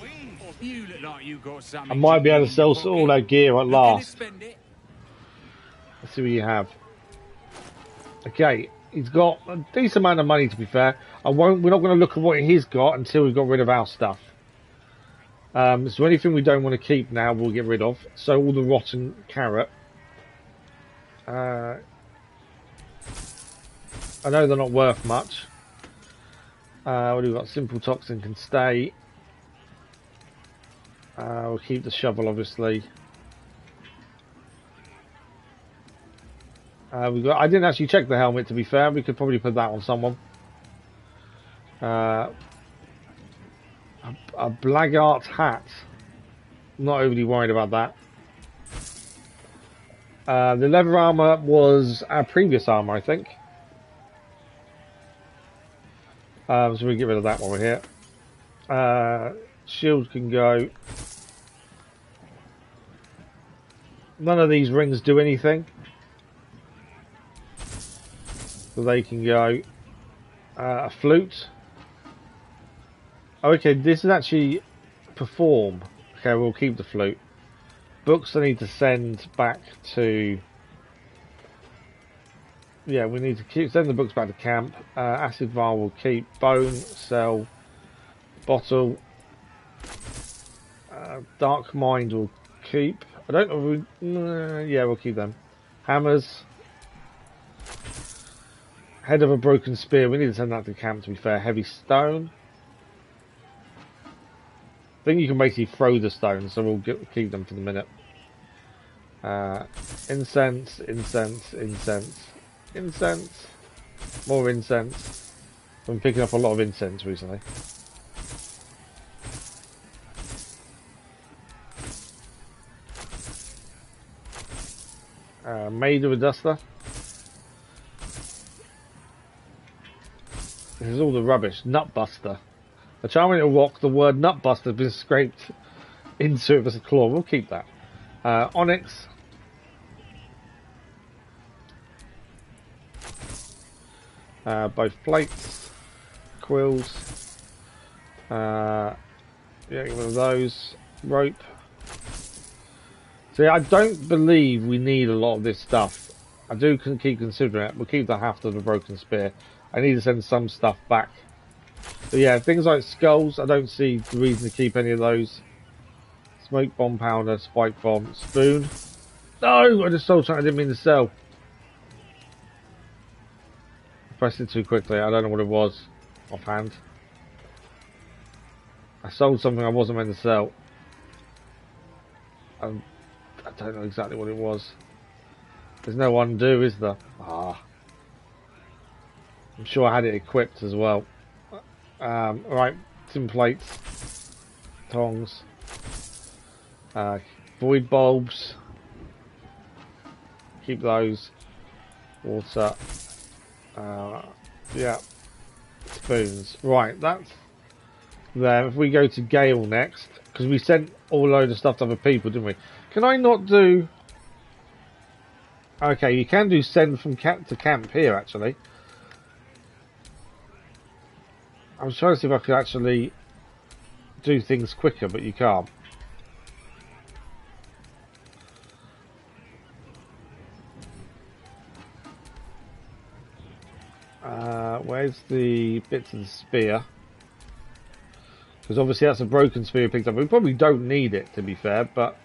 Speaker 6: You look like you got something.
Speaker 1: I might be able to sell all that gear at last. Let's see what you have. Okay, he's got a decent amount of money, to be fair. We're not going to look at what he's got until we've got rid of our stuff. So anything we don't want to keep now, we'll get rid of. So all the rotten carrot. I know they're not worth much. What do we got? Simple toxin can stay. We'll keep the shovel, obviously. I didn't actually check the helmet, to be fair. We could probably put that on someone. A Blackguard hat. Not overly worried about that. The leather armor was our previous armor, I think. So we get rid of that while we're here. Shield can go. None of these rings do anything. So they can go. A flute. Okay, this is actually perform. Okay, we'll keep the flute. Books I need to send back to... Yeah, we need to send the books back to camp. Acid vial will keep. Bone, cell, bottle. Dark mind will keep. I don't know. Yeah, we'll keep them. Hammers. Head of a broken spear. We need to send that to camp, to be fair. Heavy stone. I think you can basically throw the stones, so we'll keep them for the minute. Incense, incense, incense, incense. More incense. I've been picking up a lot of incense recently. Made of a duster. This is all the rubbish. Nutbuster. A charming little rock, the word nutbuster has been scraped into it as a claw. We'll keep that. Onyx. Both plates. Quills. Yeah, get rid of those. Rope. See, I don't believe we need a lot of this stuff. I do keep considering it. We'll keep the haft of the broken spear. I need to send some stuff back. But yeah, things like skulls, I don't see the reason to keep any of those. Smoke bomb powder, spike bomb, spoon. No, I just sold something I didn't mean to sell. I pressed it too quickly, I don't know what it was offhand. I sold something I wasn't meant to sell. I don't know exactly what it was. There's no undo, is there? Ah. I'm sure I had it equipped as well. Right, tin plates, tongs, void bulbs. Keep those. Water. Yeah. Spoons. Right, that's there. If we go to Gale next, because we sent all load of stuff to other people, didn't we? Can I not do... Okay, you can do send from camp to camp here, actually. I was trying to see if I could actually do things quicker, but you can't. Where's the bits of the spear? Because obviously that's a broken spear picked up. We probably don't need it, to be fair, but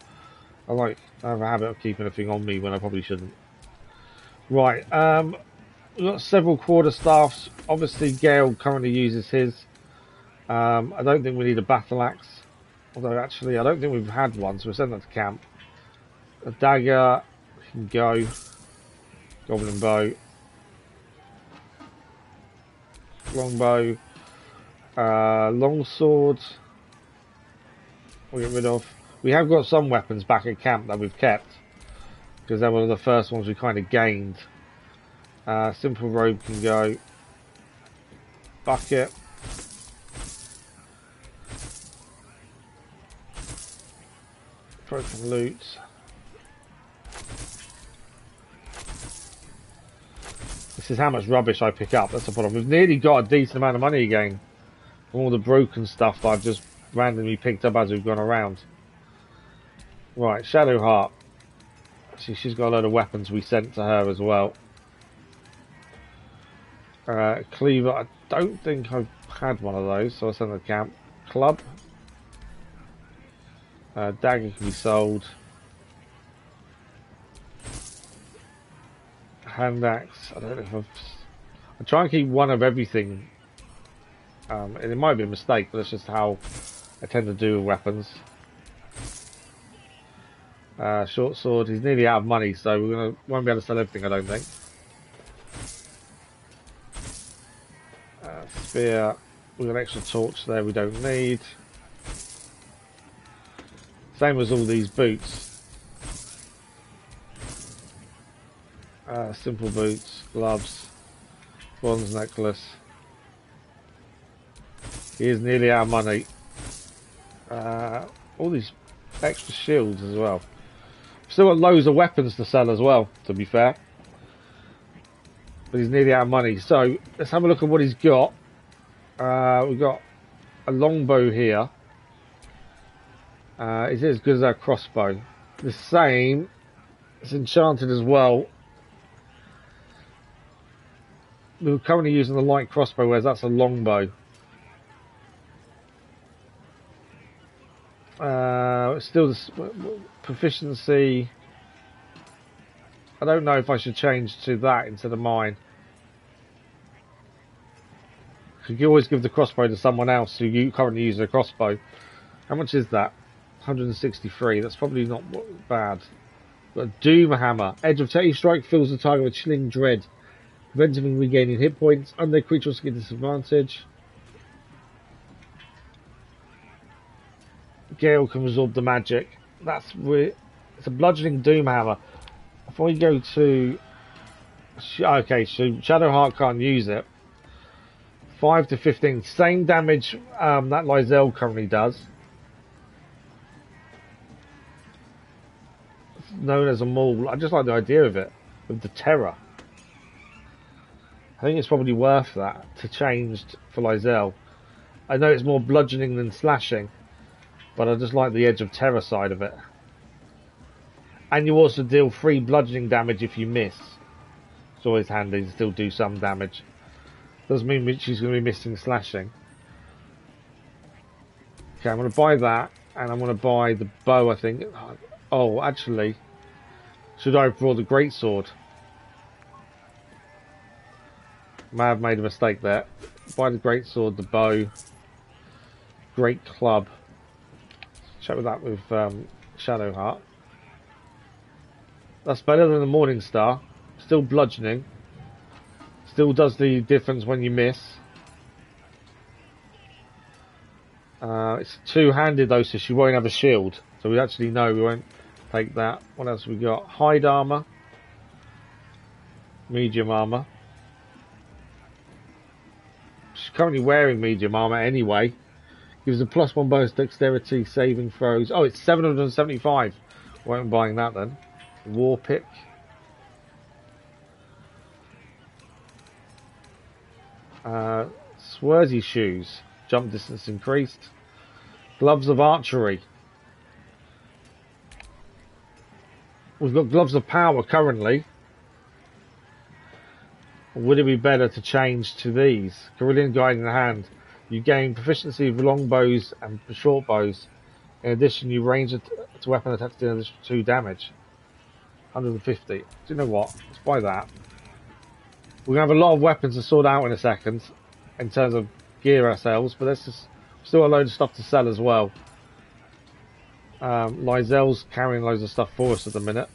Speaker 1: I have a habit of keeping a thing on me when I probably shouldn't. Right, we've got several quarterstaffs. Obviously Gale currently uses his. I don't think we need a battle axe. Although actually I don't think we've had one, so we'll send that to camp. A dagger, we can go. Goblin bow. Longbow. Longsword. We'll get rid of. We have got some weapons back at camp that we've kept. Because they were the first ones we kind of gained. Simple robe can go. Bucket. Broken loot. This is how much rubbish I pick up. That's the problem. We've nearly got a decent amount of money again from all the broken stuff that I've just randomly picked up as we've gone around. Right, Shadowheart. See, she's got a load of weapons we sent to her as well. Cleaver. I don't think I've had one of those, so I'll send her to camp. Club. Dagger can be sold. Hand axe. I don't know if I try and keep one of everything. And it might be a mistake, but that's just how I tend to do with weapons. Short sword. He's nearly out of money, so won't be able to sell everything, I don't think. Spear. We've got an extra torch there we don't need. Same as all these boots. Simple boots, gloves, bronze necklace. He is nearly out of money. All these extra shields as well. Still got loads of weapons to sell as well, to be fair. But he's nearly out of money. So let's have a look at what he's got. We've got a longbow here. Is it as good as our crossbow? The same. It's enchanted as well. We're currently using the light crossbow, whereas that's a longbow. Still the proficiency. I don't know if I should change to that instead of mine. You can always give the crossbow to someone else who currently uses a crossbow. How much is that? 163. That's probably not bad. Got a Doom Hammer. Edge of Each strike fills the target with chilling dread, preventing him regaining hit points. Undead creatures get disadvantage. Gale can absorb the magic. It's a bludgeoning Doom Hammer. If we go to... Okay, so Shadowheart can't use it. 5 to 15. Same damage that Lysel currently does. It's known as a maul. I just like the idea of it. With the terror. I think it's probably worth that to change for Lysel. I know it's more bludgeoning than slashing. But I just like the edge of terror side of it. And you also deal 3 bludgeoning damage if you miss. It's always handy to still do some damage. Doesn't mean she's going to be missing slashing. Okay, I'm going to buy that. And I'm going to buy the bow, I think. Oh, actually. Should I have brought the greatsword? May have made a mistake there. Buy the greatsword, the bow. Great club. Check with that with Shadowheart. That's better than the Morning Star. Still bludgeoning. Still does the difference when you miss. It's two-handed though, so she won't have a shield. So we actually know we won't Take that. What else we got? Hide armor. Medium armor. She's currently wearing medium armor anyway. Gives a +1 bonus dexterity saving throws. Oh, it's 775. Won't buying that then. War pick. Swersy shoes. Jump distance increased. Gloves of archery. We've got gloves of power currently. Would it be better to change to these? Carillion guide in the hand. You gain proficiency with long bows and short bows. In addition, you range to weapon attacks to an additional 2 damage. 150. Do you know what? Let's buy that. We're going to have a lot of weapons to sort out in a second, in terms of gear ourselves, but let's just still a load of stuff to sell as well. Lysel's carrying loads of stuff for us at the minute.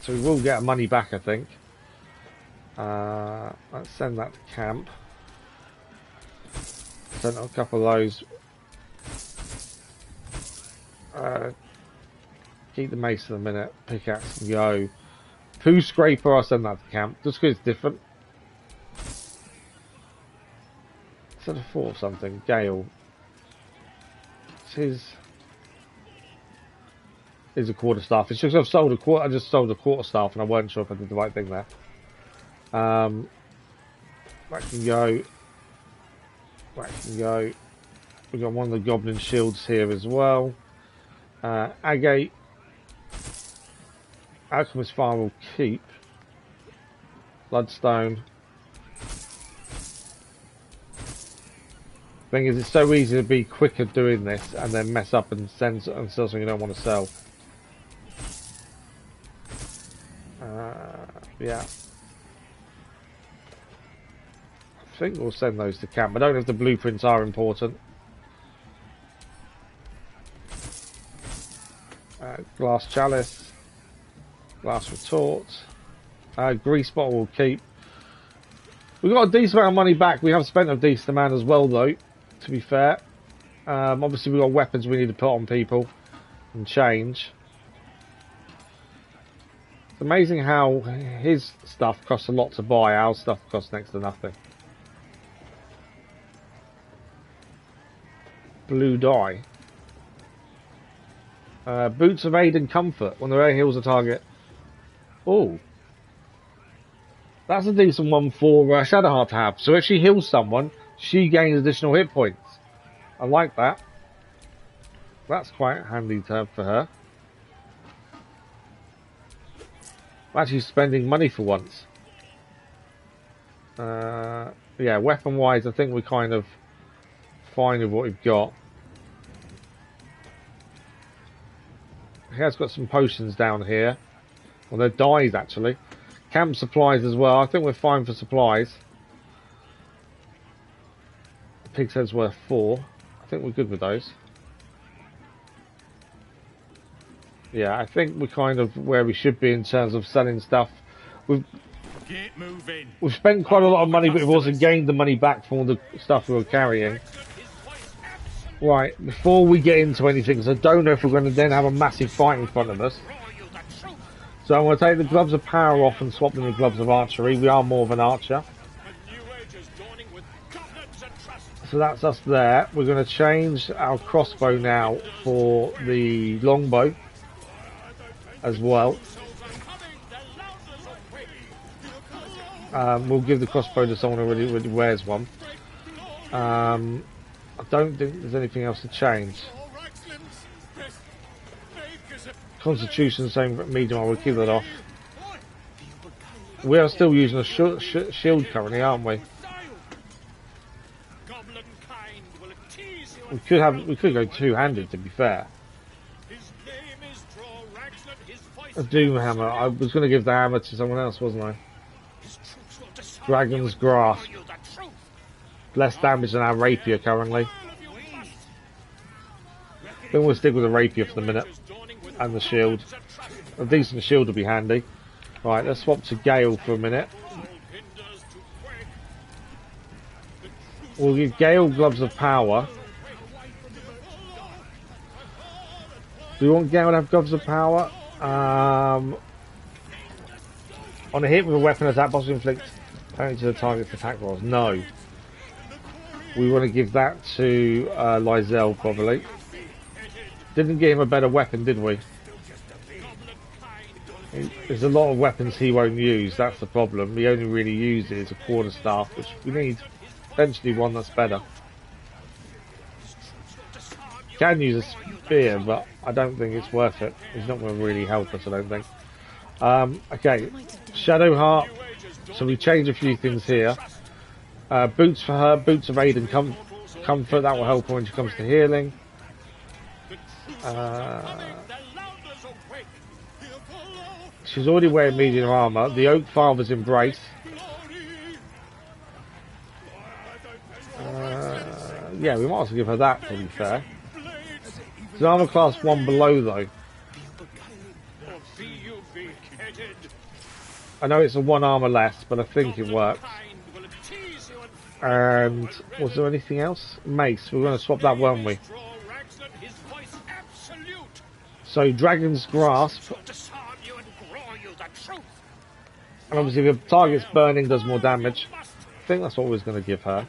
Speaker 1: So we will get our money back, I think. Let's send that to camp. Sent a couple of those. Keep the mace for a minute. Pickaxe and go. Poo scraper, I'll send that to camp. Just because it's different. Instead of 4 something. Gale. It's his a quarterstaff. It's just I've sold a quarter. I just sold a quarterstaff, and I weren't sure if I did the right thing there. That can go. That can go. We've got one of the goblin shields here as well. Agate. Alchemist Fire will keep. Bloodstone. Thing is, it's so easy to be quick at doing this and then mess up and sell something you don't want to sell. Yeah. I think we'll send those to camp. I don't know if the blueprints are important. Glass chalice. Glass retort. Grease bottle will keep. We got a decent amount of money back. We have spent a decent amount as well, though, to be fair. Obviously, we've got weapons we need to put on people and change. It's amazing how his stuff costs a lot to buy. Our stuff costs next to nothing. Blue dye. Boots of aid and comfort. When the air heals a target. Oh. That's a decent one for Shadowheart to have. So if she heals someone, she gains additional hit points. I like that. That's quite handy to have for her. I'm actually spending money for once. Yeah, weapon-wise, I think we're kind of fine with what we've got. He has got some potions down here. Well, they're dyes, actually. Camp supplies as well. I think we're fine for supplies. Pig's head's worth 4. I think we're good with those. Yeah, I think we're kind of where we should be in terms of selling stuff. We've spent quite a lot of money, but we've also gained the money back from all the stuff we were carrying. Right, before we get into anything, because I don't know if we're going to then have a massive fight in front of us. So I'm going to take the gloves of power off and swap them with gloves of archery. We are more of an archer. So that's us there. We're going to change our crossbow now for the longbow as well. We'll give the crossbow to someone who already wears one. I don't think there's anything else to change. Constitution, same medium, I will keep that off. We are still using a shield currently, aren't we? We could go two-handed, to be fair. A doom hammer. I was going to give the hammer to someone else, wasn't I? Dragon's grasp. Less damage than our rapier currently. I think we'll stick with the rapier for the minute. And the shield. A decent shield would be handy. Right, let's swap to Gale for a minute. We'll give Gale gloves of power. Do we want Gale to have gobs of power? On a hit with a weapon attack, possibly inflict damage to the target's attack rolls. No. We want to give that to Lysel, probably. Didn't give him a better weapon, did we? There's a lot of weapons he won't use, that's the problem. He only really uses a quarterstaff, which we need eventually one that's better. Can use a spear, but I don't think it's worth it. He's not going to really help us, I don't think. Okay, Shadow Heart. So we change a few things here. Boots for her, boots of aid and comfort. That will help her when she comes to healing. She's already wearing medium armor. The Oak Father's Embrace. Yeah, we might as well give her that, to be fair. It's an armor class 1 below, though. I know it's a 1 armor less, but I think it works. And was there anything else? Mace. We're going to swap that, weren't we? So Dragon's Grasp. And obviously the target's burning does more damage. I think that's what we're going to give her.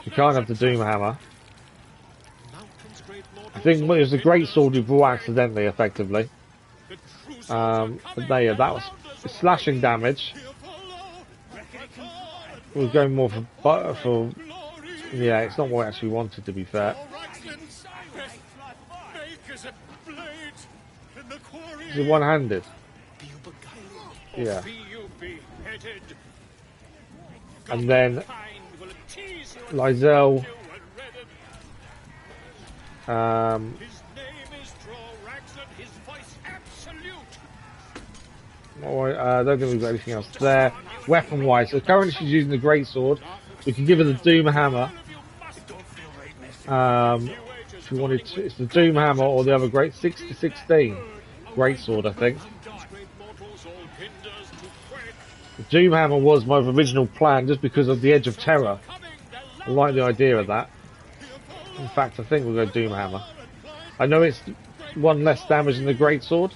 Speaker 1: We can't have the Doom Hammer. I think it was the Great Sword we brought accidentally, effectively. But there, that was slashing damage. We're going more for yeah, it's not what I actually wanted, to be fair. Is it one-handed? Yeah. And then Lysel. I don't think we've got anything else there. Weapon-wise, so currently she's using the Great Sword. We can give her the Doom Hammer. If we wanted to, it's the Doom Hammer or the other Great 6-16 Great Sword, I think. The Doom Hammer was my original plan, just because of the Edge of Terror. I like the idea of that. In fact, I think we'll go Doom Hammer. I know it's 1 less damage than the Great Sword,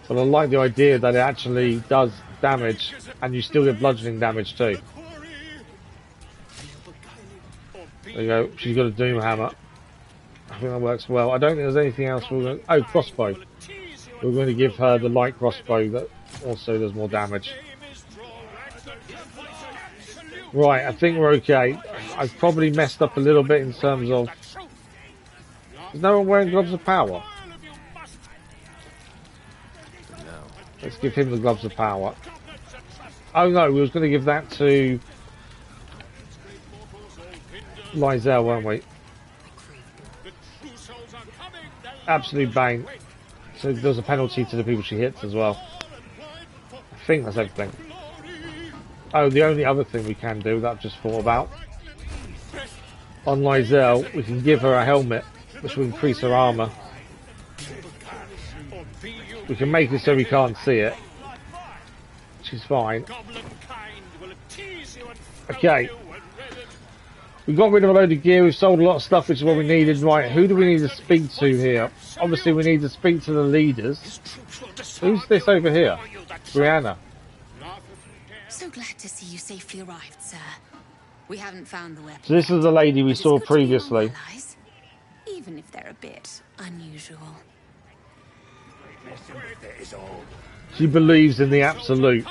Speaker 1: but I like the idea that it actually does damage, and you still get bludgeoning damage too. There you go, she's got a Doom Hammer. I think that works well. I don't think there's anything else we're going to... Oh, crossbow. We're going to give her the light crossbow that also does more damage. Right, I think we're okay. I've probably messed up a little bit in terms of... Is no one wearing gloves of power? Let's give him the gloves of power. Oh no, we was going to give that to Lysel, weren't we? Absolute bane. So there's a penalty to the people she hits as well. I think that's everything. Oh, the only other thing we can do that I've just thought about. On Lysel, we can give her a helmet, which will increase her armor. We can make it so we can't see it. She's fine. Okay. We got rid of a load of gear, we've sold a lot of stuff, which is what we needed. Right, who do we need to speak to here? Obviously we need to speak to the leaders. Who's this over here? Brianna.
Speaker 10: So glad to see you safely arrived, sir. We haven't found the weapon.
Speaker 1: So this is the lady we saw previously.
Speaker 10: Even if they're a bit unusual.
Speaker 1: She believes in the absolute.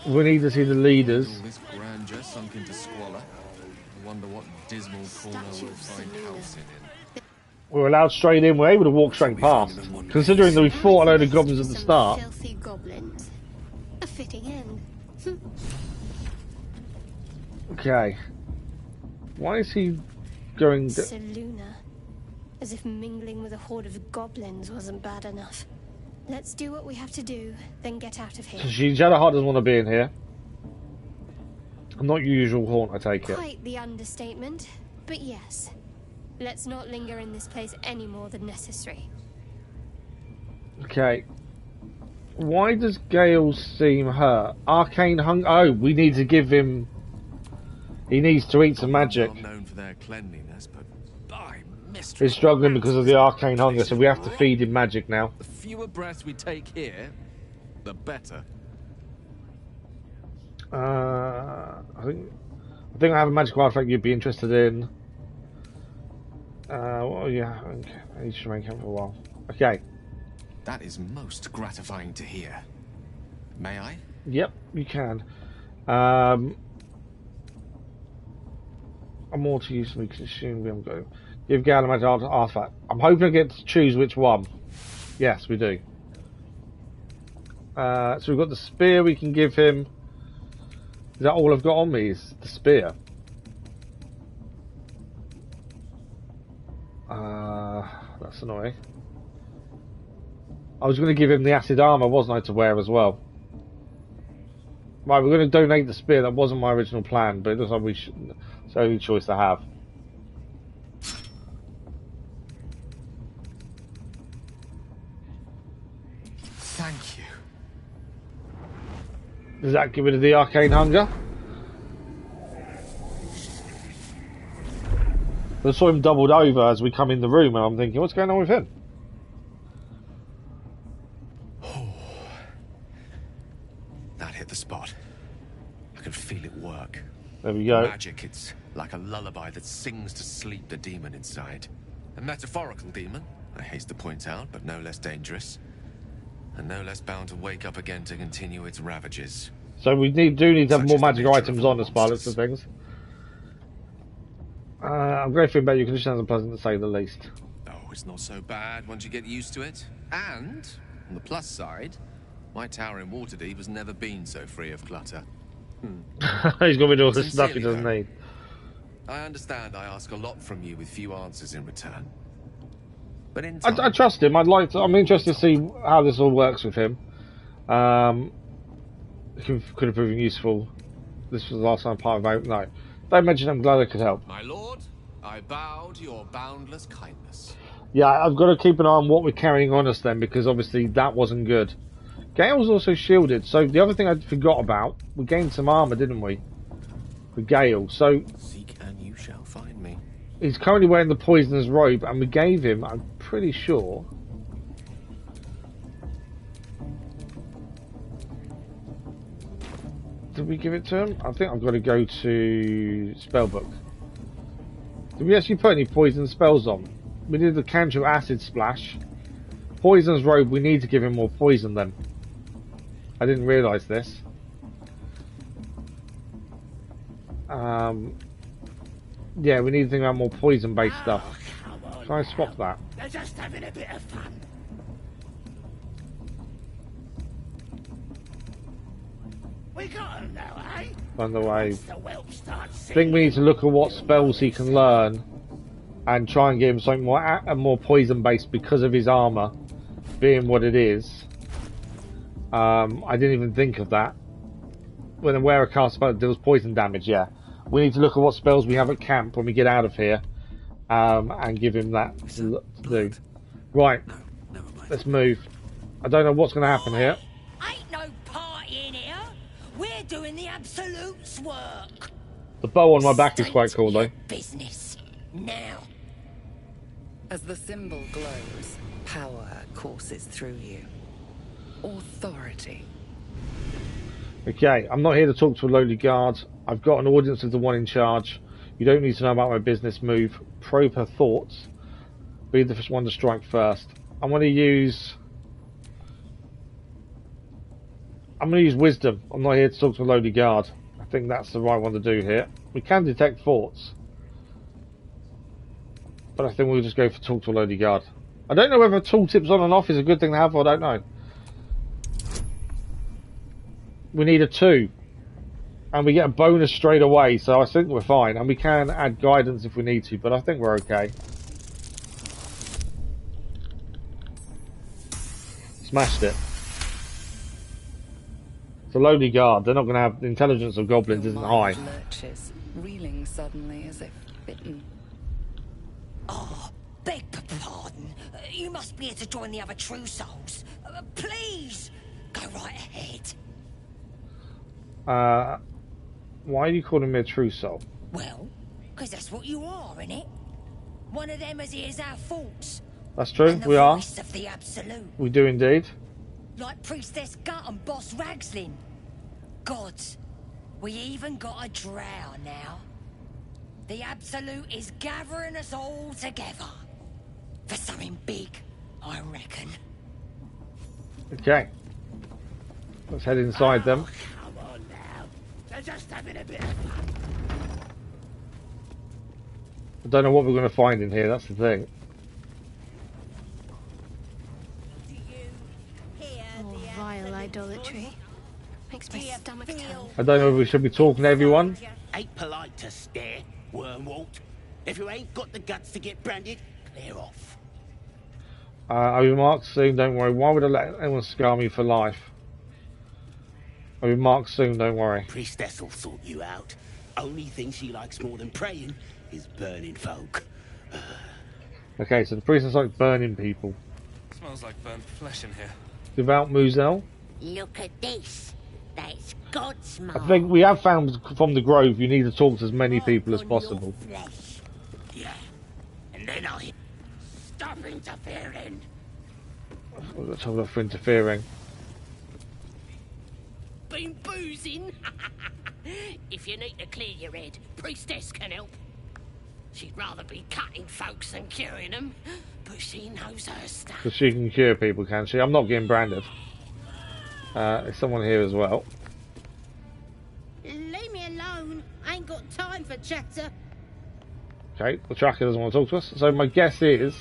Speaker 1: We need to see the leaders.
Speaker 3: All this grandeur sunk into squalor. I wonder what dismal corner we'll find house in.
Speaker 1: We're allowed straight in. We're able to walk straight past. Considering that we fought a load of goblins at the start.
Speaker 5: Filthy goblins. A fitting end.
Speaker 1: Okay. Why is he going?
Speaker 5: Seluna. As if mingling with a horde of goblins wasn't bad enough. Let's do what we have to do, then get out of here.
Speaker 1: So Shadowheart doesn't want to be in here. Not your usual haunt, I take it.
Speaker 5: Quite the understatement, but yes. Let's not linger in this place any more than necessary.
Speaker 1: Okay. Why does Gale seem hurt? Arcane hunger. Oh, we need to give him He needs to eat some magic.
Speaker 2: Not known for their cleanliness, but by mistress,
Speaker 1: He's struggling because of the arcane hunger, so we have to feed him magic now.
Speaker 3: The fewer breaths we take here, the better.
Speaker 1: I think I have a magic artifact you'd be interested in. Well, yeah, okay. I need to remain camp for a while. Okay.
Speaker 2: That is most gratifying to hear. May I?
Speaker 1: Yep, you can. I'm more to use we consume. We haven't got. Give Gal a magic artifact. I'm hoping I get to choose which one. Yes, we do. So we've got the spear we can give him. Is that all I've got on me? Is the spear? That's annoying. I was going to give him the acid armor, wasn't I, to wear as well? Right, we're going to donate the spear. That wasn't my original plan, but it looks like we should. It's the only choice I have.
Speaker 2: Thank you.
Speaker 1: Does that get rid of the arcane hunger? I saw him doubled over as we come in the room, and I'm thinking, what's going on with him?
Speaker 2: That hit the spot. I can feel it work.
Speaker 1: There we go.
Speaker 2: Magic, it's like a lullaby that sings to sleep the demon inside. A metaphorical demon, I haste to point out, but no less dangerous. And no less bound to wake up again to continue its ravages.
Speaker 1: So we do need to have more magic items on us, by looks of things. I'm grateful about your condition as unpleasant to say the least.
Speaker 2: Oh, it's not so bad once you get used to it. And, on the plus side, my tower in Waterdeep has never been so free of clutter.
Speaker 1: He's got rid of all the stuff he doesn't need.
Speaker 2: I understand I ask a lot from you with few answers in return. But in
Speaker 1: I trust him. I'm interested to see how this all works with him. Could have proven useful. This was the last time part of no. Don't mention I'm glad I could help.
Speaker 2: My lord, I bow to your boundless kindness.
Speaker 1: Yeah, I've got to keep an eye on what we're carrying on us then, because obviously that wasn't good. Gale's also shielded, so the other thing I forgot about, we gained some armour, didn't we? For Gale, so...
Speaker 2: Seek and you shall find me.
Speaker 1: He's currently wearing the poisoner's robe, and we gave him, I'm pretty sure... Did we give it to him? I think I've got to go to Spellbook. Did we actually put any poison spells on? We did the cantrip acid splash. Poison's robe, we need to give him more poison then. I didn't realise this. Yeah, we need to think about more poison based stuff. Can I swap that?
Speaker 6: They're just having a bit of fun. We got him now, eh?
Speaker 1: By the way,
Speaker 6: The whelp starts
Speaker 1: I think we need to look at what spells he can learn and try and give him something more poison based because of his armour being what it is. I didn't even think of that. When I wear a cast spell that deals poison damage, yeah. We need to look at what spells we have at camp when we get out of here and give him that to do. Right, let's move. I don't know what's going to happen here.
Speaker 6: Ain't no party in here. We're doing the Absolute's work.
Speaker 1: The bow on my back is quite cool though.
Speaker 6: Business. Now.
Speaker 4: As the symbol glows, power courses through you. Authority.
Speaker 1: Okay, I'm not here to talk to a lowly guard. I've got an audience with the one in charge. You don't need to know about my business move. Probe her thoughts. Be the first one to strike first. I'm going to use wisdom. I'm not here to talk to a lowly guard. I think that's the right one to do here. We can detect thoughts, but I think we'll just go for talk to a lowly guard. I don't know whether tooltips on and off is a good thing to have, or I don't know. We need a 2. And we get a bonus straight away, so I think we're fine. And we can add guidance if we need to, but I think we're okay. Smashed it. It's a lowly guard. They're not going to have... The intelligence of goblins isn't high.
Speaker 4: Lurches, reeling suddenly as if bitten.
Speaker 6: Oh, beg pardon. You must be here to join the other true souls. Please, go right ahead.
Speaker 1: Why are you calling me a true soul?
Speaker 11: Well, because that's what you are, innit? One of them as hears our thoughts.
Speaker 1: That's true,
Speaker 11: And the
Speaker 1: we are.
Speaker 11: voice of the absolute.
Speaker 1: We do indeed.
Speaker 11: Like Priestess Gut and Boss Ragslin. Gods, we even got a drow now. The absolute is gathering us all together. For something big, I reckon.
Speaker 1: Okay. Let's head inside them.
Speaker 6: Come on now. They're just having a bit of fun.
Speaker 1: I don't know what we're going to find in here, that's the thing.
Speaker 5: Oh, vile idolatry. Makes my stomach turn.
Speaker 1: I don't know if we should be talking to everyone.
Speaker 6: Ain't polite to stare, Wormwalt. If you ain't got the guts to get branded, clear off.
Speaker 1: I'll be marked soon, don't worry. Why would I let anyone scar me for life? I'll be marked soon, don't worry.
Speaker 6: Priestess will sort you out. Only thing she likes more than praying is burning folk.
Speaker 1: Okay, so the priestess likes burning people.
Speaker 7: Smells like burnt flesh in here.
Speaker 1: Devout Muzel.
Speaker 11: Look at this. That's God's
Speaker 1: I
Speaker 11: mark.
Speaker 1: think we have found from the grove you need to talk to as many people as
Speaker 11: On
Speaker 1: possible.
Speaker 11: your flesh.
Speaker 6: Yeah. And then I'll stop interfering.
Speaker 1: Let's have a look for interfering.
Speaker 6: Been boozing? If you need to clear your head, Priestess can help. She'd rather be cutting folks than curing them, but she knows her stuff.
Speaker 1: Because she can cure people, can she? I'm not getting branded. There's someone here as well.
Speaker 11: Leave me alone. I ain't got time for chatter.
Speaker 1: Okay, the tracker doesn't want to talk to us. So my guess is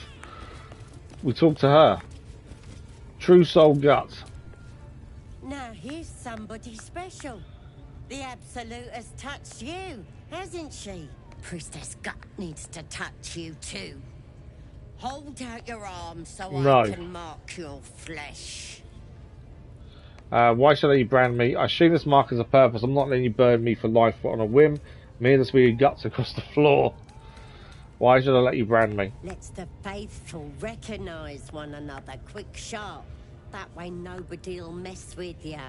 Speaker 1: we talk to her. True Soul Gut.
Speaker 11: Now here's somebody special. The Absolute has touched you, hasn't she? Priestess Gut needs to touch you too. Hold out your arm so
Speaker 1: No.
Speaker 11: I can mark your flesh.
Speaker 1: Why should I let you brand me? I assume this mark has a purpose. I'm not letting you burn me for life on a whim. I'm here to smear your guts across the floor. Why should I let you brand me?
Speaker 11: Let's the faithful recognise one another quick sharp. That way nobody'll mess with ya.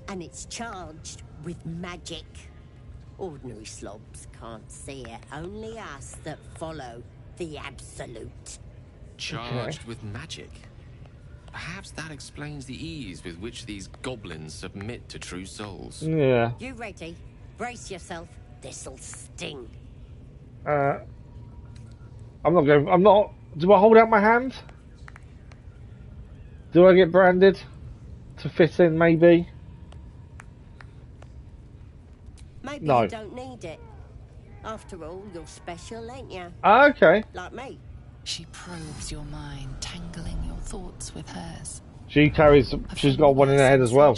Speaker 11: And it's charged with magic. Ordinary slobs can't see it. Only us that follow the Absolute.
Speaker 3: Charged with magic. Perhaps that explains the ease with which these goblins submit to true souls.
Speaker 1: Yeah.
Speaker 11: You ready? Brace yourself. This'll sting.
Speaker 1: I'm not going. I'm not. Do I hold out my hand? Do I get branded to fit in? Maybe.
Speaker 11: Maybe
Speaker 1: No.
Speaker 11: you don't need it. After all, you're special, ain't ya?
Speaker 1: Okay.
Speaker 11: Like me.
Speaker 4: She probes your mind, tangling your thoughts with hers.
Speaker 1: She carries. She's got one in her head as well.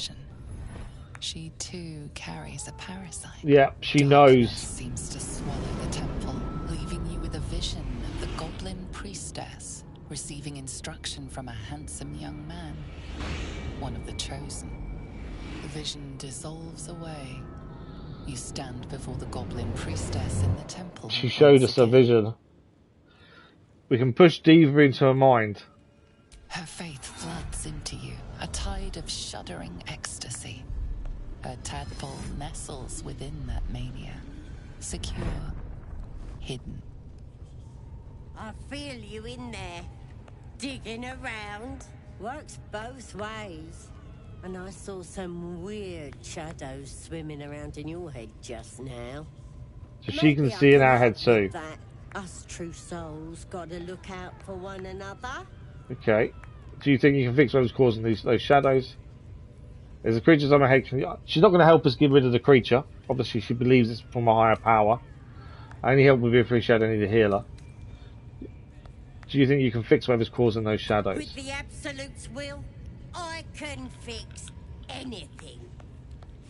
Speaker 4: She too carries a parasite.
Speaker 1: Yeah, she
Speaker 4: Darkness
Speaker 1: knows.
Speaker 4: seems to swallow the temple, leaving you with a vision of the Goblin Priestess receiving instruction from a handsome young man, one of the chosen. The vision dissolves away. You stand before the Goblin Priestess in the temple.
Speaker 1: She showed
Speaker 4: once
Speaker 1: us her
Speaker 4: again.
Speaker 1: vision. We can push deeper into her mind.
Speaker 4: Her faith floods into you, a tide of shuddering ecstasy. Her tadpole nestles within that mania, secure, hidden.
Speaker 11: I feel you in there. Digging around. Works both ways. And I saw some weird shadows swimming around in your head just now.
Speaker 1: So she can see in our head too.
Speaker 11: That us true souls gotta look out for one another.
Speaker 1: Okay. Do you think you can fix what was causing those shadows? There's a creature on her head. She's not going to help us get rid of the creature. Obviously, she believes it's from a higher power. Any help would be appreciated. I need a healer. Do you think you can fix whatever's causing those shadows?
Speaker 11: With the Absolute's will, I can fix anything.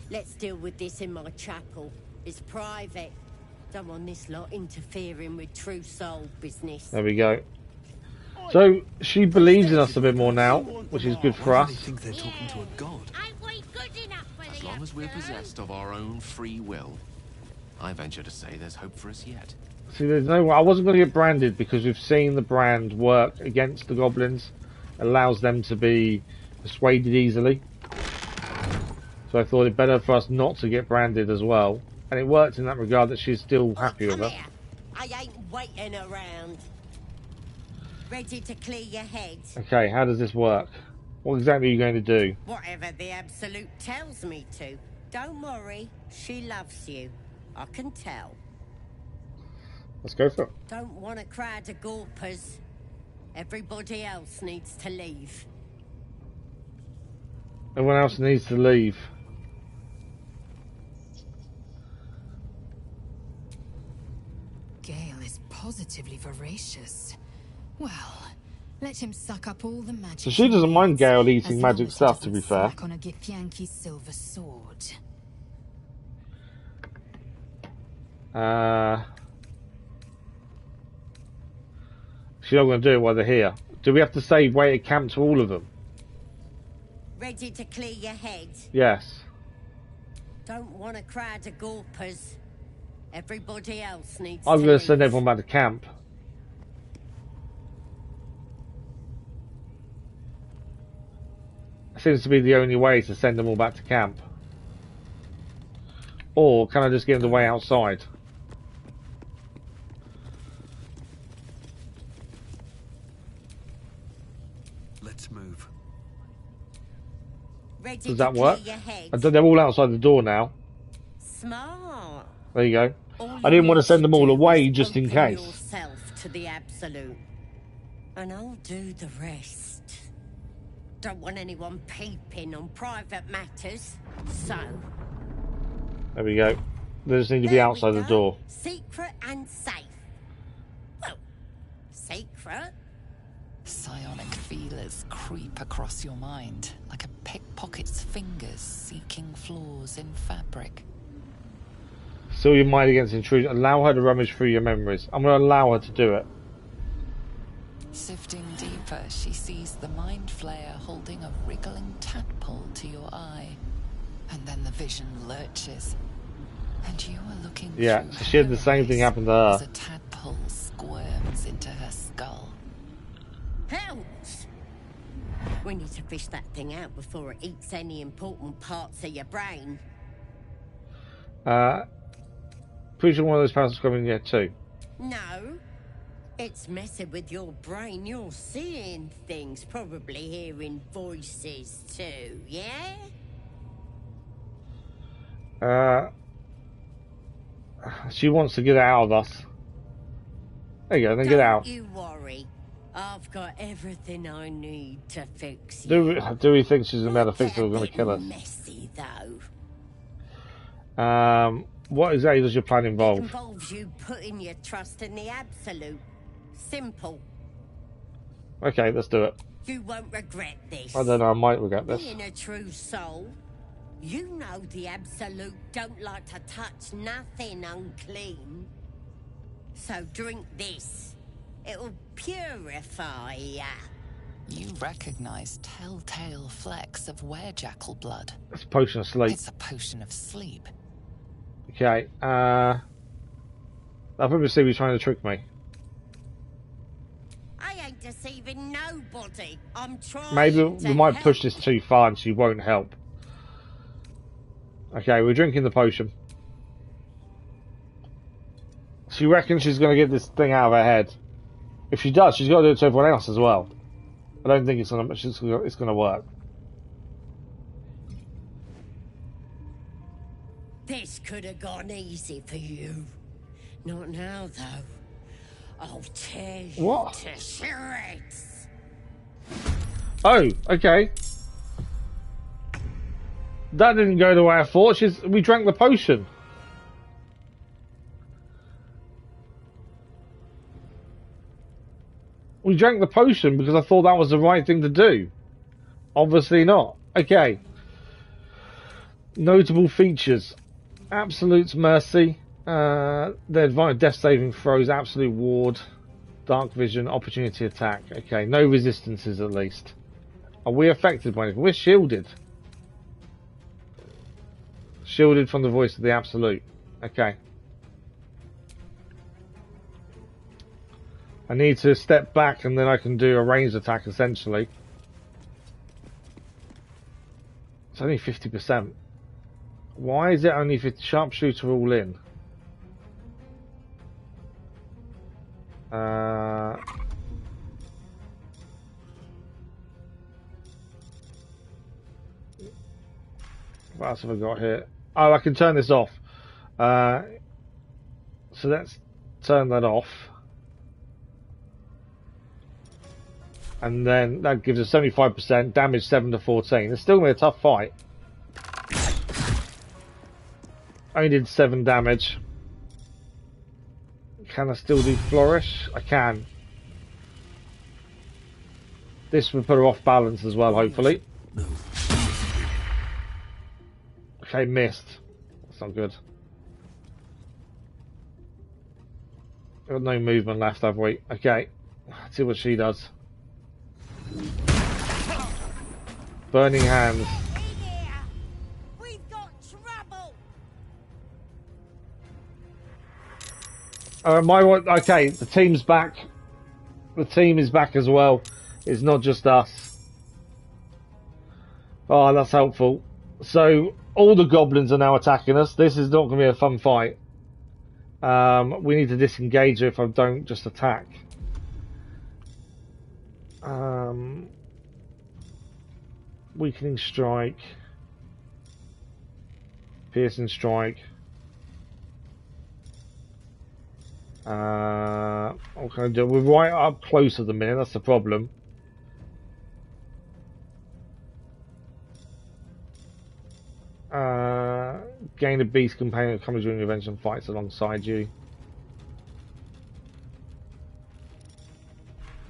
Speaker 11: Let's deal with this in my chapel. It's private. Don't want this lot interfering with true soul business.
Speaker 1: There we go. So she believes in us a bit more now, which is good for
Speaker 2: Why
Speaker 1: us.
Speaker 2: do they think they're talking to a god?
Speaker 11: Ain't we good enough for
Speaker 3: As
Speaker 11: the
Speaker 3: long as we're
Speaker 11: Absolute?
Speaker 3: possessed of our own free will, I venture to say there's hope for us yet.
Speaker 1: See, there's no. I wasn't going to get branded because we've seen the brand work against the goblins. It allows them to be persuaded easily. So I thought it better for us not to get branded as well. And it worked in that regard that she's still happy with her.
Speaker 11: Here. I ain't waiting around. Ready to clear your head?
Speaker 1: Okay, how does this work? What exactly are you going to do?
Speaker 11: Whatever the Absolute tells me to. Don't worry, she loves you. I can tell.
Speaker 1: Let's go for it.
Speaker 11: Don't want a crowd of gawpers. Everybody else needs to leave.
Speaker 1: Everyone else needs to leave.
Speaker 8: Gale is positively voracious. Well, let him suck up all the magic.
Speaker 1: So she doesn't mind Gale eating
Speaker 8: as
Speaker 1: magic
Speaker 8: long as
Speaker 1: stuff,
Speaker 8: he
Speaker 1: to be
Speaker 8: doesn't
Speaker 1: fair.
Speaker 8: slack on a Githyanki silver sword.
Speaker 1: She's not going to do it while they're here. Do we have to say wait at camp to all of them?
Speaker 11: Ready to clear your head?
Speaker 1: Yes.
Speaker 11: Don't want a crowd of gawpers. Everybody else needs
Speaker 1: I'm
Speaker 11: to
Speaker 1: going
Speaker 11: leave.
Speaker 1: to send everyone back to camp. Seems to be the only way to send them all back to camp. Or can I just give them the way outside?
Speaker 7: Let's move.
Speaker 11: Ready
Speaker 1: Does that
Speaker 11: to
Speaker 1: work?
Speaker 11: clear your head?
Speaker 1: I don't, they're all outside the door now.
Speaker 11: Smart.
Speaker 1: There you go.
Speaker 11: All
Speaker 1: I didn't
Speaker 11: you
Speaker 1: want to
Speaker 11: need
Speaker 1: send them all
Speaker 11: do
Speaker 1: away
Speaker 11: is
Speaker 1: just in
Speaker 11: open
Speaker 1: case.
Speaker 11: yourself to the Absolute, and I'll do the rest. Don't want anyone peeping on private matters, so
Speaker 1: There we go. They just need to be
Speaker 11: there we
Speaker 1: outside the
Speaker 11: go.
Speaker 1: door.
Speaker 11: Secret and safe. Well, secret.
Speaker 4: Psionic feelers creep across your mind like a pickpocket's fingers seeking flaws in fabric.
Speaker 1: Seal your mind against intrusion. Allow her to rummage through your memories. I'm going to allow her to do it.
Speaker 4: Sifting deeper, she sees the mind flayer holding a wriggling tadpole to your eye. And then the vision lurches. And you are looking
Speaker 1: Yeah,
Speaker 4: through
Speaker 1: so she had the
Speaker 4: her
Speaker 1: same thing
Speaker 4: eyes
Speaker 1: happen to her.
Speaker 4: as a tadpole squirms into her skull.
Speaker 11: Helps. We need to fish that thing out before it eats any important parts of your brain.
Speaker 1: Pretty sure one of those parasites is coming here too.
Speaker 11: No. It's messing with your brain. You're seeing things, probably hearing voices too, yeah?
Speaker 1: She wants to get out of us. There you go, then get out.
Speaker 11: Don't you worry. I've got everything I need to fix you.
Speaker 1: Do we think she's about to fix it or going to kill us?
Speaker 11: Messy, though.
Speaker 1: What exactly does your plan
Speaker 11: It
Speaker 1: involve?
Speaker 11: involves you putting your trust in the Absolute. Simple.
Speaker 1: Okay, let's do it.
Speaker 11: You won't regret this.
Speaker 1: I don't know, I might regret this.
Speaker 11: Being a true soul, you know the Absolute don't like to touch nothing unclean. So drink this. It'll purify ya.
Speaker 4: You recognize telltale flecks of werejackal blood.
Speaker 1: It's a potion of sleep.
Speaker 4: It's a potion of sleep.
Speaker 1: Okay, I probably see he's trying to trick me.
Speaker 11: I ain't deceiving nobody. I'm trying
Speaker 1: Maybe
Speaker 11: to
Speaker 1: we might
Speaker 11: help.
Speaker 1: push this too far and she won't help. Okay, we're drinking the potion. She reckons she's going to get this thing out of her head. If she does, she's got to do it to everyone else as well. I don't think it's going to work.
Speaker 11: This could have gone easy for you. Not now, though. I'll tear you
Speaker 1: What?
Speaker 11: to shreds.
Speaker 1: Oh, okay. That didn't go the way I thought. We drank the potion. We drank the potion because I thought that was the right thing to do. Obviously not. Okay. Notable features. Absolute's Mercy. The advanced death saving throws, Absolute Ward, Dark Vision, Opportunity Attack. Okay, no resistances at least. Are we affected by anything? We're shielded. Shielded from the voice of the Absolute. Okay. I need to step back and then I can do a ranged attack essentially. It's only 50%. Why is it only for sharpshooter all in? What else have I got here? Oh, I can turn this off. So let's turn that off. And then that gives us 75%, damage 7 to 14. It's still going to be a tough fight. Only did 7 damage. Can I still do flourish? I can. This will put her off balance as well, hopefully. Okay, missed. That's not good. We've got no movement left, have we? Okay. Let's see what she does. Burning hands.
Speaker 11: We've got trouble.
Speaker 1: Okay, the team's back. The team is back as well. It's not just us. Oh, that's helpful. So, all the goblins are now attacking us. This is not going to be a fun fight. We need to disengage her if I don't just attack. Weakening strike. Piercing strike. What can I do? We're right up close at the minute, that's the problem. Gain a beast companion that comes during your events and fights alongside you.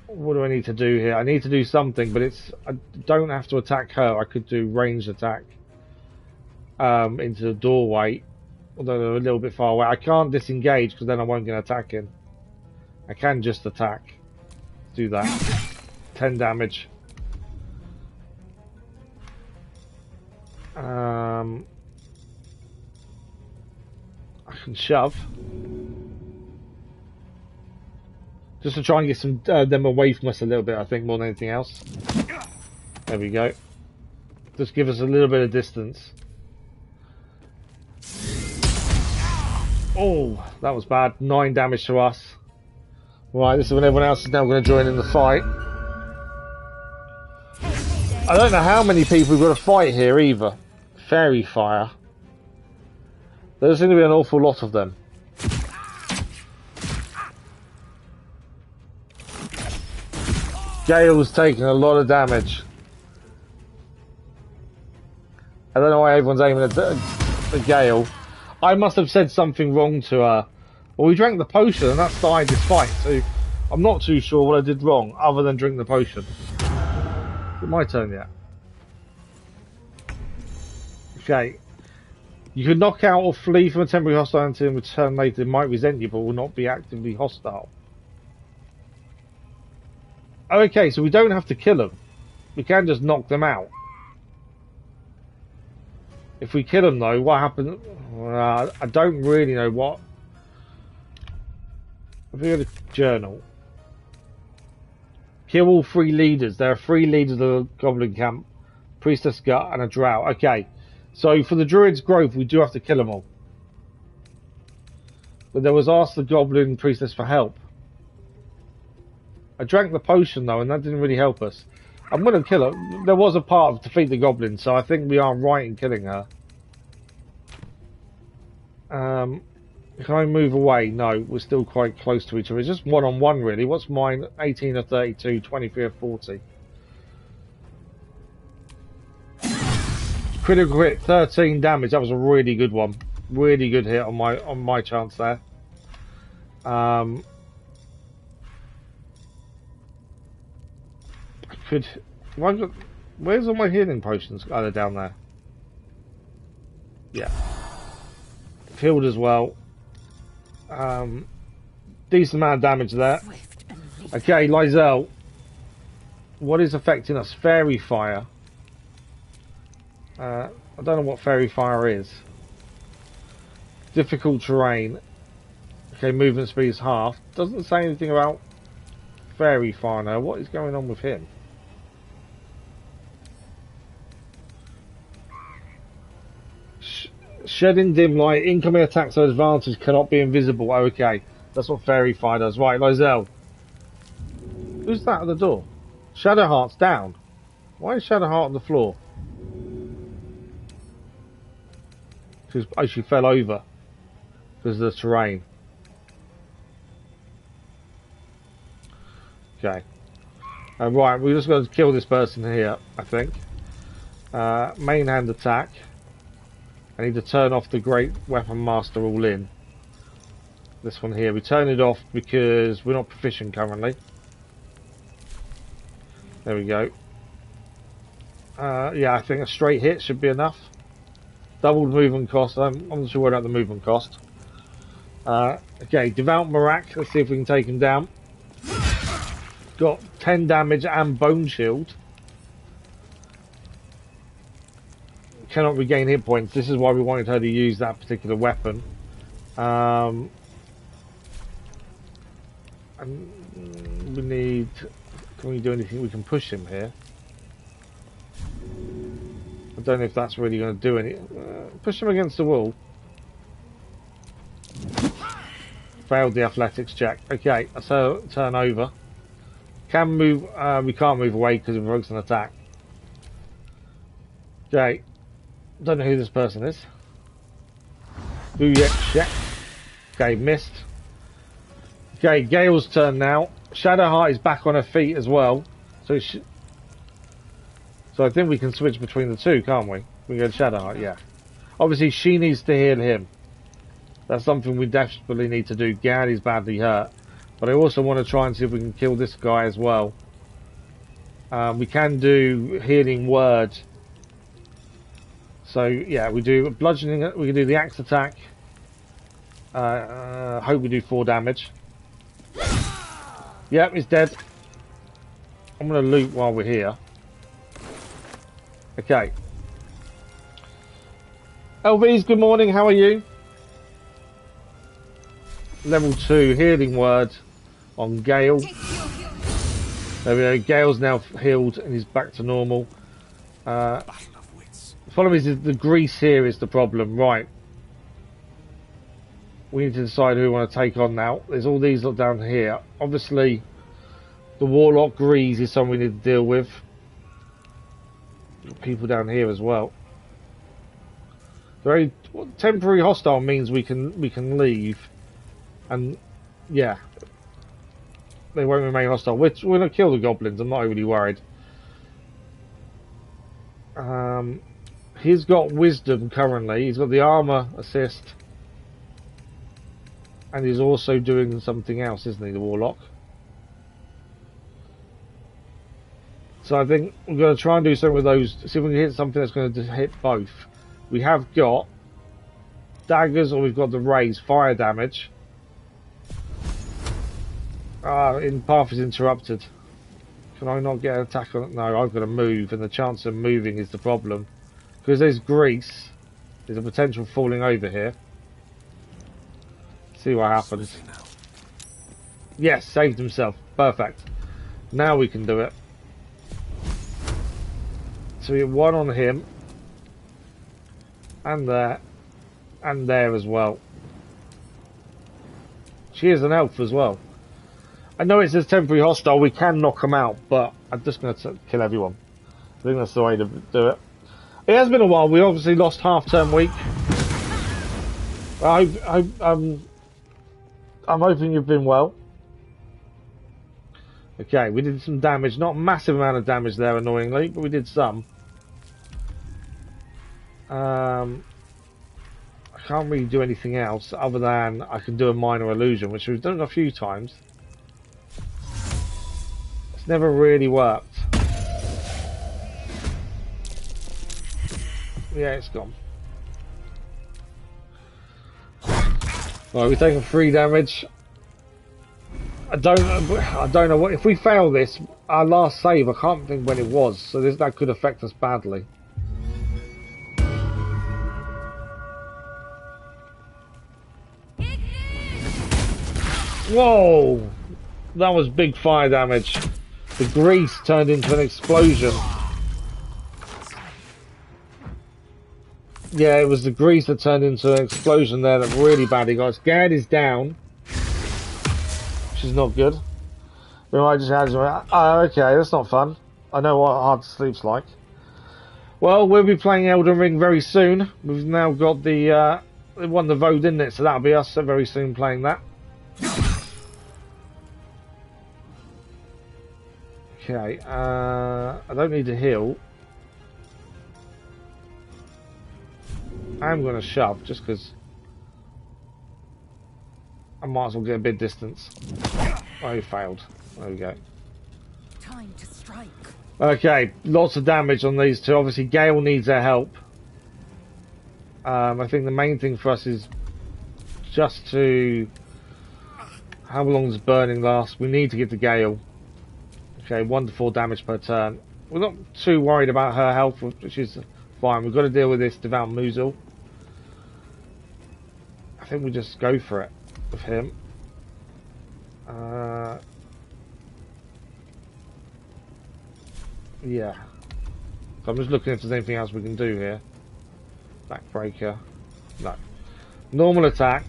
Speaker 1: What do I need to do here? I need to do something, but I don't have to attack her. I could do ranged attack into the doorway, although they're a little bit far away. I can't disengage because then I won't get attacking. I can just attack. Do that. 10 damage. I can shove. Just to try and get some them away from us a little bit, I think, more than anything else. There we go. Just give us a little bit of distance. Oh, that was bad. 9 damage to us. Right, this is when everyone else is now going to join in the fight. I don't know how many people we've got to fight here either. Fairy fire. There seem to be an awful lot of them. Gale's taking a lot of damage. I don't know why everyone's aiming at the Gale. I must have said something wrong to her. Well, we drank the potion and that started this fight, so I'm not too sure what I did wrong, other than drink the potion. Is it my turn yet? Okay. You can knock out or flee from a temporary hostile entity and return later. It might resent you, but will not be actively hostile. Okay, so we don't have to kill them. We can just knock them out. If we kill them, though, what happens? I don't really know what. If we go to journal. Kill all 3 leaders. There are 3 leaders of the Goblin Camp. Priestess Gut and a Drow. Okay. So for the Druid's Growth, we do have to kill them all. But there was asked the Goblin Priestess for help. I drank the potion though, and that didn't really help us. I'm going to kill her. There was a part of defeat the Goblin, so I think we are right in killing her. Can I move away? No, we're still quite close to each other. It's just one-on-one really. What's mine? 18 of 32, 23 of 40. Critical hit, 13 damage. That was a really good one. Really good hit on my chance there. I could. Where's all my healing potions? Oh, they're down there. Yeah. Healed as well. Decent amount of damage there. Okay, Lizelle. What is affecting us? Fairy fire. I don't know what fairy fire is. Difficult terrain. Okay, movement speed is half. Doesn't say anything about fairy fire now. What is going on with him? Shedding dim light, incoming attacks at advantage cannot be invisible. Okay, that's what Fairy Fire does. Right, Lizelle. Who's that at the door? Shadowheart's down. Why is Shadowheart on the floor? Because she fell over because of the terrain. Okay. Right, we're just going to kill this person here, I think. Main hand attack. I need to turn off the Great Weapon Master all in. This one here. We turn it off because we're not proficient currently. There we go. Yeah, I think a straight hit should be enough. Doubled movement cost. I'm not sure about the movement cost. Okay, Devout Marak. Let's see if we can take him down. Got 10 damage and Bone Shield. Cannot regain hit points. This is why we wanted her to use that particular weapon. And we need... Can we do anything? We can push him here. I don't know if that's really going to do any... push him against the wall. Failed the athletics check. Okay, so turn over. Can move... we can't move away because it provokes an attack. Okay. Don't know who this person is. Who yet? Check. Okay, missed. Okay, Gale's turn now. Shadowheart is back on her feet as well. So I think we can switch between the two, can't we? We go to Shadowheart, yeah. Obviously, she needs to heal him. That's something we desperately need to do. Gad is badly hurt. But I also want to try and see if we can kill this guy as well. We can do healing word. So yeah, we do bludgeoning. We can do the axe attack. Hope we do 4 damage. Yep, he's dead. I'm gonna loot while we're here. Okay. LVs, good morning. How are you? Level 2 healing word on Gale. There we go. Gale's now healed and he's back to normal. The problem is the grease here is the problem. Right. We need to decide who we want to take on now. There's all these lot down here. Obviously, the Warlock grease is something we need to deal with. People down here as well. Very temporary hostile means we can leave, and yeah, they won't remain hostile. We're gonna kill the goblins. I'm not overly worried. He's got wisdom currently. He's got the armor assist. And he's also doing something else, isn't he, the Warlock? So I think we're going to try and do something with those. See if we can hit something that's going to hit both. We have got daggers, or we've got the raise fire damage. Path is interrupted. Can I not get an attack on it? No, I've got to move, and the chance of moving is the problem. Because there's grease, there's a potential falling over here. See what happens. Yes, saved himself. Perfect. Now we can do it. So we have 1 on him. And there. And there as well. She is an elf as well. I know it says temporary hostile. We can knock them out, but I'm just going to kill everyone. I think that's the way to do it. It has been a while. We obviously lost half-term week. I'm hoping you've been well. Okay, we did some damage. Not a massive amount of damage there, annoyingly, but we did some. I can't really do anything else other than I can do a minor illusion, which we've done a few times. It's never really worked. Yeah, it's gone. Right, we're taking 3 damage. I don't know what if we fail this. Our last save, I can't think when it was, so that could affect us badly. Whoa! That was big fire damage. The grease turned into an explosion. Yeah, it was the grease that turned into an explosion there that really badly got us. Gad is down, which is not good. We might just have okay, that's not fun. I know what hard to sleep's like. Well, we'll be playing Elden Ring very soon. We've now got the it won the vote, didn't it? So that'll be us very soon playing that. Okay, I don't need to heal. I'm going to shove just because I might as well get a bit distance. Oh, he failed. There we go.
Speaker 8: Time to strike.
Speaker 1: Okay, lots of damage on these two. Obviously, Gale needs our help. I think the main thing for us is just to... How long does burning last? We need to get to Gale. Okay, 1 to 4 damage per turn. We're not too worried about her health, which is fine. We've got to deal with this Devout Musil. I think we just go for it with him. Yeah. So I'm just looking if there's anything else we can do here. Backbreaker. No. Normal attack.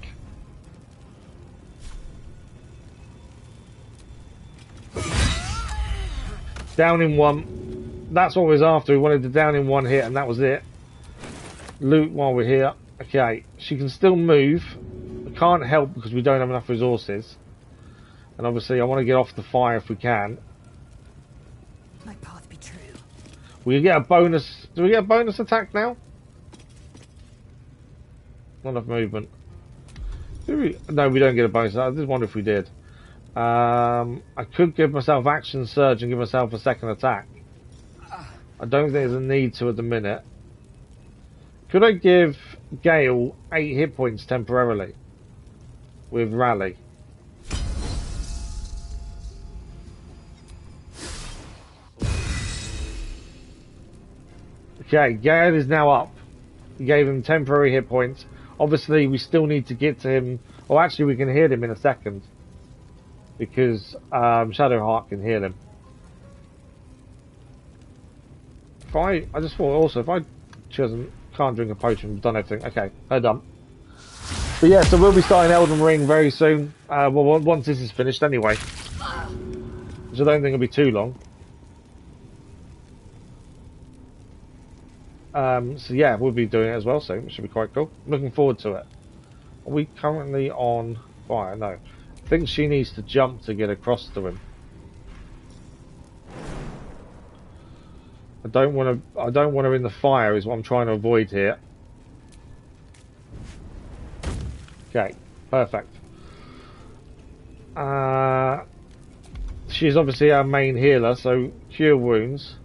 Speaker 1: Down in 1. That's what we was after. We wanted to down in 1 hit and that was it. Loot while we're here. Okay. She can still move. We can't help because we don't have enough resources. And obviously I want to get off the fire if we can.
Speaker 8: My path be true.
Speaker 1: We get a bonus. Do we get a bonus attack now? Not enough movement. No, we don't get a bonus. I just wonder if we did. I could give myself action surge and give myself a second attack. I don't think there's a need to at the minute. Could I give Gale 8 hit points temporarily with rally? Okay, Gale is now up. We gave him temporary hit points. Obviously, we still need to get to him. Well, actually, we can heal him in a second. Because Shadowheart can heal him. If I just thought also, if I can't drink a potion, we've done everything. Okay, they're done. But yeah, so we'll be starting Elden Ring very soon. Well, once this is finished anyway. Which I don't think will be too long. So yeah, we'll be doing it as well soon, which should be quite cool. Looking forward to it. Are we currently on fire? No. I think she needs to jump to get across to him. I don't want her in the fire is what I'm trying to avoid here. Okay, perfect. She's obviously our main healer, so cure wounds.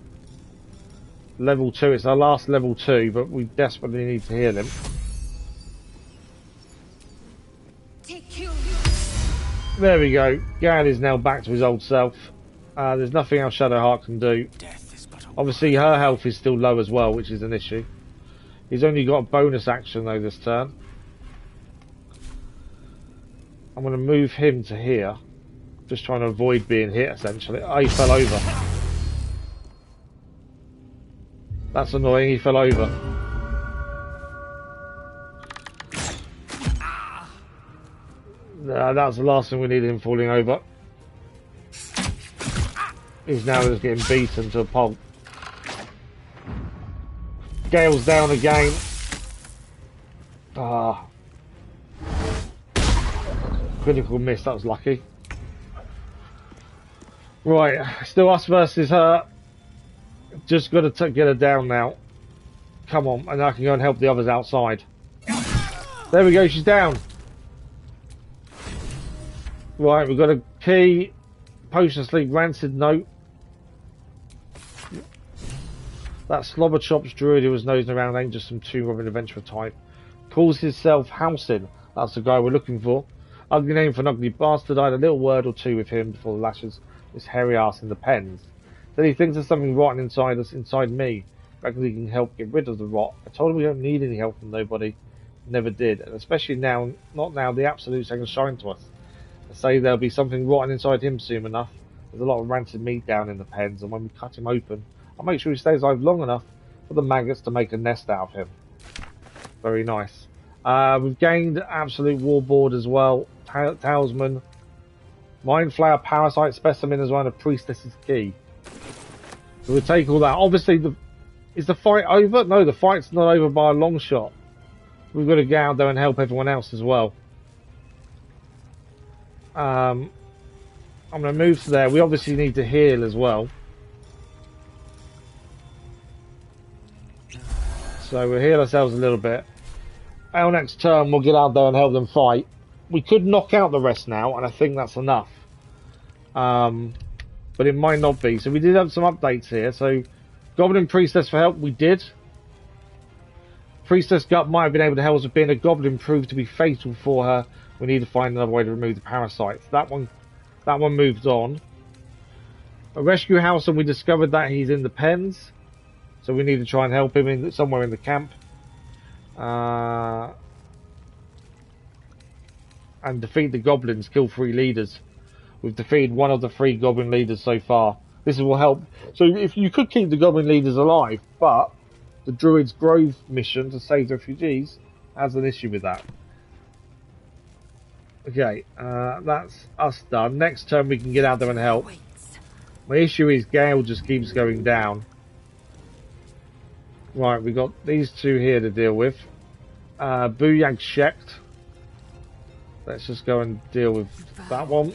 Speaker 1: Level 2, it's our last level 2, but we desperately need to heal him. There we go. Gad is now back to his old self. There's nothing else Shadowheart can do. Obviously her health is still low as well, which is an issue. He's only got a bonus action though this turn. I'm going to move him to here. Just trying to avoid being hit essentially. Oh, he fell over. That's annoying, he fell over. That was the last thing we needed, him falling over. He's now just getting beaten to a pulp. Gale's down again. Critical miss, that was lucky. Right, still us versus her. Just got to get her down now. Come on, and I can go and help the others outside. There we go, she's down. Right, we've got a key. Potion of sleep, rancid note. That slobber chops druid who was nosing around ain't just some tomb of an adventurer type. Calls himself Halsin. That's the guy we're looking for. Ugly name for an ugly bastard. I had a little word or two with him before the lashes his hairy ass in the pens. Then he thinks there's something rotten inside us, inside me. Reckons he can help get rid of the rot. I told him we don't need any help from nobody. Never did. And especially now, not now, the absolute second shine to us. I say there'll be something rotten inside him soon enough. There's a lot of rancid meat down in the pens, and when we cut him open, I'll make sure he stays alive long enough for the maggots to make a nest out of him. Very nice. We've gained Absolute Warboard as well. Talisman. Mind Flower Parasite Specimen as well, and a Priestess's Key. So we'll take all that. Obviously, is the fight over? No, the fight's not over by a long shot. We've got to get out there and help everyone else as well. I'm going to move to there. We obviously need to heal as well. So we'll heal ourselves a little bit. Our next turn, we'll get out there and help them fight. We could knock out the rest now, and I think that's enough. But it might not be. So we did have some updates here. So Goblin Priestess for help, we did. Priestess Gut might have been able to help us, but being a goblin proved to be fatal for her. We need to find another way to remove the parasites. That one moved on. A rescue house, and we discovered that he's in the pens. So we need to try and help him somewhere in the camp. And defeat the goblins, kill 3 leaders. We've defeated one of the 3 goblin leaders so far. This will help. So if you could keep the goblin leaders alive, but the Druid's Grove mission to save the refugees has an issue with that. Okay, that's us done. Next turn we can get out there and help. My issue is Gale just keeps going down. Right, we got these 2 here to deal with. Booyag Shecht. Let's just go and deal with that one.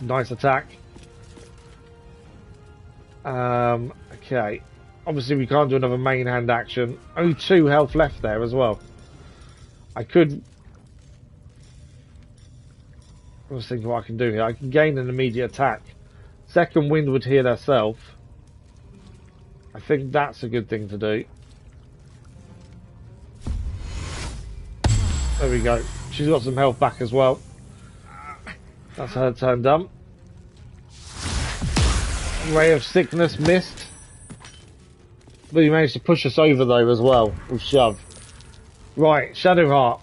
Speaker 1: Nice attack. Okay. Obviously we can't do another main hand action. Only 2 health left there as well. I could... Let's think what I can do here. I can gain an immediate attack. Second wind would heal herself. I think that's a good thing to do. There we go. She's got some health back as well. That's her turn done. Ray of Sickness missed. But he managed to push us over though as well with shove. Right, Shadowheart.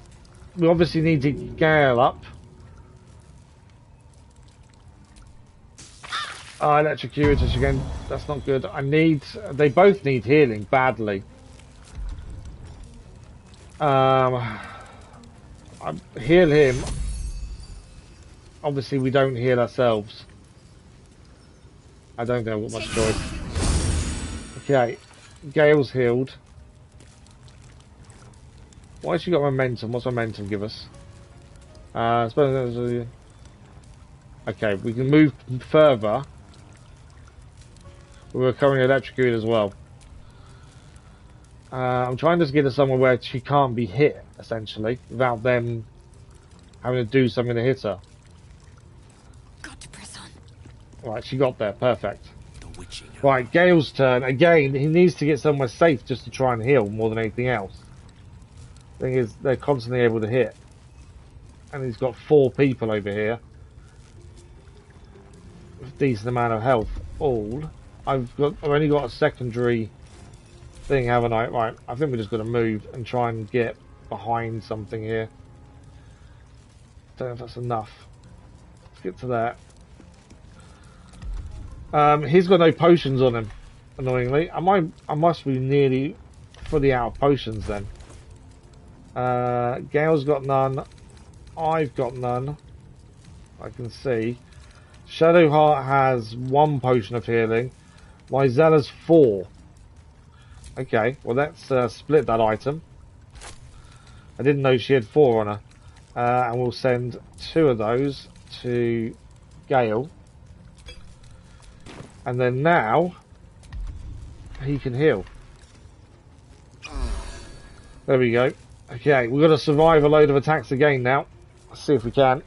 Speaker 1: We obviously need to Gale up. Electrocute again. That's not good. They both need healing badly. I heal him. Obviously we don't heal ourselves. I don't think I've got much choice. Okay, Gale's healed. Why has she got momentum? What's momentum give us? I suppose. Okay, we can move further. We're currently electrocuted as well. I'm trying to get her somewhere where she can't be hit, essentially, without them having to do something to hit her.
Speaker 10: Got to press on.
Speaker 1: Right, she got there. Perfect. Right, Gale's turn. Again, he needs to get somewhere safe just to try and heal more than anything else. Thing is, they're constantly able to hit. And he's got 4 people over here. With a decent amount of health. All. I've only got a secondary thing, haven't I? Right, I think we're just going to move and try and get behind something here. Don't know if that's enough. Let's get to that. He's got no potions on him, annoyingly. I must be nearly fully out of potions then. Gale's got none. I've got none. I can see. Shadowheart has 1 potion of healing. Myzella's 4. Okay, well let's split that item. I didn't know she had 4 on her. And we'll send 2 of those to Gale. And then now, he can heal. There we go. Okay, we've got to survive a load of attacks again now. Let's see if we can.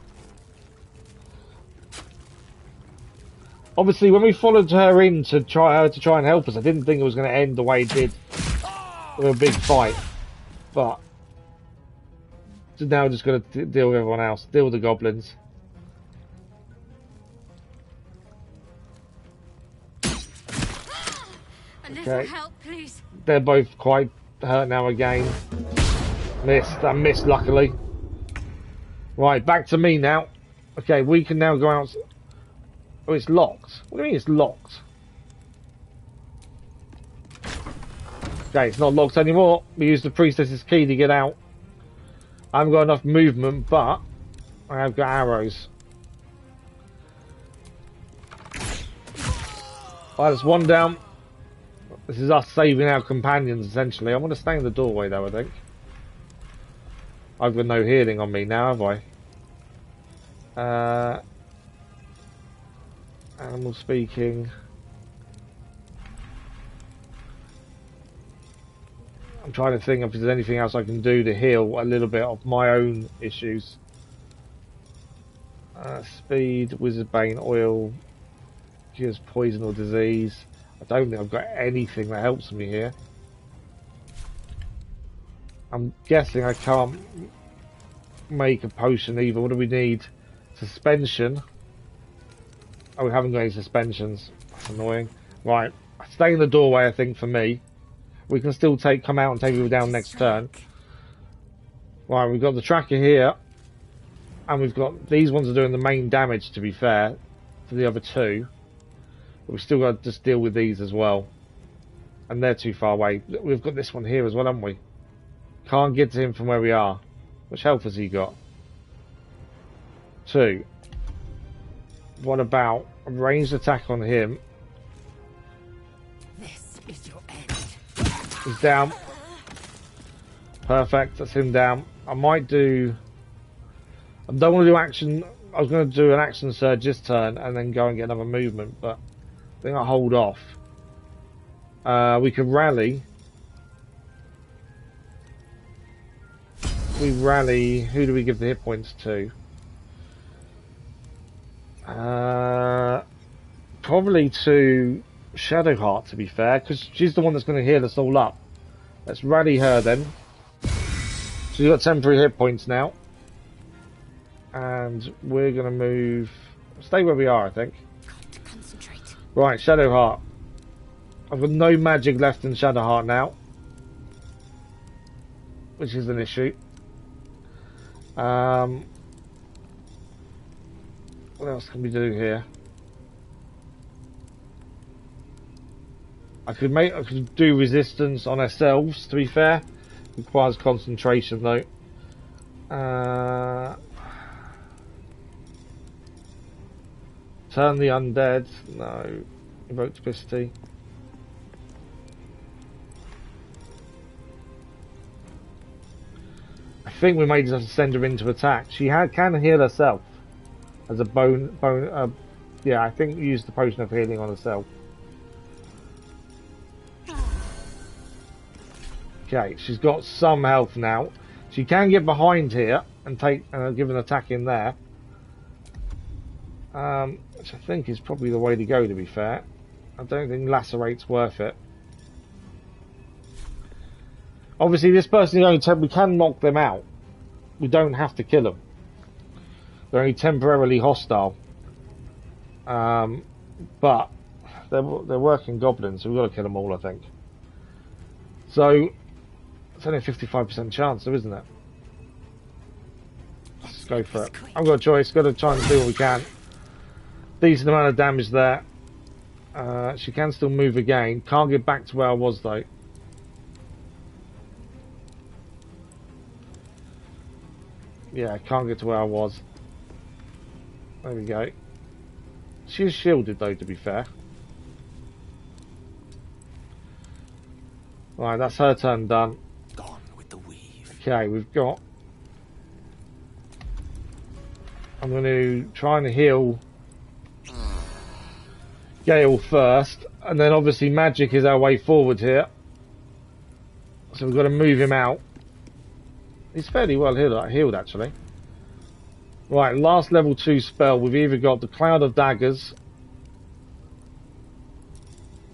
Speaker 1: Obviously, when we followed her in to try and help us, I didn't think it was going to end the way it did with a big fight. But now we're just going to deal with everyone else. Deal with the goblins. Okay.
Speaker 10: Help, please.
Speaker 1: They're both quite hurt now again. Missed. I missed, luckily. Right, back to me now. Okay, we can now go out. Oh, it's locked. What do you mean it's locked? Okay, it's not locked anymore. We use the priestess's key to get out. I haven't got enough movement, but I have got arrows. Alright, that's one down. This is us saving our companions, essentially. I'm going to stay in the doorway, though, I think. I've got no healing on me now, have I? Animal speaking. I'm trying to think if there's anything else I can do to heal a little bit of my own issues. Speed, Wizard Bane, Oil, cures poison or disease. I don't think I've got anything that helps me here. I'm guessing I can't make a potion either. What do we need? Suspension. Oh, we haven't got any suspensions. That's annoying. Right, stay in the doorway, I think, for me. We can still come out and take people down next turn. Right, we've got the tracker here. And we've got, these ones are doing the main damage, to be fair, to the other two. But we've still got to just deal with these as well. And they're too far away. We've got this one here as well, haven't we? Can't get to him from where we are. Which health has he got? 2. What about a ranged attack on him?
Speaker 11: This is your end.
Speaker 1: He's down. Perfect, that's him down. I might do... I don't want to do action... I was going to do an action surge this turn and then go and get another movement, but I think I'll hold off. We could rally. We rally... Who do we give the hit points to? Probably to Shadowheart, to be fair, because she's the one that's going to heal us all up. Let's rally her then. She's got temporary hit points now. And we're going to move... Stay where we are, I think. Right, Shadowheart. I've got no magic left in Shadowheart now. Which is an issue. What else can we do here? I could do resistance on ourselves, to be fair. Requires concentration though. Turn the undead. No. Invoke Capacity. I think we may just have to send her into attack. She can heal herself. As a yeah, I think use the potion of healing on herself. Okay, she's got some health now. She can get behind here and give an attack in there. Which I think is probably the way to go, to be fair. I don't think Lacerate's worth it. Obviously, this person is only we can knock them out. We don't have to kill them. They're only temporarily hostile. But they're working goblins, so we've got to kill them all, I think. So it's only a 55% chance, though, isn't it? Let's go for it. I've got a choice. Got to try and do what we can. Decent amount of damage there. She can still move again. Can't get back to where I was, though. Yeah, can't get to where I was. There we go. She's shielded though, to be fair. Right, that's her turn done.
Speaker 3: Gone with the weave.
Speaker 1: Okay, we've got... I'm going to try and heal Gale first. And then obviously magic is our way forward here. So we've got to move him out. He's fairly well healed actually. Right, last level 2 spell. We've either got the Cloud of Daggers,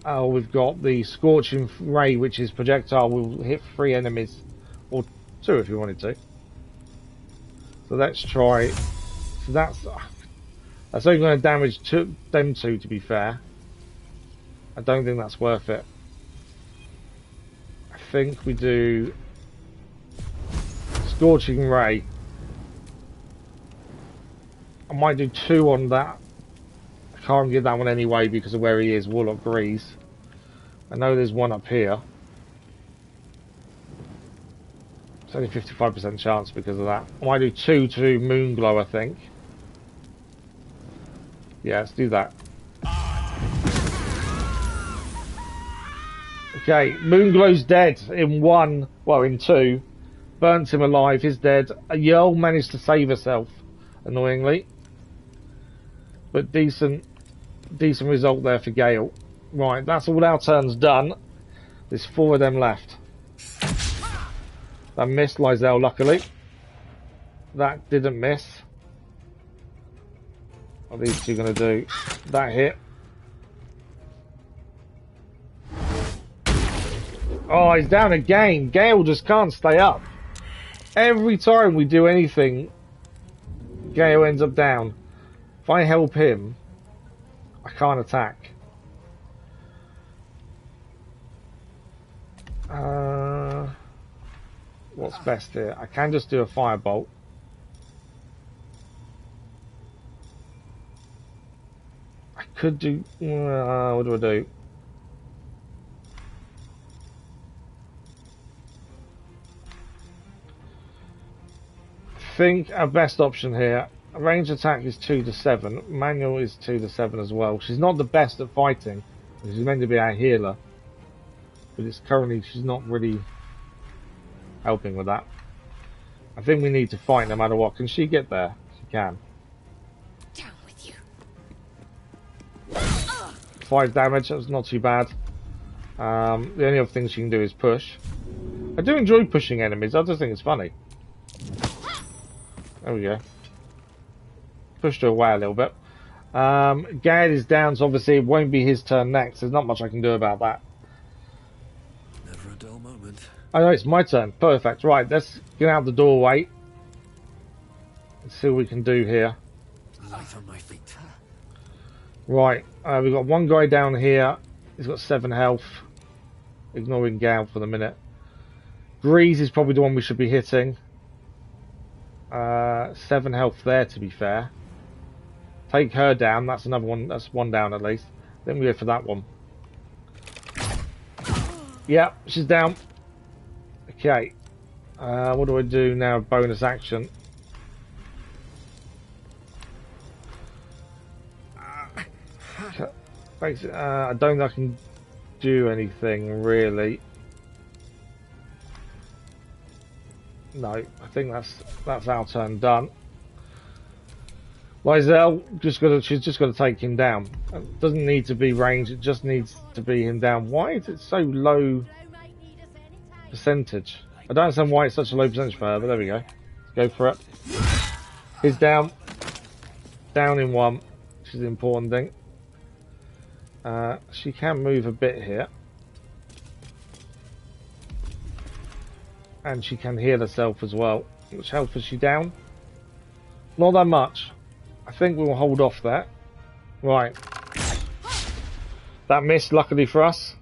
Speaker 1: or we've got the Scorching Ray, which is projectile will hit 3 enemies, or 2 if you wanted to. So let's try. So that's only going to damage them 2, to be fair. I don't think that's worth it. I think we do Scorching Ray. I might do 2 on that. I can't get that one anyway because of where he is, Warlock Grease. I know there's one up here. It's only 55% chance because of that. I might do 2 to Moonglow, I think. Yeah, let's do that. Okay, Moonglow's dead in 1, well, in 2. Burnt him alive, he's dead. A Yerl managed to save herself, annoyingly. But decent result there for Gale. Right, that's all our turns done. There's 4 of them left. That missed Lysel, luckily. That didn't miss. What are these two going to do? That hit. Oh, he's down again. Gale just can't stay up. Every time we do anything, Gale ends up down. If I help him, I can't attack. What's best here? I can just do a firebolt. I could do... what do I do? I think our best option here, range attack is 2 to 7, manual is 2 to 7 as well. She's not the best at fighting, she's meant to be our healer, but it's currently she's not really helping with that. I think we need to fight no matter what. Can she get there? She can.
Speaker 5: Down with you.
Speaker 1: 5 damage, that's not too bad. The only other thing she can do is push. I do enjoy pushing enemies, I just think it's funny. There we go. Pushed her away a little bit. Gad is down, so obviously it won't be his turn next. There's not much I can do about that.
Speaker 7: Never a dull moment.
Speaker 1: I know, it's my turn. Perfect. Right, let's get out the doorway. Let's see what we can do here.
Speaker 7: Light on my feet.
Speaker 1: Right, we've got one guy down here. He's got 7 health. Ignoring Gale for the minute. Grease is probably the one we should be hitting. 7 health there, to be fair. Take her down. That's another one. That's 1 down at least. Then we go for that one. Yeah, she's down. Okay. What do I do now? Bonus action. Basically, I don't think I can do anything really. No, I think that's our turn done. Lysel, she's just got to take him down. It doesn't need to be range, it just needs to be him down. Why is it so low percentage? I don't understand why it's such a low percentage for her, but there we go. Let's go for it. He's down. Down in 1, which is the important thing. She can move a bit here. And she can heal herself as well. Which health is she down? Not that much. I think we'll hold off that. Right. That missed, luckily for us.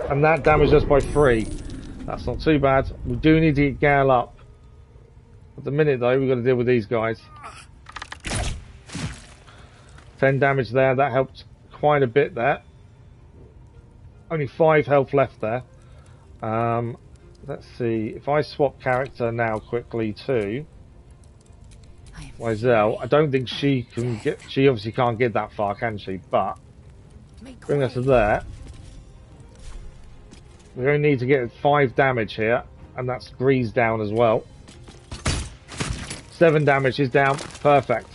Speaker 1: And that damaged us by 3. That's not too bad. We do need to get Gale up. At the minute though, we've got to deal with these guys. 10 damage there, that helped quite a bit there. Only 5 health left there. Let's see, if I swap character now quickly to Lysel, I don't think she can get, she obviously can't get that far, can she? But bring us to there. We only need to get 5 damage here, and that's Grease down as well. 7 damage is down, perfect.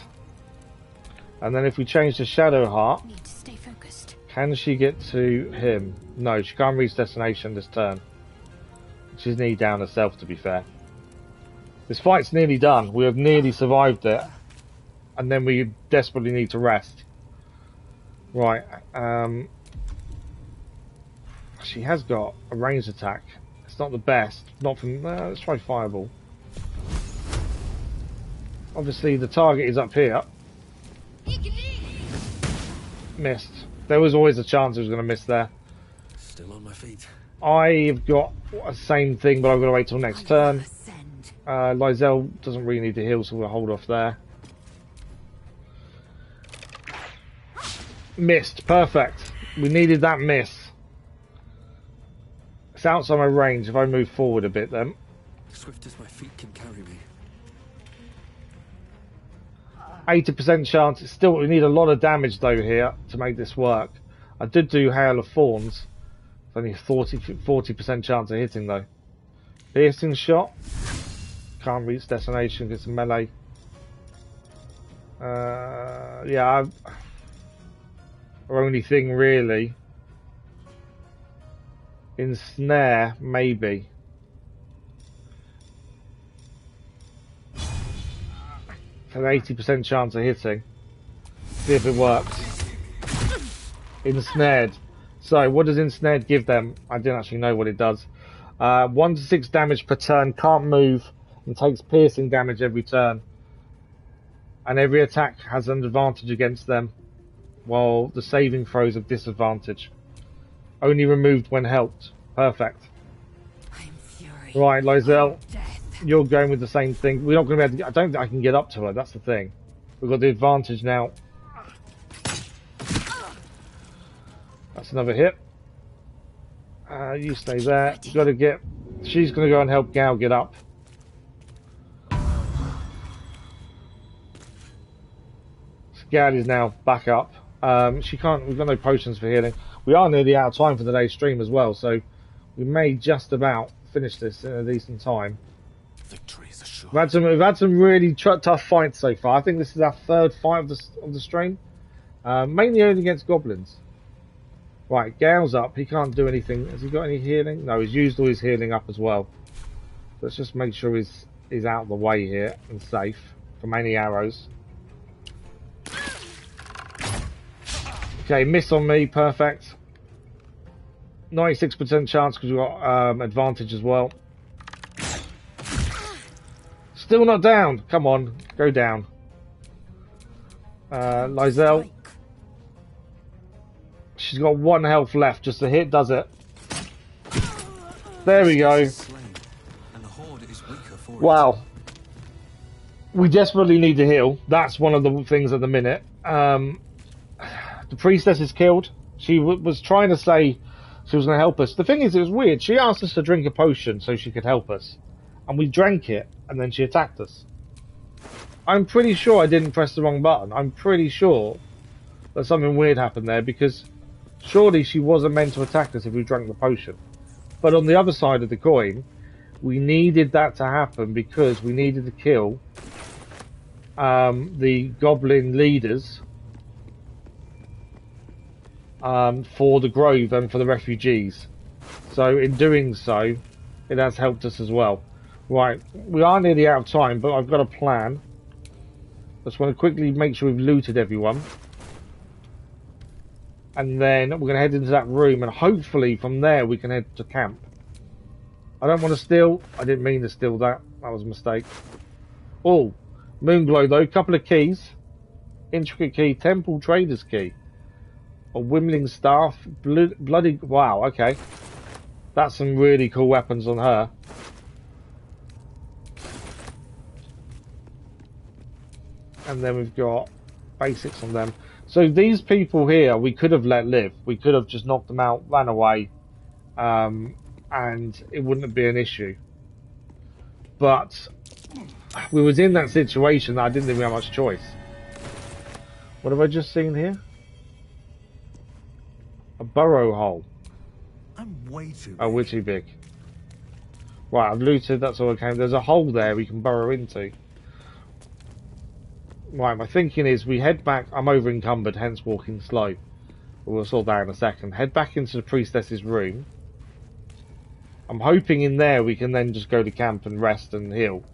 Speaker 1: And then if we change to Shadowheart,
Speaker 5: Need to stay focused.
Speaker 1: can she get to him? No, she can't reach destination this turn. She's nearly down herself, to be fair. This fight's nearly done. We have nearly survived it. And then we desperately need to rest. Right. She has got a ranged attack. It's not the best. Not from... let's try Fireball. Obviously, the target is up here. Missed. There was always a chance it was going to miss there.
Speaker 7: Still on my feet.
Speaker 1: I've got the same thing, but I've got to wait till next turn. Lysel doesn't really need to heal, so we'll hold off there. Missed. Perfect. We needed that miss. It's outside my range. If I move forward a bit, then.
Speaker 7: Swift as my feet can carry me.
Speaker 1: 80% chance. It's still, we need a lot of damage though here to make this work. I did do Hail of Thorns. It's only 40% chance of hitting though. Piercing shot. Can't reach destination. It's a melee. Yeah. Our only thing really. Ensnare, maybe. An 80% chance of hitting. See if it works. Ensnared. So, what does Ensnared give them? I didn't actually know what it does. 1 to 6 damage per turn, can't move, and takes piercing damage every turn. And every attack has an advantage against them, while the saving throws are disadvantage. Only removed when helped. Perfect. Right, Lizelle. You're going with the same thing. We're not going to be able to, I don't think I can get up to her, that's the thing. We've got the advantage now. That's another hit. You stay there. You've got to get... She's going to go and help Gal get up. So Gal is now back up. She can't... We've got no potions for healing. We are nearly out of time for today's stream as well, so we may just about finish this in a decent time. We've had some really tough fights so far. I think this is our third fight of the stream, mainly only against goblins. Right, Gale's up. He can't do anything. Has he got any healing? No, he's used all his healing up as well. Let's just make sure he's out of the way here and safe from any arrows. Okay, miss on me. Perfect. 96% chance because we've got advantage as well. Still not down. Come on, go down. Lizelle. She's got 1 health left. Just a hit does it. There we go. Wow. We desperately need to heal. That's one of the things at the minute. The priestess is killed. She was trying to say she was going to help us. The thing is, it was weird. She asked us to drink a potion so she could help us. And we drank it, and then she attacked us. I'm pretty sure I didn't press the wrong button. I'm pretty sure that something weird happened there, because surely she wasn't meant to attack us if we drank the potion. But on the other side of the coin, we needed that to happen because we needed to kill the goblin leaders for the grove and for the refugees. So in doing so, it has helped us as well. Right, we are nearly out of time, but I've got a plan. Just want to quickly make sure we've looted everyone. And then we're going to head into that room, and hopefully from there we can head to camp. I don't want to steal. I didn't mean to steal that. That was a mistake. Oh, Moonglow though. Couple of keys. Intricate key. Temple Trader's key. A Wimbling Staff. Bloody... Wow, okay. That's some really cool weapons on her. And then we've got basics on them. So these people here, we could have let live. We could have just knocked them out, ran away, and it wouldn't have been an issue. But we was in that situation that I didn't think we had much choice. What have I just seen here? A burrow hole.
Speaker 7: I'm way too big.
Speaker 1: Oh, we're too big. Right, I've looted, that's all I can. There's a hole there we can burrow into. Right, my thinking is we head back. I'm over encumbered, hence walking slow. But we'll sort that in a second. Head back into the priestess's room. I'm hoping in there we can then just go to camp and rest and heal.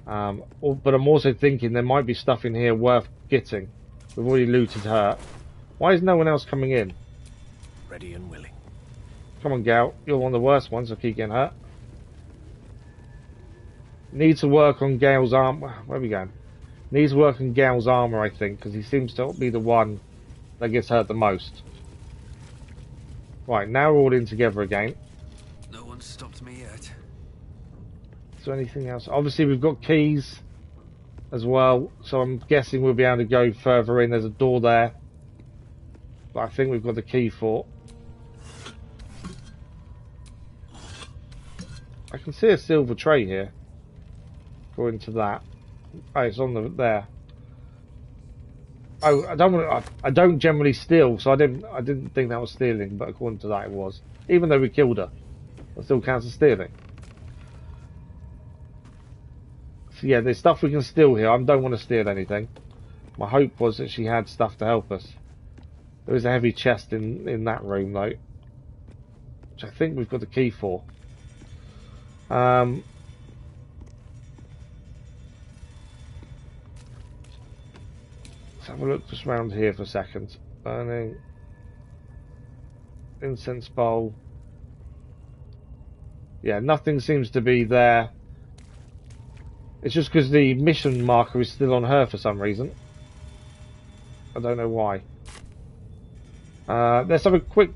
Speaker 1: But I'm also thinking there might be stuff in here worth getting. We've already looted her. Why is no one else coming in?
Speaker 2: Ready and willing.
Speaker 1: Come on, Gal. You're one of the worst ones, so keep getting hurt. Need to work on Gal's arm. Where are we going? Needs to work on Gal's armor, I think, because he seems to be the one that gets hurt the most. Right, now we're all in together again.
Speaker 7: No one stopped me yet.
Speaker 1: Is there anything else? Obviously, we've got keys as well, so I'm guessing we'll be able to go further in. There's a door there, but I think we've got the key for. I can see a silver tray here. According to that. Oh, it's on there. Oh, I don't generally steal, so I didn't think that was stealing, but according to that it was. Even though we killed her, that still counts as stealing. So yeah, there's stuff we can steal here. I don't want to steal anything. My hope was that she had stuff to help us. There is a heavy chest in that room though, which I think we've got the key for. Let's have a look just around here for a second. Burning incense bowl. Yeah, nothing seems to be there. It's just because the mission marker is still on her for some reason. I don't know why. Let's have a quick.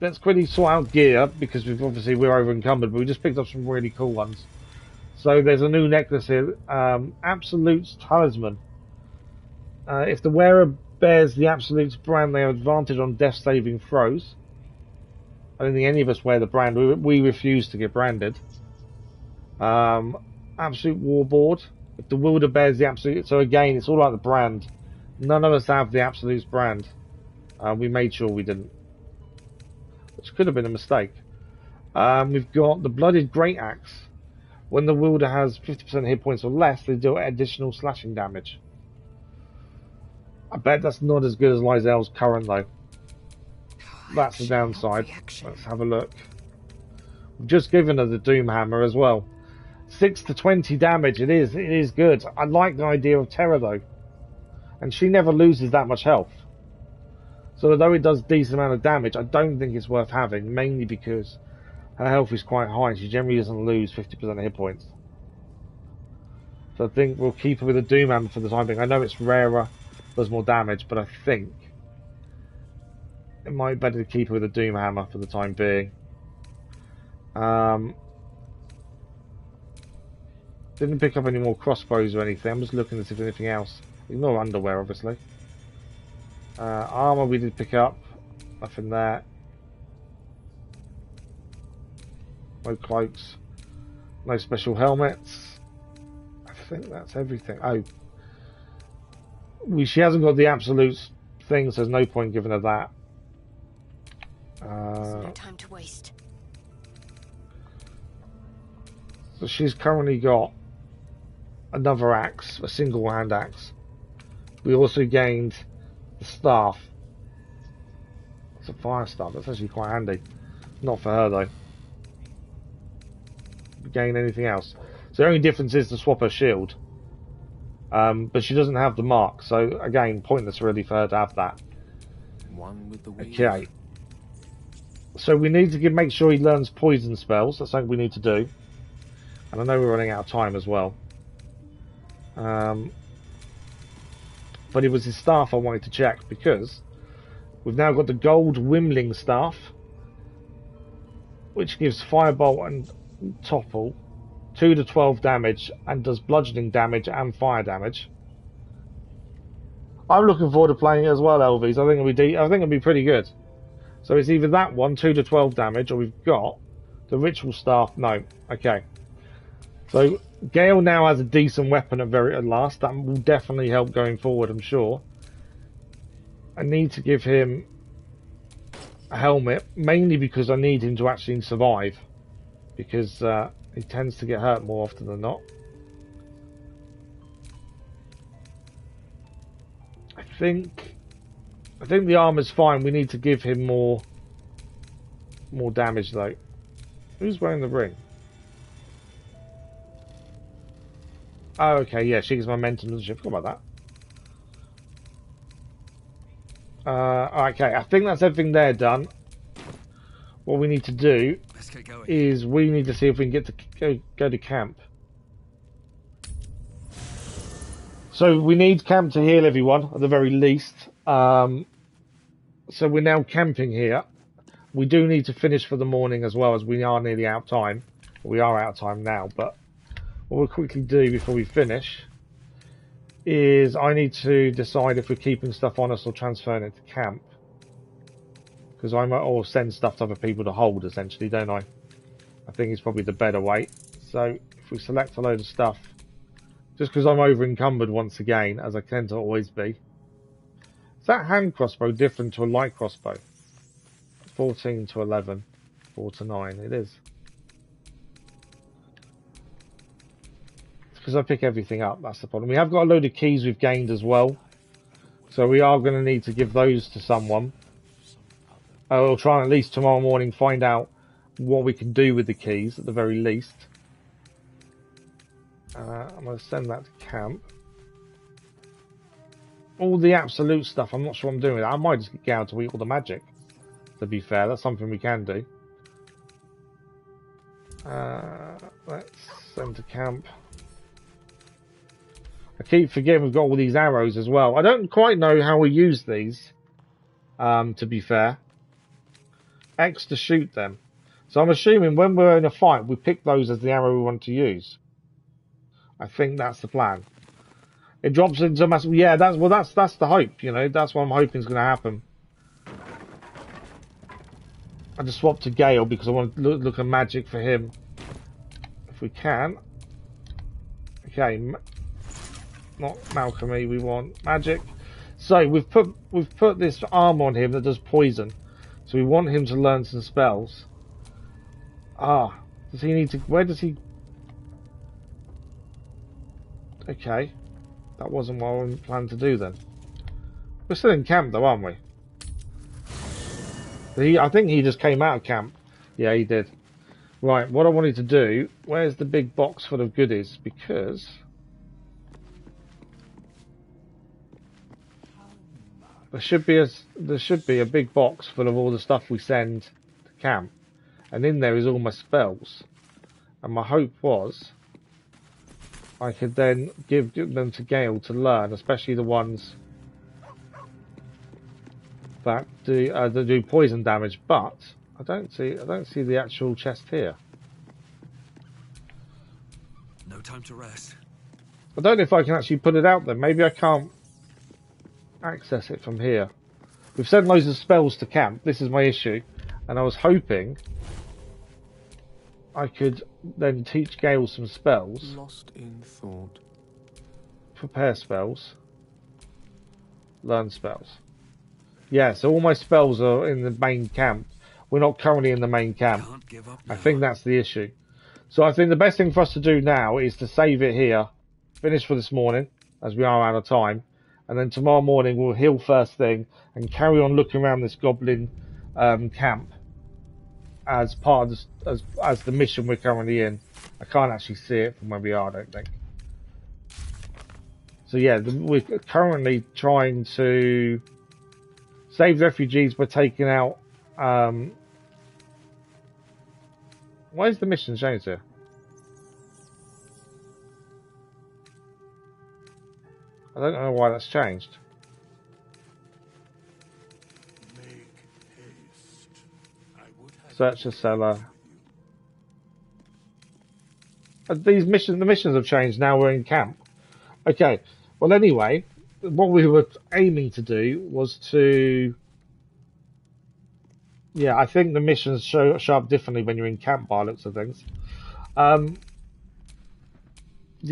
Speaker 1: Let's quickly sort out gear because we're over encumbered, but we just picked up some really cool ones. So there's a new necklace here, Absolute's Talisman. If the wearer bears the Absolute's brand, they have advantage on death saving throws. I don't think any of us wear the brand. We refuse to get branded. Absolute Warboard. If the wielder bears the Absolute, so again, it's all about the brand. None of us have the Absolute's brand. We made sure we didn't, which could have been a mistake. We've got the Blooded Great Axe. When the wielder has 50% hit points or less, they deal additional slashing damage. I bet that's not as good as Lysel's current though. That's the downside. Let's have a look. We've just given her the Doom Hammer as well. 6 to 20 damage. It is good. I like the idea of Terror though, and she never loses that much health. So although it does a decent amount of damage, I don't think it's worth having, mainly because her health is quite high and she generally doesn't lose 50% of hit points. So I think we'll keep her with a Doom Hammer for the time being. I know it's rarer, does more damage, but I think it might be better to keep her with a Doom Hammer for the time being. Didn't pick up any more crossbows or anything. I'm just looking to see if there's anything else. Ignore underwear, obviously. Armor we did pick up. Nothing there. No cloaks. No special helmets. I think that's everything. Oh. She hasn't got the absolute thing, so there's no point giving her that.
Speaker 5: No time to waste.
Speaker 1: So she's currently got another axe, a single hand axe. We also gained the staff. It's a fire staff. That's actually quite handy. Not for her though. We gain anything else. So the only difference is to swap her shield. But she doesn't have the mark, so again, pointless really for her to have that.
Speaker 3: One with the
Speaker 1: okay. So we need to make sure he learns poison spells. That's something we need to do. And I know we're running out of time as well. But it was his staff I wanted to check, because we've now got the gold Wimling staff, which gives Firebolt and Topple 2 to 12 damage and does bludgeoning damage and fire damage. I'm looking forward to playing it as well, Elvies. I think it'll be pretty good. So it's either that one, 2 to 12 damage, or we've got the ritual staff. No, okay. So Gale now has a decent weapon at last. That will definitely help going forward, I'm sure. I need to give him a helmet, mainly because I need him to actually survive, because he tends to get hurt more often than not. I think the armor's fine. We need to give him more damage though. Who's wearing the ring? Oh, okay, yeah, she gives momentum, doesn't she? I forgot about that. Okay, I think that's everything there done. What we need to do is we need to see if we can get to go to camp. So we need camp to heal everyone, at the very least. So we're now camping here. We do need to finish for the morning as well, as we are nearly out of time. We are out of time now, but what we'll quickly do before we finish is I need to decide if we're keeping stuff on us or transferring it to camp. Because I might all send stuff to other people to hold, essentially, don't I? I think is probably the better way. So if we select a load of stuff, just because I'm over encumbered once again, as I tend to always be. Is that hand crossbow different to a light crossbow? 14 to 11, 4 to 9, it is. It's because I pick everything up, that's the problem. We have got a load of keys we've gained as well. So we are going to need to give those to someone. I'll try and at least tomorrow morning find out what we can do with the keys at the very least. I'm going to send that to camp. All the absolute stuff, I'm not sure I'm doing with that. I might just get out to eat all the magic. To be fair, that's something we can do. Let's send to camp. I keep forgetting we've got all these arrows as well. I don't quite know how we use these, to be fair. X to shoot them. So I'm assuming when we're in a fight, we pick those as the arrow we want to use. I think that's the plan. It drops into massive. Yeah, that's the hope. You know, that's what I'm hoping is going to happen. I just swapped to Gale because I want to look at magic for him, if we can. Okay, not Malcolmy. We want magic. So we've put this arm on him that does poison. So we want him to learn some spells. Ah, does he need to? Where does he? Okay, that wasn't what I planned to do then. We're still in camp though, aren't we? I think he just came out of camp. Yeah, he did. Right, what I wanted to do, where's the big box full of goodies? Because there should be a big box full of all the stuff we send to camp. And in there is all my spells. And my hope was I could then give them to Gale to learn, especially the ones that do poison damage. But I don't see the actual chest here.
Speaker 7: No time to rest.
Speaker 1: I don't know if I can actually put it out there. Maybe I can't access it from here. We've sent loads of spells to camp. This is my issue, and I was hoping I could then teach Gale some spells.
Speaker 2: Lost in thought.
Speaker 1: Prepare spells. Learn spells. Yeah, so all my spells are in the main camp. We're not currently in the main camp. I think that's the issue. So I think the best thing for us to do now is to save it here. Finish for this morning, as we are out of time. And then tomorrow morning we'll heal first thing and carry on looking around this goblin camp. As part of this, as the mission we're currently in. I can't actually see it from where we are, I don't think. So yeah, we're currently trying to save refugees by taking out. Why is the mission changed here? I don't know why that's changed. Search the cellar. The missions have changed. Now we're in camp. Okay. Well, anyway, what we were aiming to do was to. Yeah, I think the missions show up differently when you're in camp by looks of things. The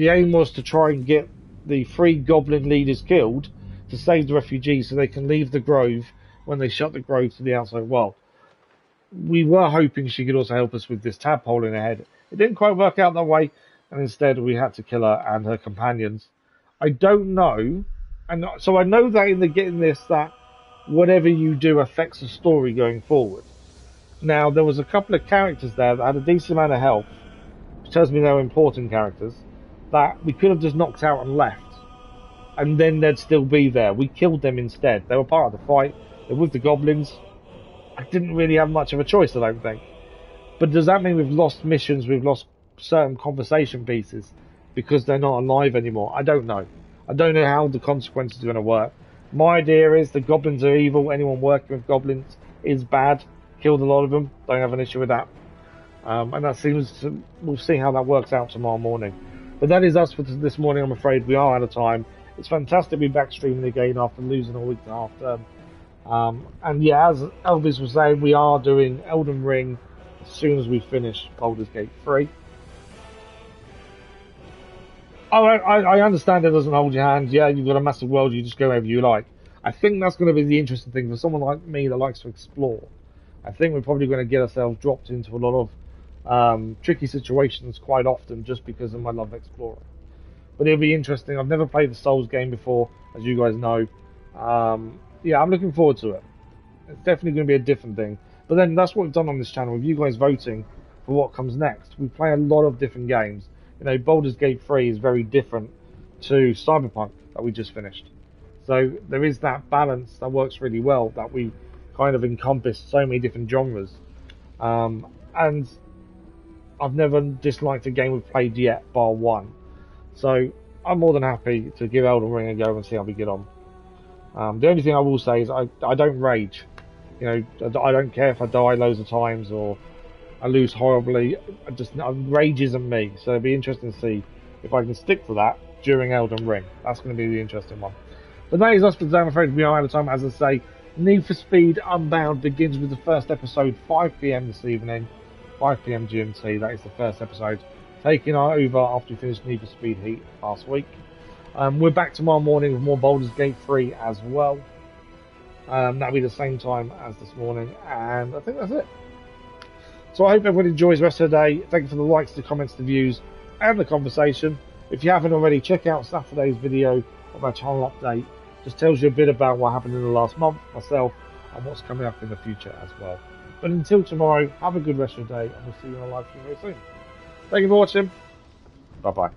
Speaker 1: aim was to try and get the 3 goblin leaders killed to save the refugees so they can leave the grove when they shut the grove to the outside world. We were hoping she could also help us with this tadpole in her head. It didn't quite work out that way, and instead we had to kill her and her companions. I don't know, and so I know that in the getting this, that whatever you do affects the story going forward. Now, there was a couple of characters there that had a decent amount of health, which tells me they were important characters, that we could have just knocked out and left, and then they'd still be there. We killed them instead. They were part of the fight. They're with the goblins. I didn't really have much of a choice, I don't think. But does that mean we've lost missions, we've lost certain conversation pieces because they're not alive anymore? I don't know. I don't know how the consequences are going to work. My idea is the goblins are evil. Anyone working with goblins is bad. Killed a lot of them. Don't have an issue with that. And that seems to, we'll see how that works out tomorrow morning. But that is us for this morning, I'm afraid. We are out of time. It's fantastic to be back streaming again after losing a week and a half term. And yeah, as Elvis was saying, we are doing Elden Ring as soon as we finish Baldur's Gate 3. Oh, I understand it doesn't hold your hand. Yeah, you've got a massive world, you just go wherever you like. I think that's going to be the interesting thing for someone like me that likes to explore. I think we're probably going to get ourselves dropped into a lot of tricky situations quite often just because of my love of exploring. But it'll be interesting. I've never played the Souls game before, as you guys know. Yeah, I'm looking forward to it. It's definitely going to be a different thing. But then that's what we've done on this channel, with you guys voting for what comes next. We play a lot of different games. You know, Baldur's Gate 3 is very different to Cyberpunk that we just finished. So there is that balance that works really well, that we kind of encompass so many different genres. And I've never disliked a game we've played yet, bar one. So I'm more than happy to give Elden Ring a go and see how we get on. The only thing I will say is I don't rage. You know, I don't care if I die loads of times or I lose horribly. Rage isn't me. So it'll be interesting to see if I can stick to that during Elden Ring. That's going to be the interesting one. But that is us for today. I'm afraid we are out of time. As I say, Need for Speed Unbound begins with the first episode 5 PM this evening. 5 PM GMT. That is the first episode. Taking over after we finished Need for Speed Heat last week. We're back tomorrow morning with more Baldur's Gate 3 as well. That'll be the same time as this morning, and I think that's it. So I hope everyone enjoys the rest of the day. Thank you for the likes, the comments, the views, and the conversation. If you haven't already, check out Saturday's video of our channel update. Just tells you a bit about what happened in the last month, myself, and what's coming up in the future as well. But until tomorrow, have a good rest of the day, and we'll see you on a live stream very soon. Thank you for watching. Bye bye.